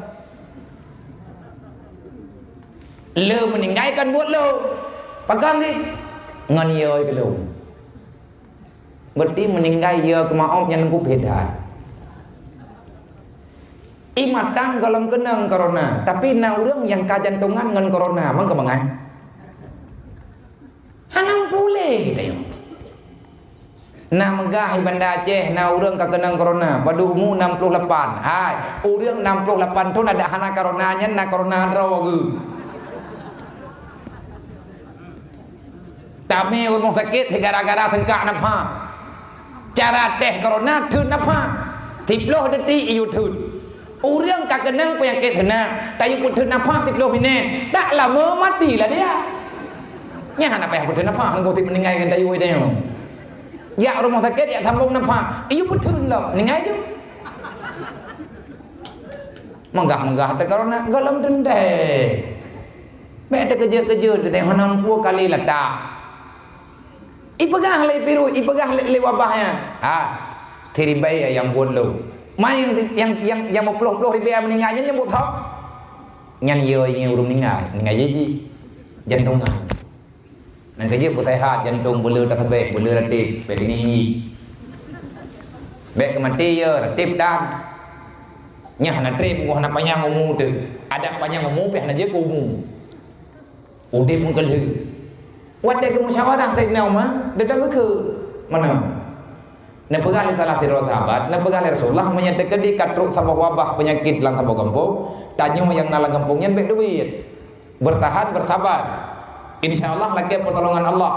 Le meninggalkan buat lo. Pegang ni. Ngan ye ke lo. Berarti meninggal ye ke maaf yang nunggu bedan. Imatang kalau kena corona, tapi na orang yang kajantungan ngan corona, mang kemangan. Hanang boleh kita yo. Na megah Banda Aceh, na orang kena corona, paduhmu 68. Hai, orang 68 tu ada hana coronanya, na corona raw ke. Tapi orang sakit gara-gara tengkak napa. Cara teh corona thun napa. 10 detik you thun. Orang tak kenang penyakit hendak, tapi pun thun napa 10 minit. Tak lama matilah dia. Nya hana payah pun thun napa, engkau ti meninggalkan tayu dia. Ya rumah sakit ya sambung napa. Iyo pun thun lah, meninggal je. Menggah-menggah ada corona, galam dendai. Mek ada kerja-kerja dia hanam pua kali latah. Ipegah le piru, ipegah le wabahnya. Ha, teribai yang buat lo. Mai yang mau peluk-peluk ribai meninggalnya nyebut thok. Ngan yo ini urung meninggal je jantungan. Nang kerja putai hat jantung bela tak habis, bela ratip, bek ini. Bek kemati ya, ratip dan. Nyah nak trip gua nak panjang umur tu. Ada panjang umur peh nak je kumu. Udip pun kelih. Wadah kemusyawarah Sayyidina Umar, dia dah ke mana? Nak pegang salah satu sahabat, nak pegang Rasulullah menyatakan di katruk sabah wabah penyakit dalam sabah kampung, tanya yang nalang kampungnya baik duit. Bertahan bersabar. Insyaallah lagi pertolongan Allah.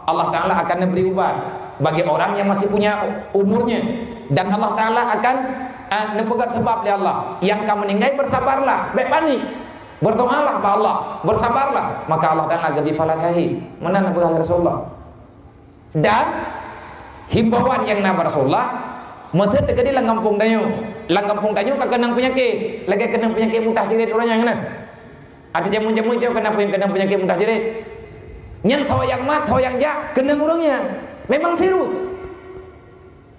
Allah Taala akan memberi ubat bagi orang yang masih punya umurnya dan Allah Taala akan nepegat sebab oleh Allah. Yang kamu meninggal bersabarlah, baik panik. Berdoalah kepada Allah, bersabarlah, maka Allah Taala akan bifala syahid. Mana nak pegang Rasulullah. Dan himbauan yang nak Rasulullah, mesti terjadi lang kampung danyo. Lang kampung danyo kena penyakit, lagi kena penyakit muntah jerit orang yang kena. Ada jamu-jamu dia kena penyakit muntah jerit. Nyen tho yang mat, tho yang jak kena orangnya. Memang virus.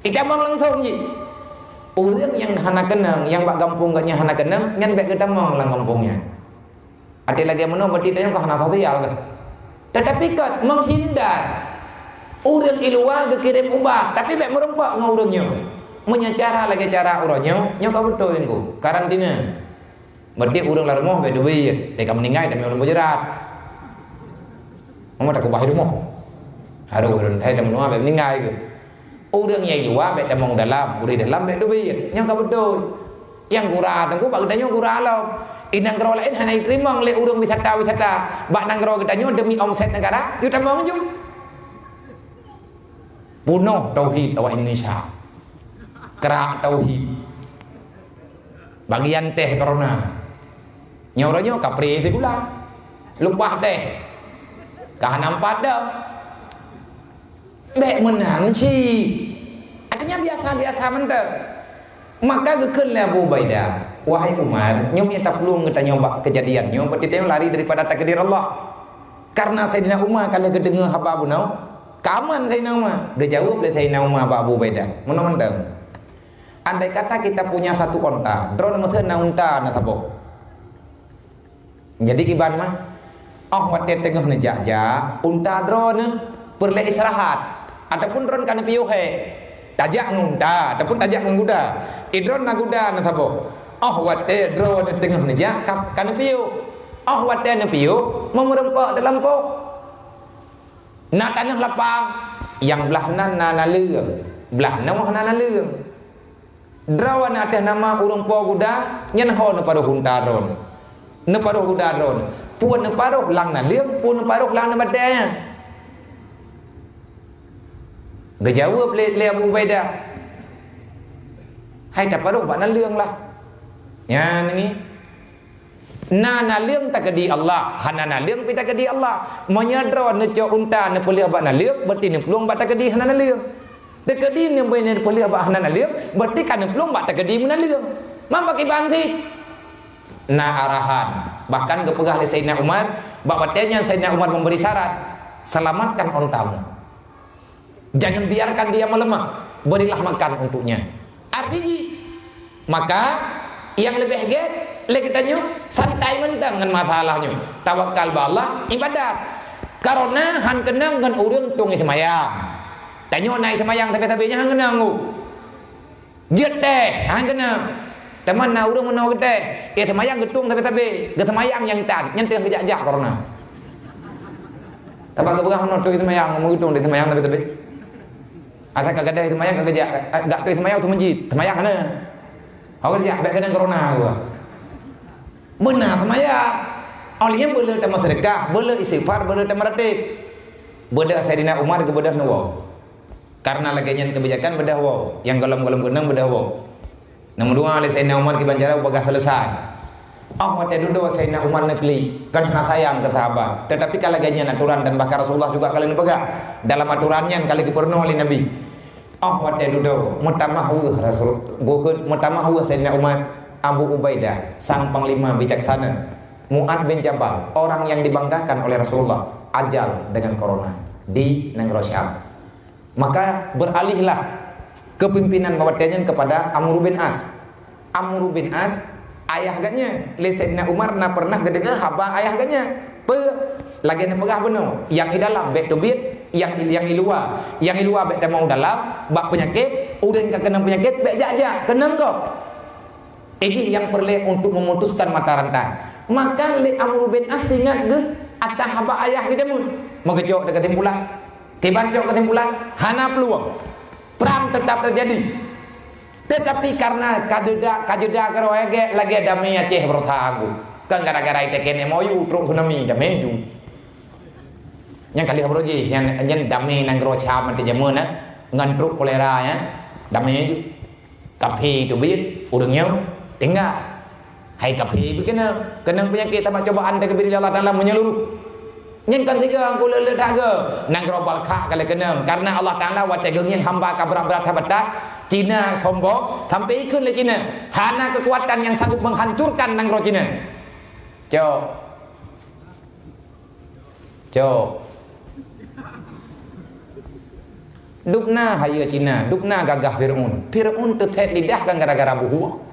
Kita mang lang thong ji. Orang yang hana kenang, yang bak kampung gaknya hana kenang, nyen bek kita mang lang kampungnya. Ada lagi mana berarti dia kau hana sosial kan? Tetapi kat menghindar. Orang iluar kekirim ubat, tapi bek merempak dengan orangnya. Menyacara lagi cara orangnya, nyo kau betul engko. Karantina. Berarti orang lah rumah bek duit, teka meninggal demi orang berjerat. Mama tak kubah rumah. Haru orang hai dah menua bek meninggal ke. Orang yang iluar bek temong dalam, uri dalam bek duit. Nyo kau betul. Yang kurang, tengku bak danyo kurang lah. Inang gero lain hanya terima oleh urang wisata. Bak nang gero gedanyo demi omset negara, you tamang je. Bunuh tauhid awak Indonesia. Kerak tauhid. Bagian teh corona. Nyoronyo kapri itu pula. Lupa teh. Kah nampak dah. Bek menang sih. Artinya biasa-biasa mentah. Maka gekenlah Abu Ubaidah. Wahai Umar, nyomnya tak perlu kita nyoba kejadian nyom, berarti dia lari daripada takdir Allah. Karena Sayyidina Umar kalau kedengar haba Abu Nau, kaman Sayyidina Umar. Dia jawab oleh Sayyidina Umar Abu Ubaidah. Mana-mana. Andai kata kita punya satu onta, drone mesti na unta na taboh. Jadi kiban mah, oh wate tengah nejak-jak, unta drone perlu istirahat. Ataupun drone kan piuh tajak ngunta, ataupun tajak nguda. Idron na guda na taboh. Oh wate drone tengah nejak kan piuh. Oh wate na piuh memerempak dalam poh. Na tanah lapang yang belah nan na leung, belah na mah na leung. Drawan atas nama urang po guda nyen ho na paruh hunta ron. Na paruh guda ron. Puan na paruh lang na leung, puan na paruh lang na badaya. Gejawab le Abu Ubaidah. Hai tak paruh bak na leung lah. Ya ni. Na leung tak kedi Allah, hana na leung pi tak kedi Allah. Menyadra ne co unta ne pelih bak na leung, berarti ne peluang bak tak kedi hana na leung. Tak kedi ne boleh ne pelih bak hana na leung, berarti kan ne peluang bak tak kedi mun na leung. Mam bagi bangsit. Na arahan. Bahkan kepegah oleh Sayyidina Umar, bak batenya Sayyidina Umar memberi syarat, selamatkan ontamu. Jangan biarkan dia melemah, berilah makan untuknya. Artinya, maka yang lebih hebat le katanya santai mentang dengan masalahnya. Tawakal ba Allah ibadat. Karena han kenang dengan urang tung semayang. Tanya naik semayang tapi-tapinya han kenang ngu. Diet teh han kenang. Teman na urang menau teh. Semayang getung tapi-tapi. Ge semayang yang tan, yang tengah kejak-jak corona. Tabak keberang menau tu semayang ngomong getung di semayang tapi-tapi. Ada kagak semayang kagak enggak tu semayang tu masjid. Semayang kana. Hau kerja baik kena corona gua. Benar semayang. Olehnya boleh tambah sedekah, boleh istighfar, boleh tambah ratib. Bedah Sayyidina Umar ke bedah nawaw. Karena lagi nyen kebijakan bedah waw. Yang golom-golom genang bedah waw. Nombor dua oleh Sayyidina Umar ke Banjara bagah selesai. Waktu duduk Sayyidina Umar negeri kan kena tayang ke sahabat. Tetapi kalau lagi aturan dan bahkan Rasulullah juga kalian pegang dalam aturannya kali dipernu oleh Nabi. Waktu duduk mutamahwu Rasul bukan mutamahwu Sayyidina Umar Abu Ubaidah sang panglima bijaksana. Mu'ad bin Jabal, orang yang dibanggakan oleh Rasulullah, ajal dengan corona di negeri Syam. Maka beralihlah kepimpinan bawatnya kepada Amr bin As. Amr bin As, ayah gaknya, le Sayyidina Umar na pernah kedengar haba ayah gaknya. Lagi nak pegah benar, yang di dalam bek tubit, yang di luar bek mau dalam, bak penyakit, udah kena penyakit, bek jaja, kena kau. Ini yang perlu untuk memutuskan mata rantai. Maka le Amr bin As ingat ke atas haba ayah kita mun mengejok dekat timbulan kebancok ke timbulan hana peluang perang tetap terjadi. Tetapi karena kajeda keroege lagi ada Aceh bertagu kan gara-gara itu kene moyu truk tsunami damai ju yang kali kabroji yang damai nang Syam nanti jamun ngan truk kolera ya damai ju kapi tu bit urangnya tinggal. Hai kapi begini, kena penyakit tambah cobaan dari bila Allah Taala menyeluruh. Yang ketiga aku letak ke nang robal kak kalau kena karena Allah Taala wate yang hamba kabrak-berat habatat Cina sombong sampai ikut le Cina. Hana kekuatan yang sanggup menghancurkan nang Cina. Cok. Dupna haya Cina, dupna gagah Fir'aun. Fir'aun tetep lidah kan gara-gara buhu.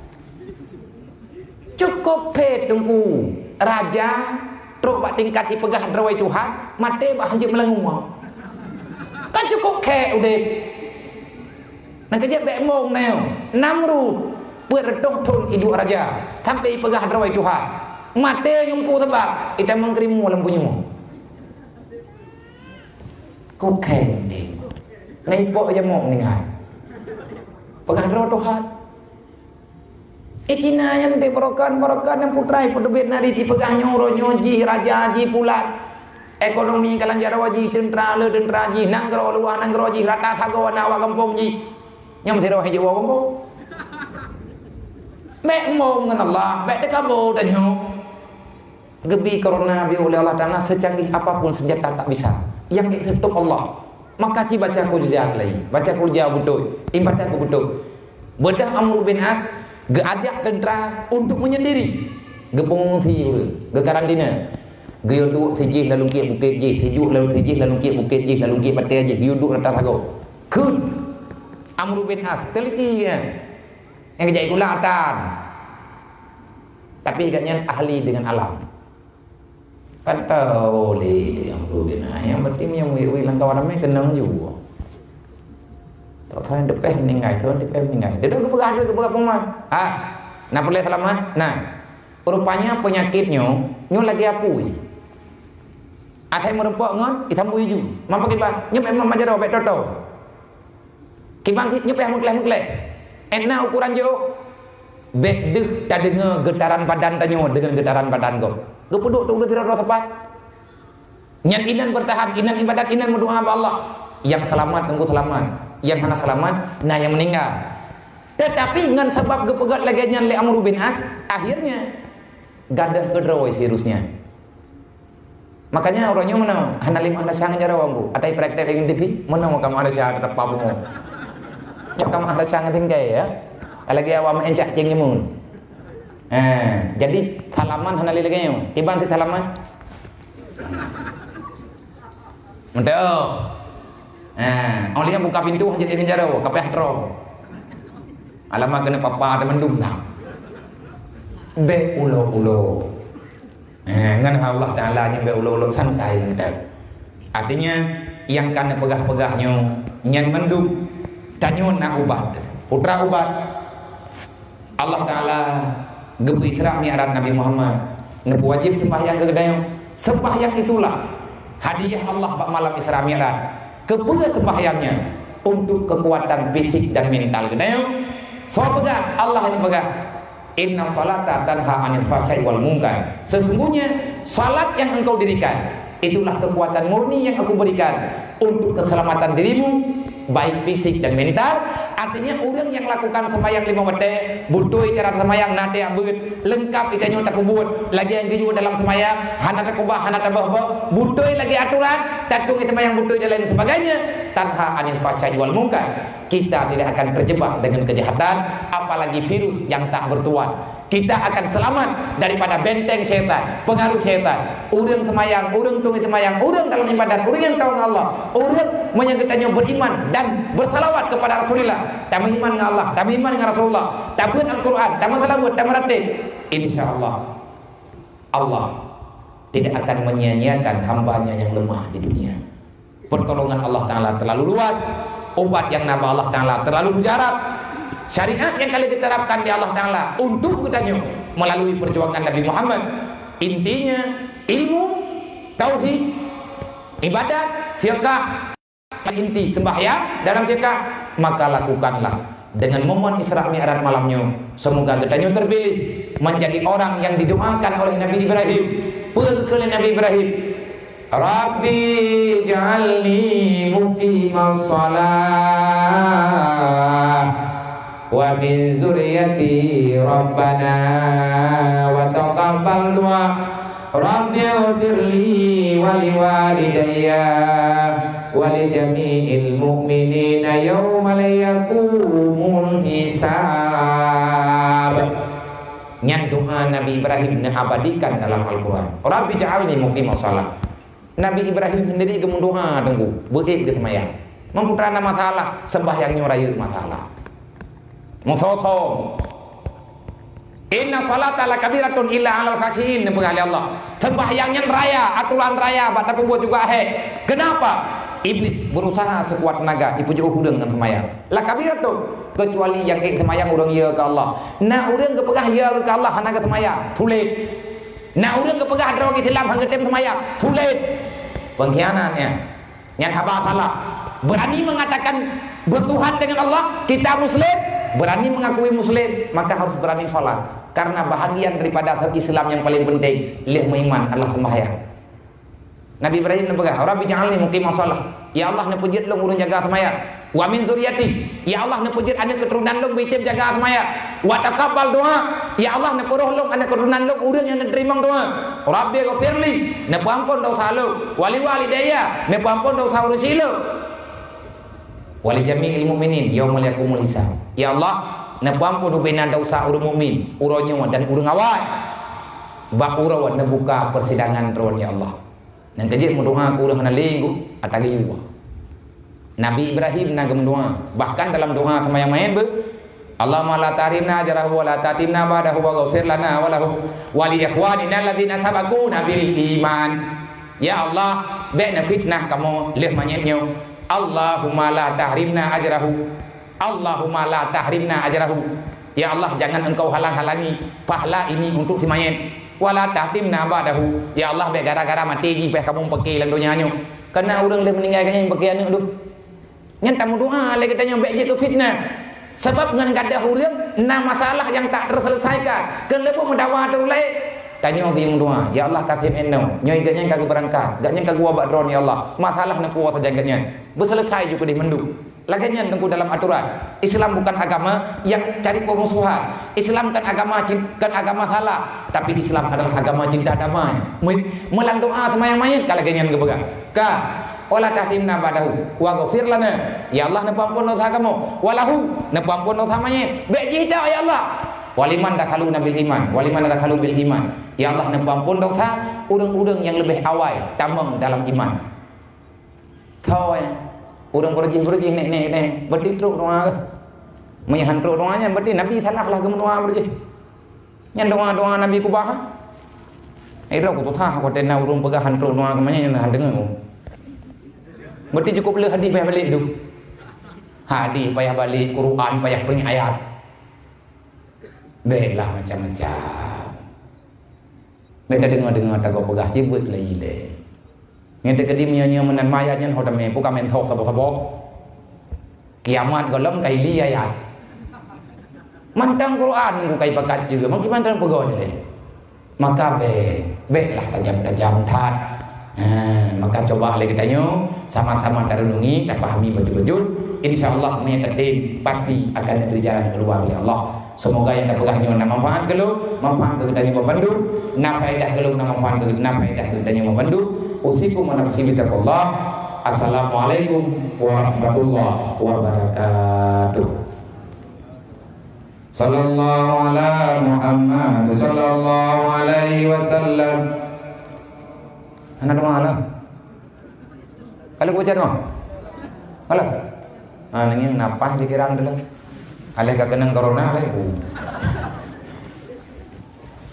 Cukup pet tunggu raja terus bak tingkat dipegah drawai Tuhan mati bak hanjir melengung kan cukup ke udah nak kerja bek mong neo Namrud berdoh tun hidup raja sampai pegah drawai Tuhan mati nyumpu tebak kita mengkrimu lempunya kok ke deh ngaipok aja mong ningai pegah drawai Tuhan Ikina yang diberikan yang putrai pudubit nari dipegah nyoro nyoji raja haji pulat ekonomi kalang jarawaji tentera haji nanggro luar nanggro haji rata thago nawa kampung ji nyam thiro haji wa kampung mek mong ngan Allah mek tekabo dan nyo gebi corona bi oleh Allah Taala secanggih apapun senjata tak bisa yang ditutup Allah maka ci baca kul jaa lagi baca kul jaa betul ibadat betul bedah Amr bin As geajak tentera untuk menyendiri ge pengungsi ge karantina ge duduk sijih lalu ke bukit jih tijuk lalu sijih lalu ke bukit jih lalu ke batai jih duduk atas lagu kun Amr bin As teliti kan yang kejai kulatan tapi agaknya ahli dengan alam pantau le Amr bin As yang berarti yang wi langkah ramai kenang juga tak tahu yang depan meninggal, tahu depan meninggal. Dia dah kepegah pemah. Nak boleh selamat? Nah, rupanya penyakitnya, nyo lagi apui. Atai merempok ngon, kita mui ju. Mampu kiban, nyo memang majaro bet toto. Kiban nyo peh mukleh. Enak ukuran jo. Bet deh, tak dengar getaran badan tanyo dengan getaran badan go. Go puduk tu udah tidak tepat. Nyan inan bertahan, inan ibadat, inan berdoa kepada Allah. Yang selamat tunggu selamat. Yang hana selamat, nah yang meninggal. Tetapi dengan sebab gepegat lagi le Amr bin As, akhirnya gadah kedrawai virusnya. Makanya orangnya mana? Hana lima hana sang jarawan bu. Atai praktek dengan TV, mana mau kamu ada sang tetap pabu mau. Cak kamu ada sang tingkai ya. Lagi awam encak cengimun. Jadi halaman hana lagi nyo. Tiban ti halaman. Mudah. Olehnya buka pintu jadi penjara, kapeh drop. Alamak kena papa ada mendung tak. be ulo-ulo. Ngan Allah Ta'ala nya be ulo-ulo santai mentek. Artinya yang kana pegah-pegahnya nyan menduk tanyun nak ubat. Putra ubat. Allah Ta'ala gebu Isra Mi'raj Nabi Muhammad. Ngepu wajib sembahyang kegedayo. Sembahyang itulah hadiah Allah pada malam Isra Mi'raj. Kepada sembahyangnya untuk kekuatan fisik dan mental kedayo. So pegah Allah yang pegah. Inna salata tanha 'anil fahsya'i wal munkar. Sesungguhnya salat yang engkau dirikan itulah kekuatan murni yang aku berikan untuk keselamatan dirimu baik fisik dan mental. Artinya orang yang lakukan sembahyang 5 waktu butuh cara sembahyang nate abut lengkap ikannya tak buat lagi yang dia dalam sembahyang hana tak kubah hana tak bah butuh lagi aturan tatung sembahyang butuh dan lain sebagainya tanha 'anil fahsya'i wal munkar. Kita tidak akan terjebak dengan kejahatan, apalagi virus yang tak bertuan. Kita akan selamat daripada benteng syaitan, pengaruh syaitan. Orang semayang, orang tunggu semayang, orang dalam ibadat, orang yang tahu Allah, orang menyangkutnya beriman dan bersalawat kepada Rasulullah. Tak beriman dengan Allah, tak beriman dengan Rasulullah, tak buat Al-Quran, tak salawat, tak meratib. InsyaAllah Allah tidak akan menyia-nyiakan hambanya yang lemah di dunia. Pertolongan Allah Ta'ala terlalu luas. Obat yang nama Allah Ta'ala terlalu mujarab. Syariat yang kali diterapkan di Allah Ta'ala untuk kitanya melalui perjuangan Nabi Muhammad. Intinya ilmu, tauhid, ibadat, fiqah. Inti sembahyang dalam fiqah. Maka lakukanlah dengan momen Isra Mi'raj malamnya. Semoga kitanya terpilih menjadi orang yang didoakan oleh Nabi Ibrahim. Perkele Nabi Ibrahim, Rabbi ja'alni muqimas shalah wa min zurriyyati rabbana wa taqabbal du'a Rabbi ighfirli wa liwalidayya wa li jami'il mu'minina yawma yaqumul hisab. Nyan doa Nabi Ibrahim abadikan dalam Al-Quran. Rabbi ja'alni muqimas shalah. Nabi Ibrahim sendiri gemun doa tunggu betik ke semayang memputrana masalah sembahyangnya raya masalah musoso inna salata la kabiratun illa alal khasyin pengali Allah sembahyangnya raya aturan raya bata buat juga kenapa iblis berusaha sekuat tenaga ipujuk hudeng dengan semayang la kabiratun kecuali yang ke semayang urang ya ke Allah nah urang kepegah ya ke Allah hana ke semayang tulit nah urang kepegah draw ke Islam hang tem semayang tulit pengkhianatnya yang haba salah berani mengatakan bertuhan dengan Allah kita muslim berani mengakui muslim maka harus berani sholat karena bahagian daripada Islam yang paling penting lih mengiman adalah sembahyang. Nabi Ibrahim nabagah Rabbi ja'alni muqimas shalah ya Allah ne pujit long urang jaga sembahyang wa min zuriyati ya Allah ne pujit ana keturunan long bitim jaga sembahyang wa taqabbal doa ya Allah ne poroh long ana keturunan long urang yang nerima doa Rabbi ghafirli ne pampun dosa lo wali walidayya ne pampun dosa urang silo wali jami'il mu'minin yaumul yaqumul hisab ya Allah ne pampun ubena dosa urang mukmin uronyo dan urang awal ba urawan ne buka persidangan ron ya Allah nang kejek mendoa ku urang na linggu atagi juga Nabi Ibrahim nang mendoa bahkan dalam doa sama yang main Allahumma la tahrimna ajrahu wa la tatimna ba'dahu wa ghfir lana wa lahu wa li ikhwanina alladziina sabaquna bil iman ya Allah ba'na fitnah kamu leh manyetnya Allahumma la tahrimna ajrahu Allahumma la tahrimna ajrahu ya Allah jangan engkau halang-halangi pahala ini untuk si mayit wala tahtimna ba'dahu ya Allah be gara-gara mati gi pe kamu pakai lang donyanya karena orang le meninggal yang pakai anu nyen tamu doa le katanya be je ke fitnah sebab ngan gadah urang na masalah yang tak terselesaikan ke lebu mendawa terulai tanya gi doa ya Allah katib enno nyoy ganya kagak berangkat ganya kagak wabak dron ya Allah masalah na kuat jaganya berselesai juga di menduk laganya tengku dalam aturan Islam bukan agama yang cari permusuhan Islam kan agama salah tapi Islam adalah agama cinta damai melang doa sama yang mayat kalaganya ngebegang ka wala tahtimna ba'dahu wa ghafir lana ya Allah nepampun dosa kamu walahu nepampun dosa mayat bejida ya Allah waliman dakhalu nabil iman waliman dakhalu bil iman ya Allah nepampun dosa urang-urang yang lebih awal tamang dalam iman kau orang berjih nek berarti teruk doa menyahan teruk doanya berarti Nabi salahlah ke doa berjih Yang doa-doa Nabi ku bah. Ira ku tah aku tenau urung pegahan pro doa kemanya yang dengar ku. Berarti cukup le hadis payah balik tu. Hadis payah balik, Quran payah pering ayat. Baiklah macam-macam. Mereka dengar-dengar tak kau pegah cibut lagi le. Ngente kedi menyanyi menan mayatnya hoda me bukan mentok sabo-sabo. Kiamat golong kai li ayat. Mantang Quran ku kai pakat juga, mungkin mantang pegon le. Maka baiklah tajam-tajam tat. Maka coba lagi kita sama-sama terrenungi dan pahami betul-betul. InsyaAllah menyatakan pasti akan berjalan keluar oleh Allah. Semoga yang dapat nak manfaat kalau manfaat kita yang membantu, nak faedah kalau nak manfaat kita yang membantu. Usikum wa nafsi bitaqullah. Assalamualaikum warahmatullahi wabarakatuh. Sallallahu ala Muhammad sallallahu alaihi wasallam. Anak doa lah. Kalau baca doa. Kalau. Nanging napah dikirang dulu. Alih kakenang corona alih.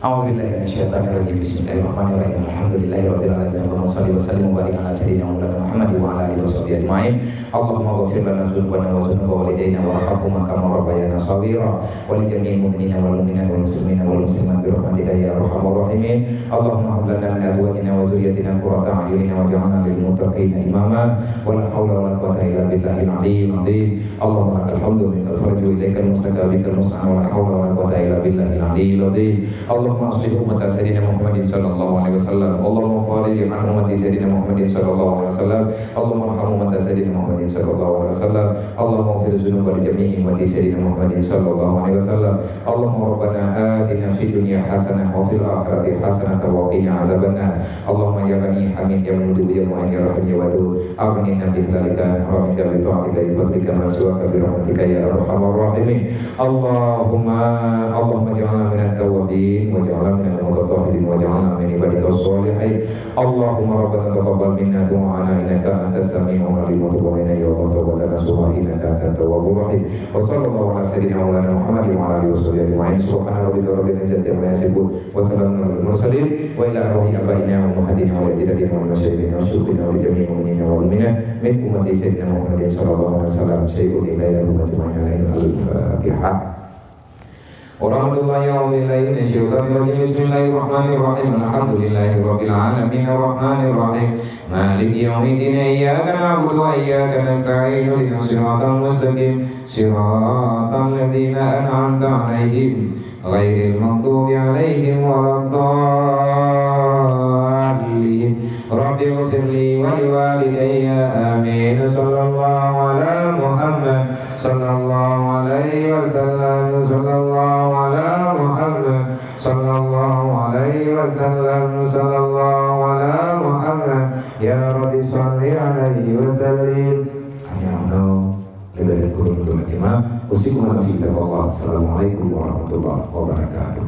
A'udzubillahi minasyaitonirrajim. Bismillahirrahmanirrahim. Alhamdulillahirabbil alamin. Allahumma shalli wa sallim wa barik ala sayyidina Muhammad wa ala alihi washabihi ajmain. Allahumma ighfir lana dzunubana wa dzunuba walidayna warhamhuma kama rabbayana shaghira wa li jami'il mu'minina wal mu'minat wal muslimina wal muslimat bi rahmatika ya arhamar rahimin. Allahumma hab lana min azwajina wa dhurriyyatina qurrata a'yunin waj'alna lil muttaqina imama wa la haula wa la quwwata illa billahil aliyyil azim. Allahumma lakal hamdu minal farju ilaikal mustaqab bikal mus'an wa la haula wa la quwwata illa billahil aliyyil azim. Allahumma aslih umat sayyidina Muhammadin sallallahu alaihi wasallam. Allahumma farij an umat sayyidina Muhammadin sallallahu alaihi wasallam. Allahumma arham umat sayyidina Muhammadin sallallahu alaihi wasallam. Allahumma ighfir dzunuba li jami'i umat sayyidina Muhammadin sallallahu alaihi wasallam. Allahumma rabbana atina fid dunya hasanah wa fil akhirati hasanah wa qina azabannar. Allahumma ya ghani hamid ya mudib ya mu'in ya rahim ya wadud. Aghnina bi halalika haramika bi ta'atika bi fadlika ma suwaka bi rahmatika ya arhamar rahimin. Allahumma ja'alna minat tawwabin waj'alna minal mutatahhirin waj'alna min ibadika sholihin. Allahumma rabbana taqabbal minna du'ana innaka antas sami'ul alim wa tub alaina ya Allah tawbatan nasuha innaka antat tawwabur rahim. Wa sallallahu ala sayyidina Muhammad wa ala alihi washabihi ajma'in. Subhana rabbika rabbil izzati amma yasifun wa salamun alal mursalin wa ila arwahi abaina wa ummahatina wa ajdadina wa masyayikhina wa syukrina wa li jami'il mu'minina wal mu'minat min ummati sayyidina Muhammadin sallallahu alaihi wasallam. Syai'un ila ilahi wa ta'ala al-Fatihah. Warahmatullahi wabarakatuh. Bismillahirrahmanirrahim. Alhamdulillahirabbil alamin arrahmanir rahim. Maliki yaumiddin. Iyyaka na'budu wa iyyaka nasta'in. Ihdinas siratal mustaqim. Siratal ladzina an'amta 'alaihim ghairil maghdubi 'alaihim waladdallin. Rabbi ighfirli wa liwalidayya. Amin. Sallallahu ala Muhammad sallallahu alaihi wasallam. Sallallahu ala Muhammad sallallahu alaihi wasallam. Sallallahu ala Muhammad. Ya Rabbi shalli alaihi wasallim. Hanya Allah lebih kurang untuk imam. Usikum wa nafsi Allah. Assalamualaikum warahmatullahi wabarakatuh.